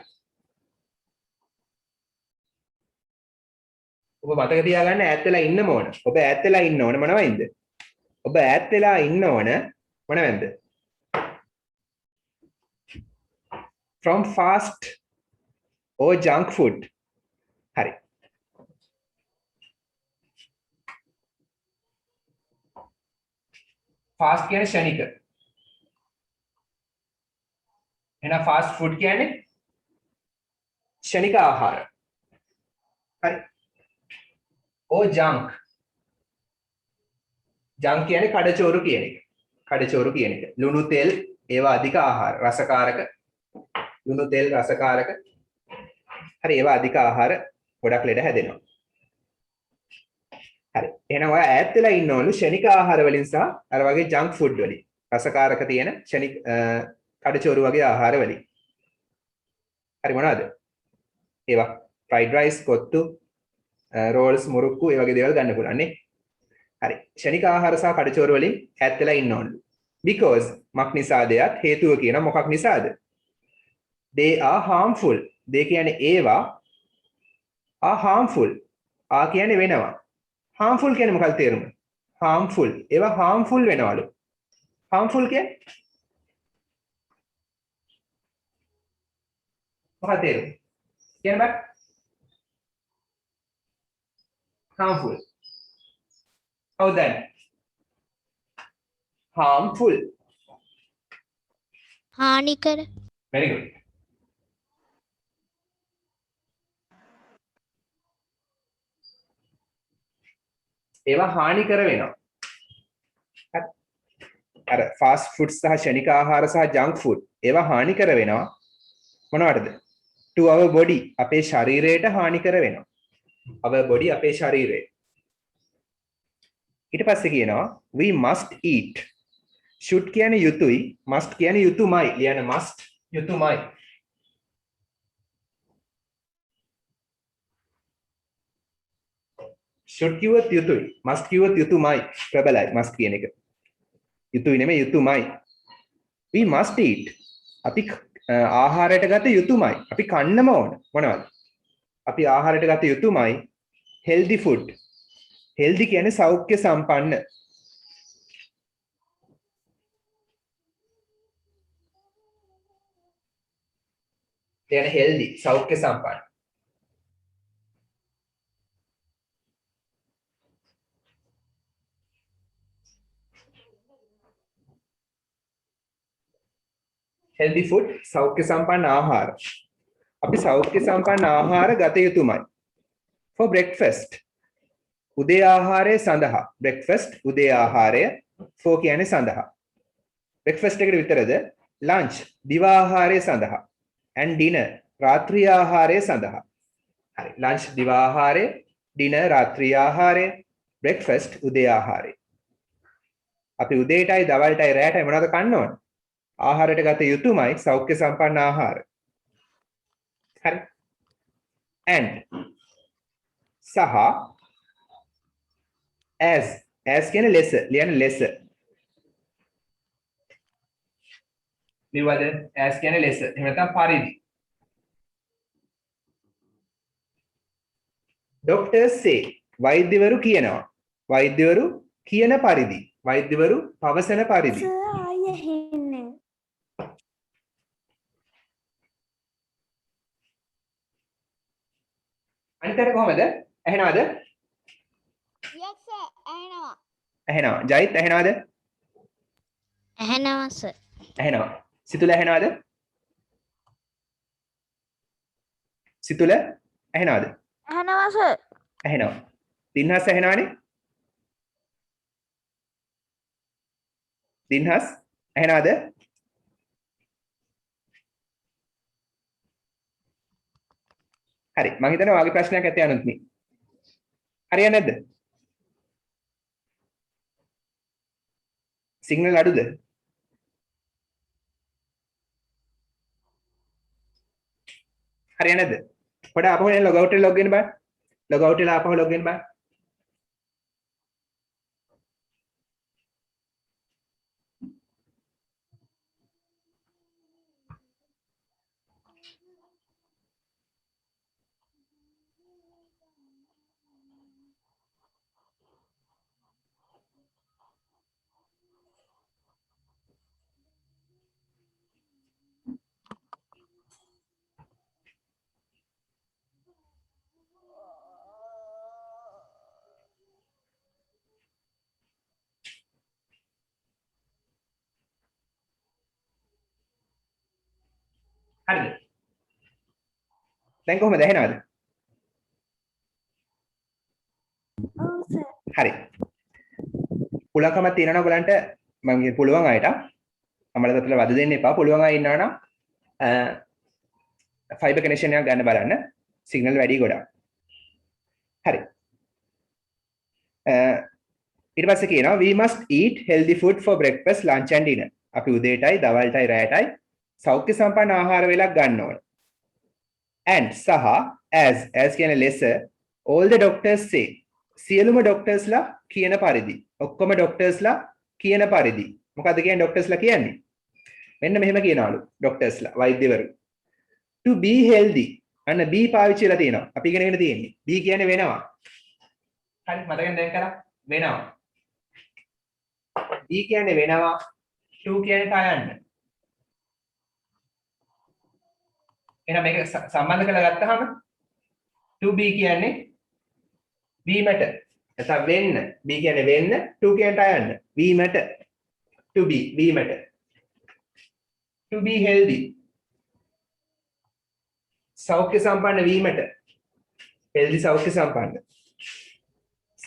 ඔබ මතක තියාගන්න ඈත් වෙලා ඉන්න ඕන ඔබ ඈත් වෙලා ඉන්න ඕන මොනවයින්ද ඔබ ඈත් වෙලා ඉන්න ඕන මොන වෙන්ද? From fast or junk food. හරි. fast කියන්නේ ෂණික. එහෙනම් fast food කියන්නේ ෂණික ආහාර. හරි. or junk. junk කියන්නේ කඩචෝරු කියන එක. කඩචෝරු කියන එක. ලුණු තෙල් ඒවා අධික ආහාර. රසකාරක ලුණු තෙල් රසකාරක. හරි ඒවා අධික ආහාර ගොඩක් ලෙඩ හැදෙනවා. හරි. එහෙනම් ඔයා ඈත් වෙලා ඉන්නවලු ෂණික ආහාර වලින් සහ අර වගේ ජංක් ෆුඩ් වලින්. රසකාරක තියෙන ෂණික කඩචෝරු වගේ ආහාර වලින්. හරි මොනවද? ඒවා fried rice, kottu, Rolls, murukku ඒ වගේ දේවල් ගන්න පුළුවන් නේ. හරි. ෂණික ආහාර සහ කඩචෝරු වලින් ඈත් වෙලා ඉන්නවලු. because මක් නිසාදයක් හේතුව කියන මොකක් නිසාද? they are harmful. they කියන්නේ ඒවා are harmful. ආ කියන්නේ වෙනවා. harmful කියන්නේ මොකක්ද තේරුම? harmful. ඒවා harmful වෙනවලු. harmful කියන්නේ මොකක්ද තේරුම? කියන්න බෑ. harmful. how then? harmful. හානිකර. very good. ඒවා හානිකර වෙනවා. අර ෆාස්ට් ෆුඩ් සහ ෂණික ආහාර සහ ජංක් ෆුඩ් ඒවා හානිකර වෙනවා. මොනවටද? to our body අපේ ශරීරයට හානිකර වෙනවා. our body අපේ ශරීරය. ඊට පස්සේ කියනවා we must eat. should කියන්නේ යුතුයි, must කියන්නේ යුතුයමයි. ලියන්න must යුතුයමයි. should කිව්වොත් යුතුයි, must කිව්වොත් යුතුයමයි. ප්‍රබලයි must කියන එක. යුතුයි නෙමෙයි යුතුයමයි. we must eat. අපි ආහාරයට ගත යුතුයමයි. අපි කන්නම ඕන. මොනවද? අපි ආහාරයට ගත යුතුයමයි healthy food. healthy කියන්නේ සෞඛ්‍ය සම්පන්න. කියන්නේ healthy සෞඛ්‍ය සම්පන්න. healthy food සෞඛ්‍ය සම්පන්න ආහාර. අපි සෞඛ්‍ය සම්පන්න ආහාර ගත යුතුමයි. for breakfast උදේ ආහාරය සඳහා. breakfast උදේ ආහාරය. for කියන්නේ සඳහා. breakfast එකට විතරද? lunch දිවා ආහාරය සඳහා. and dinner රාත්‍රී ආහාරය සඳහා. හරි. lunch දිවා ආහාරය, dinner රාත්‍රී ආහාරය, breakfast උදේ ආහාරය. අපි උදේටයි දවල්ටයි රැටයි මොනවද කන්න ඕන? ආහාරයට ගත යුතුමයි සෞඛ්‍ය සම්පන්න ආහාර. හරි. and සහ as කියන්නේ less. ලියන්න less. ලියවද? as කියන්නේ less. එහෙම නැත්නම් පරිදි. doctors say වෛද්‍යවරු කියනවා. වෛද්‍යවරු කියන පරිදි. වෛද්‍යවරු පවසන පරිදි. අනිතර කොහමද? ඇහෙනවද? Yes sir. ඇහෙනවා. ඇහෙනවා. ජයිත් ඇහෙනවද? ඇහෙනවා සර්. ඇහෙනවා. සිතුල ඇහෙනවද? සිතුල ඇහෙනවද? ඇහෙනවා sir. ඇහෙනවා. දින්හස් ඇහෙනවනේ? දින්හස් ඇහෙනවද? හරි. මම හිතනවා වාගේ ප්‍රශ්නයක් ඇත යනුත් නේ. හරියන්නේ නැද්ද? සිග්නල් අඩුද? හරියන්නේ නැද්ද? පොඩ ආපහු එන්න ලොග් අවුට් වෙලා ලොග් වෙන්න බෑ. ලොග් අවුට් වෙලා ආපහු ලොග් වෙන්න බෑ. හරිද? දැන් කොහමද ඇහෙනවද? Oh, sir. හරි. පුළුවන්කමක් තියෙනවා ඔයගලන්ට මම කිය පුළුවන් අයට අමලතල වද දෙන්න එපා. පුළුවන් අය ඉන්නවා නම් ෆයිබර් කනෙක්ෂන් එකක් ගන්න බලන්න. සිග්නල් වැඩි ගොඩක්. හරි. ඊට පස්සේ කියනවා we must eat healthy food for breakfast, lunch and dinner. අපි උදේටයි, දවල්ටයි, රැයටයි සෞඛ්‍ය සම්පන්න ආහාර වේලක් ගන්න ඕන. And සහ as කියන්නේ less all the doctors say. සියලුම ડોක්ටර්ස්ලා කියන පරිදි. ඔක්කොම ડોක්ටර්ස්ලා කියන පරිදි. මොකද්ද කියන්නේ ડોක්ටර්ස්ලා කියන්නේ? මෙන්න මෙහෙම කියනවලු ડોක්ටර්ස්ලා වෛද්‍යවරු. To be healthy. අන්න B පාවිච්චි කරලා තියෙනවා. අපි ඉගෙනගෙන තියෙන්නේ. B කියන්නේ වෙනවා. හරි මතකෙන් දැන් කරා වෙනවා. B කියන්නේ වෙනවා. to කියන්නේ තයන්න. එහෙනම් මේක සම්බන්ධ කරලා ගත්තාම to be කියන්නේ වීමට. නැත්නම් වෙන්න. B කියන්නේ වෙන්න, to කියන්නේ තයන්න. වීමට. to be වීමට. to be healthy. සෞඛ්‍ය සම්පන්න වීමට. healthy සෞඛ්‍ය සම්පන්න.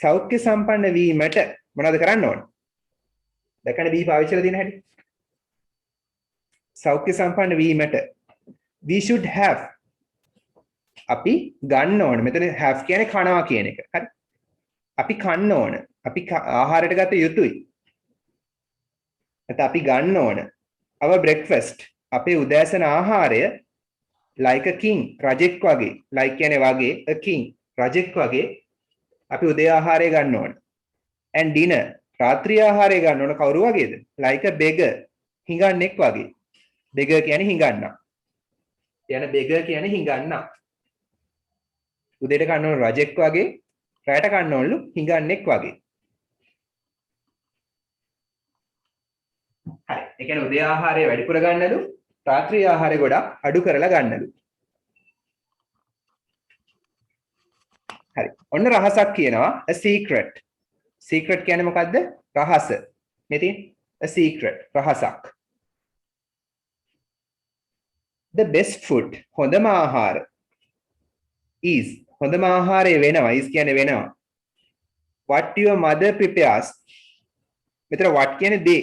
සෞඛ්‍ය සම්පන්න වීමට මොනවද කරන්න ඕන? දැක්කනේ B පාවිච්චි කරලා තියෙන හැටි. සෞඛ්‍ය සම්පන්න වීමට we should have අපි ගන්න ඕන. මෙතන have කියන්නේ කනවා කියන එක. හරි. අපි කන්න ඕන. අපි ආහාරයට ගත යුතුයි. නැත්නම් අපි ගන්න ඕන. our breakfast අපේ උදෑසන ආහාරය like a king රජෙක් වගේ. like කියන්නේ වගේ a king රජෙක් වගේ අපි උදේ ආහාරය ගන්න ඕන. and dinner රාත්‍රී ආහාරය ගන්න ඕන කවුරු වගේද? like a beggar හිඟන්නෙක් වගේ. beggar කියන්නේ හිඟන්නා. කියන beggar කියන්නේ හිඟන්නා. උදේට කන්න ඕන රජෙක් වගේ, රැයට කන්න ඕනලු හිඟන්නෙක් වගේ. හරි. ඒ කියන්නේ උදේ ආහාරය වැඩිපුර ගන්නලු, රාත්‍රී ආහාරය ගොඩක් අඩු කරලා ගන්නලු. හරි. ඔන්න රහසක් කියනවා a secret. secret කියන්නේ මොකද්ද? රහස. නේ තියෙන්නේ? a secret රහසක්. the best food හොඳම ආහාර is හොඳම ආහාරය වෙනවා is කියන්නේ වෙනවා what your mother prepares මෙතන what කියන්නේ දේ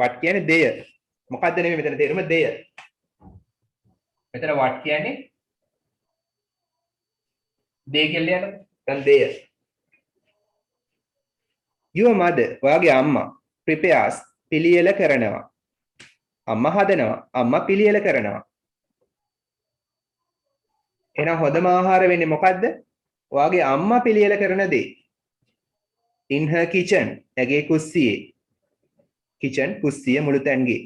what කියන්නේ දෙය මොකද්ද නෙමෙයි මෙතන තේරුම දෙය මෙතන what කියන්නේ දේ කියලා යනවා දැන් දෙය your mother ඔයාගේ අම්මා prepares පිළියෙල කරනවා අම්මා හදනවා අම්මා පිළියෙල කරනවා එහෙනම් හොඳම ආහාර වෙන්නේ මොකද්ද? ඔයාගේ අම්මා පිළියෙල කරන දේ. In her kitchen. ඇගේ කුස්සියේ. kitchen කුස්සිය මුළු තැන්ගේ.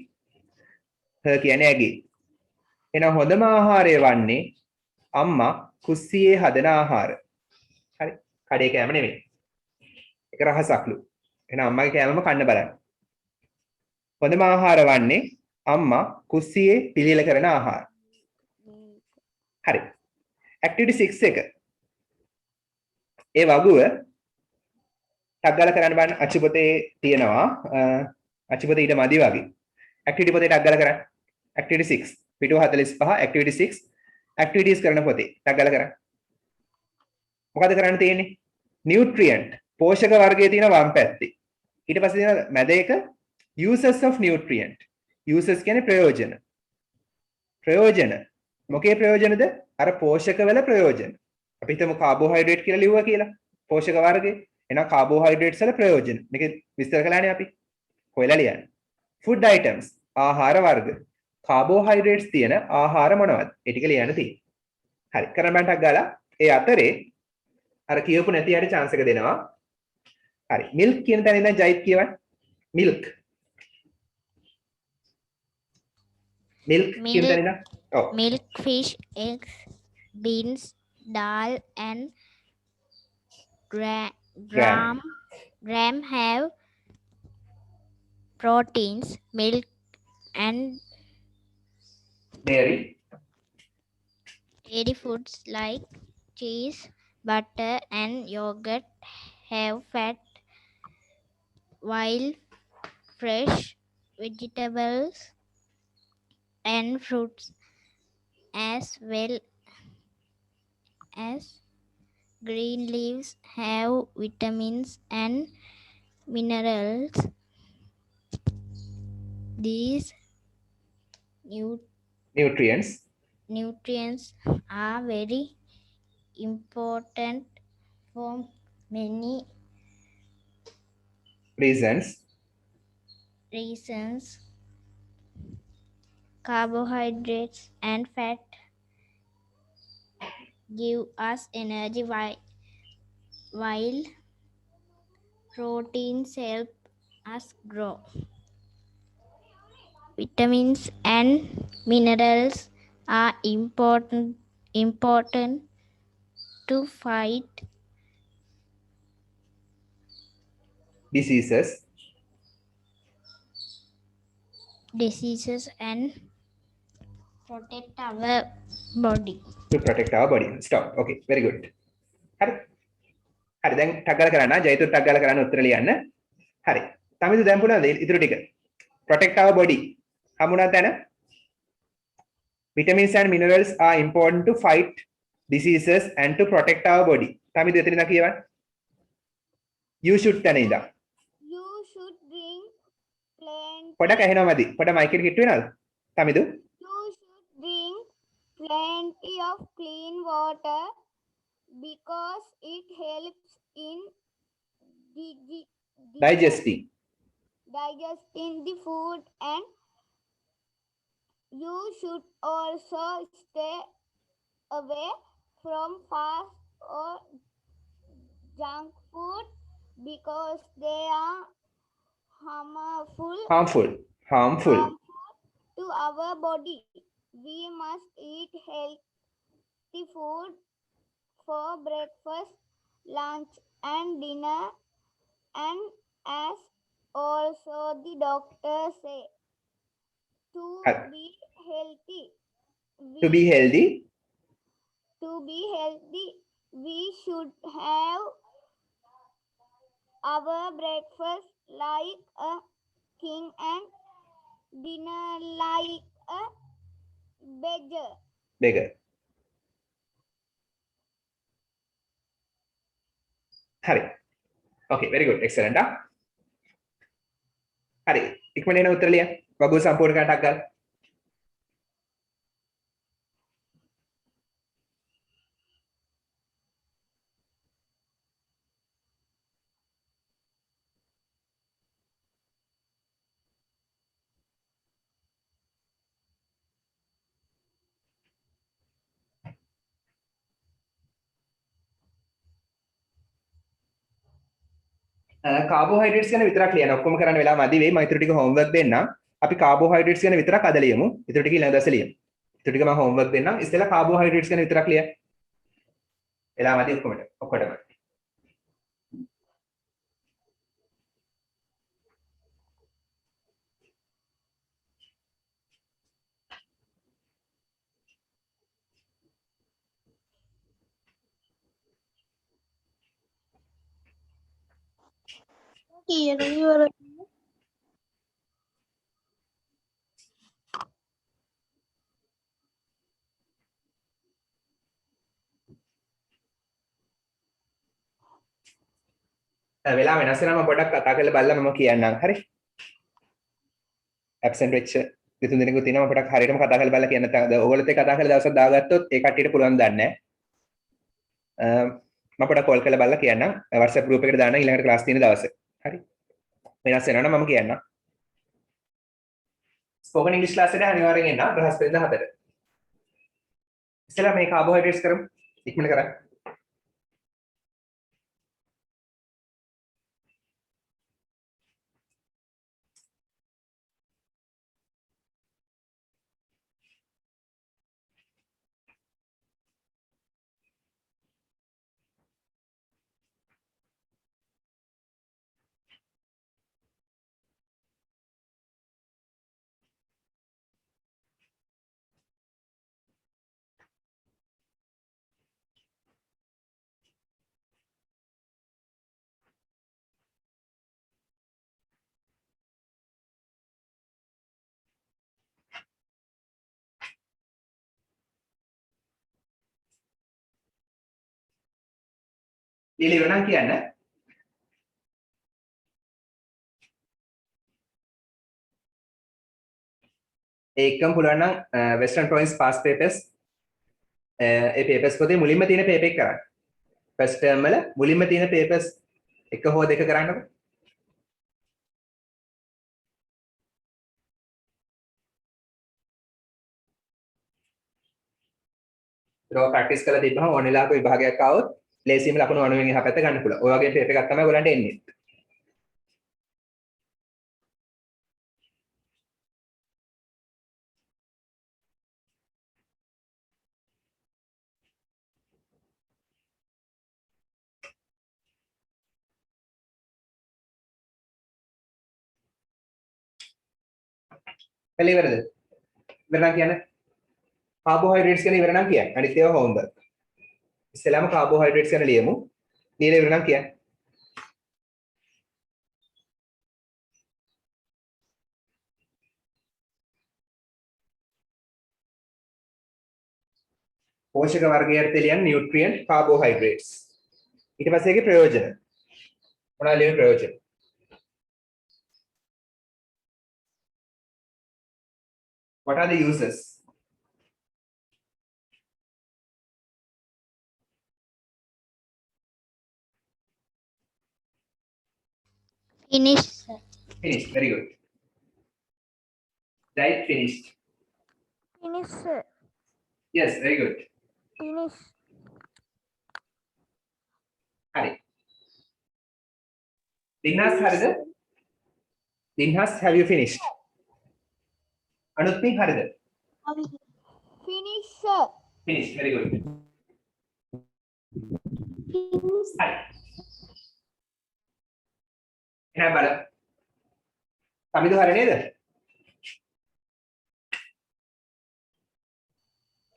her කියන්නේ ඇගේ. එහෙනම් හොඳම ආහාරය වන්නේ අම්මා කුස්සියේ හදන ආහාර. හරි. කඩේ කෑම නෙමෙයි. ඒක රහසක්ලු. එහෙනම් අම්මගේ කෑමම කන්න බලන්න. හොඳම ආහාර වන්නේ අම්මා කුස්සියේ පිළියෙල කරන ආහාර. හරි. activity 6 එක. ඒ වගුව ටක් ගාලා කරන්න බලන්න අච්චු පොතේ තියෙනවා. අච්චු පොතේ ඊට මදි වගේ. activity පොතේ ටක් ගාලා කරන්න. activity 6 පිටුව 45 activity 6 activities කරන පොතේ ටක් ගාලා කරන්න. මොකද කරන්න තියෙන්නේ? nutrient පෝෂක වර්ගයේ තියෙන වම් පැත්තේ. ඊට පස්සේ තියෙන මැද එක uses of nutrient. uses කියන්නේ ප්‍රයෝජන. ප්‍රයෝජන මොකේ ප්‍රයෝජනද? අර පෝෂක වල ප්‍රයෝජන. අපි හිතමු කාබෝහයිඩ්‍රේට් කියලා ලිව්වා කියලා. පෝෂක වර්ගේ. එහෙනම් කාබෝහයිඩ්‍රේට්ස් වල ප්‍රයෝජන. මේක විස්තර කළානේ අපි. හොයලා ලියන්න. food items ආහාර වර්ග. කාබෝහයිඩ්‍රේට්ස් තියෙන ආහාර මොනවද? ඒ ටික ලියන්න තියෙන්නේ. හරි. කරන්න බෑන්ටක් ගාලා ඒ අතරේ අර කියවපු නැති යට chance එක දෙනවා. හරි. milk කියන තැන ඉඳන් ජයිත් කියවන්න. milk. milk කියන තැන ඉඳන් milk, fish, eggs, beans, dal, and gram have proteins. Milk and dairy foods like cheese, butter, and yogurt have fat, while fresh vegetables and fruits as well as green leaves have vitamins and minerals. These Nutrients. nutrients are very important for many Reasons. reasons. Carbohydrates and fat give us energy while proteins help us grow. Vitamins and minerals are important to fight Diseases. diseases and protect our body. To protect our body. Stop. Okay, very good. හරි. හරි දැන් ටක් ගාලා කරන්න ජයතුත් ටක් ගාලා කරන්න උත්තර ලියන්න. හරි. තමිදු දැන් පුණාද ඉතුරු ටික? Protect our body. හමුණා තැන? Vitamins and minerals are important to fight diseases and to protect our body. තමිදු එතන ඉඳන් කියවන්න. You should තැන ඉඳන්. You should drink plenty. පොඩක් ඇහෙනවා මදි. පොඩ මයික් එක හිට වෙනවද? තමිදු? You should drink plenty of clean water because it helps in Digesting. digesting the food, and you should also stay away from fast or junk food because they are harmful Harmful. to our body. We must eat healthy food for breakfast, lunch, and dinner, and as also the doctor say, to Huh. be healthy. To be healthy. To be healthy, we should have our breakfast like a king and dinner like a beggar. Beggar. හරි. Okay, very good. Excellent. හරි. ඉක්මනට එන උත්තර ලියන්න. වගු සම්පූර්ණ කරන්න ටක් ගාලා. කාබෝහයිඩ්‍රේට්ස් ගැන විතරක් ලියන්න. ඔක්කොම කරන්න වෙලා මදි වෙයි. මම ඊටු ටික හෝම්වර්ක් දෙන්නම්. අපි කාබෝහයිඩ්‍රේට්ස් ගැන විතරක් අද ලියමු. ඊටු ටික ඊළඟ දවසේ ලියමු. ඊටු ටික මම හෝම්වර්ක් දෙන්නම්. ඉස්සෙල්ලා කාබෝහයිඩ්‍රේට්ස් ගැන විතරක් ලියන්න. වෙලා මදි ඔක්කොටම. වෙලා වෙනස් වෙනවා මම පොඩ්ඩක් කතා කරලා බලලා මම කියන්නම්. හරි. ඇබ්සන්ට් වෙච්ච දෙතුන් දිනකුත් ඉන්නවා පොඩ්ඩක් හරියටම කතා කරලා බලලා කියන්න. ඔයගොල්ලොත් එක්ක කතා කරලා දවසක් දාගත්තොත් ඒ කට්ටියට පුළුවන් දන්නේ නැහැ. මම පොඩ්ඩක් කෝල් කරලා බලලා කියන්නම්. WhatsApp group එකට දාන්න ඊළඟට ක්ලාස් තියෙන දවසේ. හරි. වෙනස් වෙනවා නම් මම කියන්නම්. ස්පෝකන් ඉංග්‍රීසි ක්ලාස් එකට අනිවාර්යෙන් එන්න බ්‍රහස්පතින්දා 7ට. ඉස්සෙල්ලා මේ කාබෝහයිඩ්‍රේට්ස් කරමු. ඉක්මනට කරන්න. ඊළඟ ඉවර නම් කියන්න. ඒකම පුළුවන් නම් වෙස්ටර්න් ප්‍රොවින්ස් පාස් පේපර්ස් ඒ පේපර්ස් පොතේ මුලින්ම තියෙන පේපර් එක කරන්න. ෆස්ට් ටර්ම් වල මුලින්ම තියෙන පේපර්ස් එක හෝ දෙක කරන්නකො. රෝ ප්‍රැක්ටිස් කරලා තිබ්බම ඕන වෙලාවක විභාගයක් ආවොත් ලේසියෙන්ම ලකුණු 90 එහා පැත්ත ගන්න පුළුවන්. ඔය වගේ පේපර් එකක් තමයි ඔයගලන්ට එන්නේ. කලි ඉවරද? ඉවර නම් කියන්න. කාබෝහයිඩ්‍රේට්ස් ගැන ඉවර නම් කියන්න. අනිත් ඒවා හෝම්වර්ක්. ඉස්සෙල්ලාම කාබෝහයිඩ්‍රේට්ස් ගැන ලියමු. ලියලා ඉවර නම් කියන්න. පෝෂක වර්ගයට ලියන්න නියුට්‍රියන්ට් කාබෝහයිඩ්‍රේට්ස්. ඊට පස්සේ ඒකේ ප්‍රයෝජන. මොනවද ලියන්නේ ප්‍රයෝජන? What are the uses? Finish, sir. Finished. Very good. Right, finished. Finish, sir. Yes, very good. Finish. හරි. Dinhas හරිද? Dinhas, have you finished? Anutmi හරිද? Finish, sir. Finished. Very good. Finish. හරි. එහෙනම් බලන්න. සමිදු හරි නේද?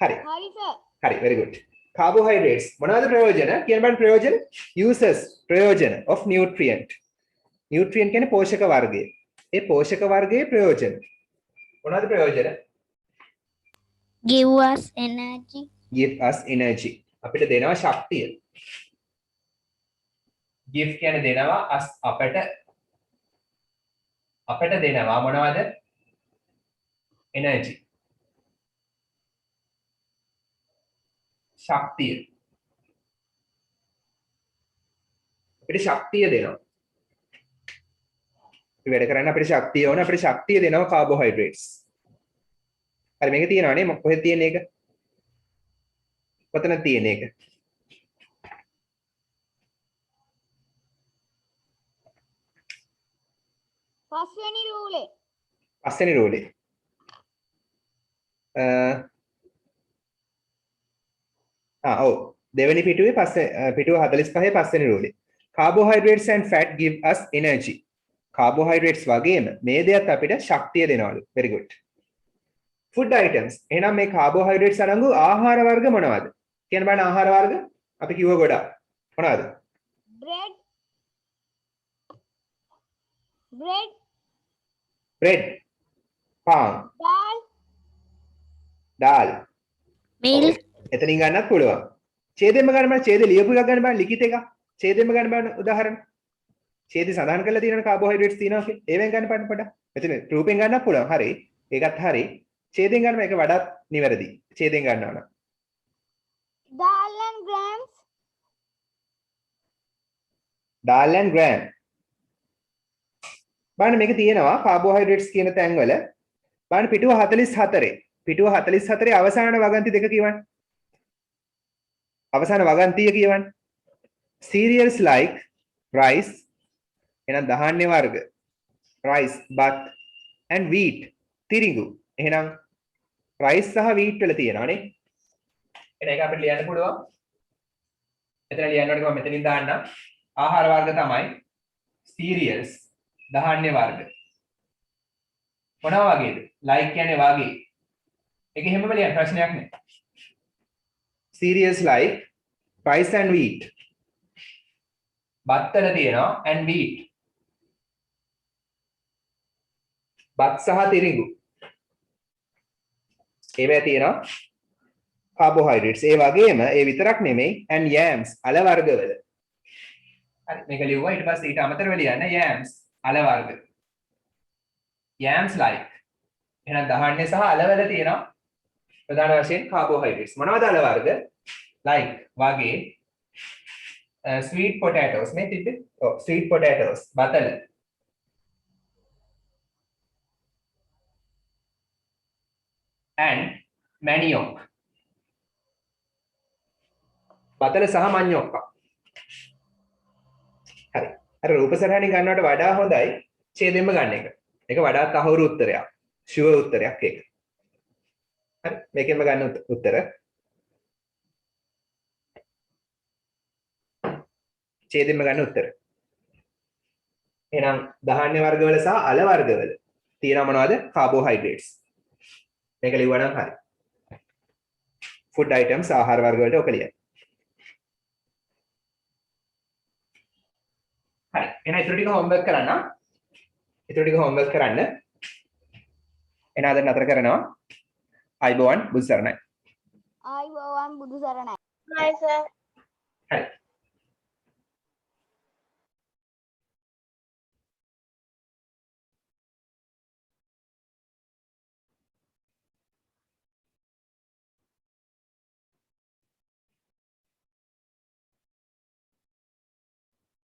හරි. Hari, sir. හරි, very good. Carbohydrates. මොනවද ප්‍රයෝජන? කියන බලන්න ප්‍රයෝජන. Uses, ප්‍රයෝජන of nutrient. Nutrient කියන්නේ පෝෂක වර්ගය. ඒ පෝෂක වර්ගයේ ප්‍රයෝජන. මොනවද ප්‍රයෝජන? Give us energy. Give us energy. අපිට දෙනවා ශක්තිය. Give කියන්නේ දෙනවා us අපට දෙනවා මොනවද? energy. ශක්තිය. අපිට ශක්තිය දෙනවා. අපි වැඩ කරන්න අපිට ශක්තිය ඕන. අපිට ශක්තිය දෙනවා කාබෝහයිඩ්‍රේට්ස්. හරි මේක තියෙනවානේ කොහෙද තියෙන එක? කොතනද තියෙන එක? පස්වෙනි රූලේ. පස්වෙනි රූලේ. ඔව් දෙවෙනි පිටුවේ පිටුව 45 පස්වෙනි රූලේ. Carbohydrates and fat give us energy. Carbohydrates වගේම මේ දෙයත් අපිට ශක්තිය දෙනවලු. Very good. Food items. එහෙනම් මේ carbohydrates අරංගු ආහාර වර්ග මොනවද? කියන බලන්න ආහාර වර්ග අපි කිව්ව ගොඩක්. මොනවද? Bread. Bread. Palm. Dal. Milk. එතනින් ගන්නත් පුළුවන්. ඡේදෙම ගන්න බලන්න ඡේද ලියපු එකක් ගන්න බලන්න ලිඛිත එක. ඡේදෙම ගන්න බලන්න උදාහරණ. ඡේද සඳහන් කරලා තියෙනවනේ කාබෝහයිඩ්‍රේට්ස් තියෙනවා කියලා. ඒවෙන් ගන්න බලන්න පොඩ්ඩක්. මෙතන රූපෙන් ගන්නත් පුළුවන්. හරි. ඒකත් හරි. ඡේදෙන් ගන්න මේක වඩාත් නිවැරදි. ඡේදෙන් ගන්නවා නම්. Dal and grams. Dal and gram. බලන්න මේක තියෙනවා කාබෝහයිඩ්‍රේට්ස් කියන තැන්වල. බලන්න පිටුව 44. පිටුව 44 අවසාන වගන්ති දෙක කියවන්න. අවසාන වගන්තිය කියවන්න. Cereals like rice එහෙනම් ධාන්‍ය වර්ග rice but and wheat තිරිඟු එහෙනම් rice සහ wheat වල තියෙනවානේ එහෙනම් ඒක අපිට ලියන්න පුළුවන් මෙතන ලියන්න ඕනේ මම මෙතනින් දාන්නම් ආහාර වර්ග තමයි cereals ධාන්‍ය වර්ග මොනවා වගේද like කියන්නේ වගේ ඒක හැමම ලියන්න ප්‍රශ්නයක් නෑ cereals like rice and wheat බත් වල තියෙනවා and wheat බත් සහ තිරිඟු ඒවැ තියෙනවා carbohydrates ඒ වගේම ඒ විතරක් නෙමෙයි and yams අල වර්ගවල හරි මේක ලිව්වා ඊට පස්සේ ඊට අමතරව ලියන්න yams අල වර්ග yams like එහෙනම් ධාන්‍ය සහ අලවල තියෙනවා ප්‍රධාන වශයෙන් carbohydrates මොනවද අල වර්ග like වගේ sweet potatoes මේ තිබ්බේ ඔව් sweet potatoes බතල and manioc බතල සහ මඤ්ඤොක්ක හරි අර රූප සරහණින් ගන්නවට වඩා හොඳයි ඡේදෙන්ම ගන්න එක ඒක වඩා තහවුරු උත්තරයක් ෂුවර් උත්තරයක් ඒක හරි මේකෙන්ම ගන්න උත්තර ඡේදෙන්ම ගන්න උත්තර එහෙනම් ධාන්‍ය වර්ගවල සහ අල වර්ගවල තියෙනවා මොනවද carbohydrates මේක ලිව්වා නම් හරි food items ආහාර වර්ග වලට ඔක ලියන්න හරි එහෙනම් ඊටු ටික හෝම්වර්ක් කරන්න එහෙනම් අද නතර කරනවා අයිබෝවන් බුදු සරණයි ආයිබෝවන් බුදු සරණයි. Hi, sir.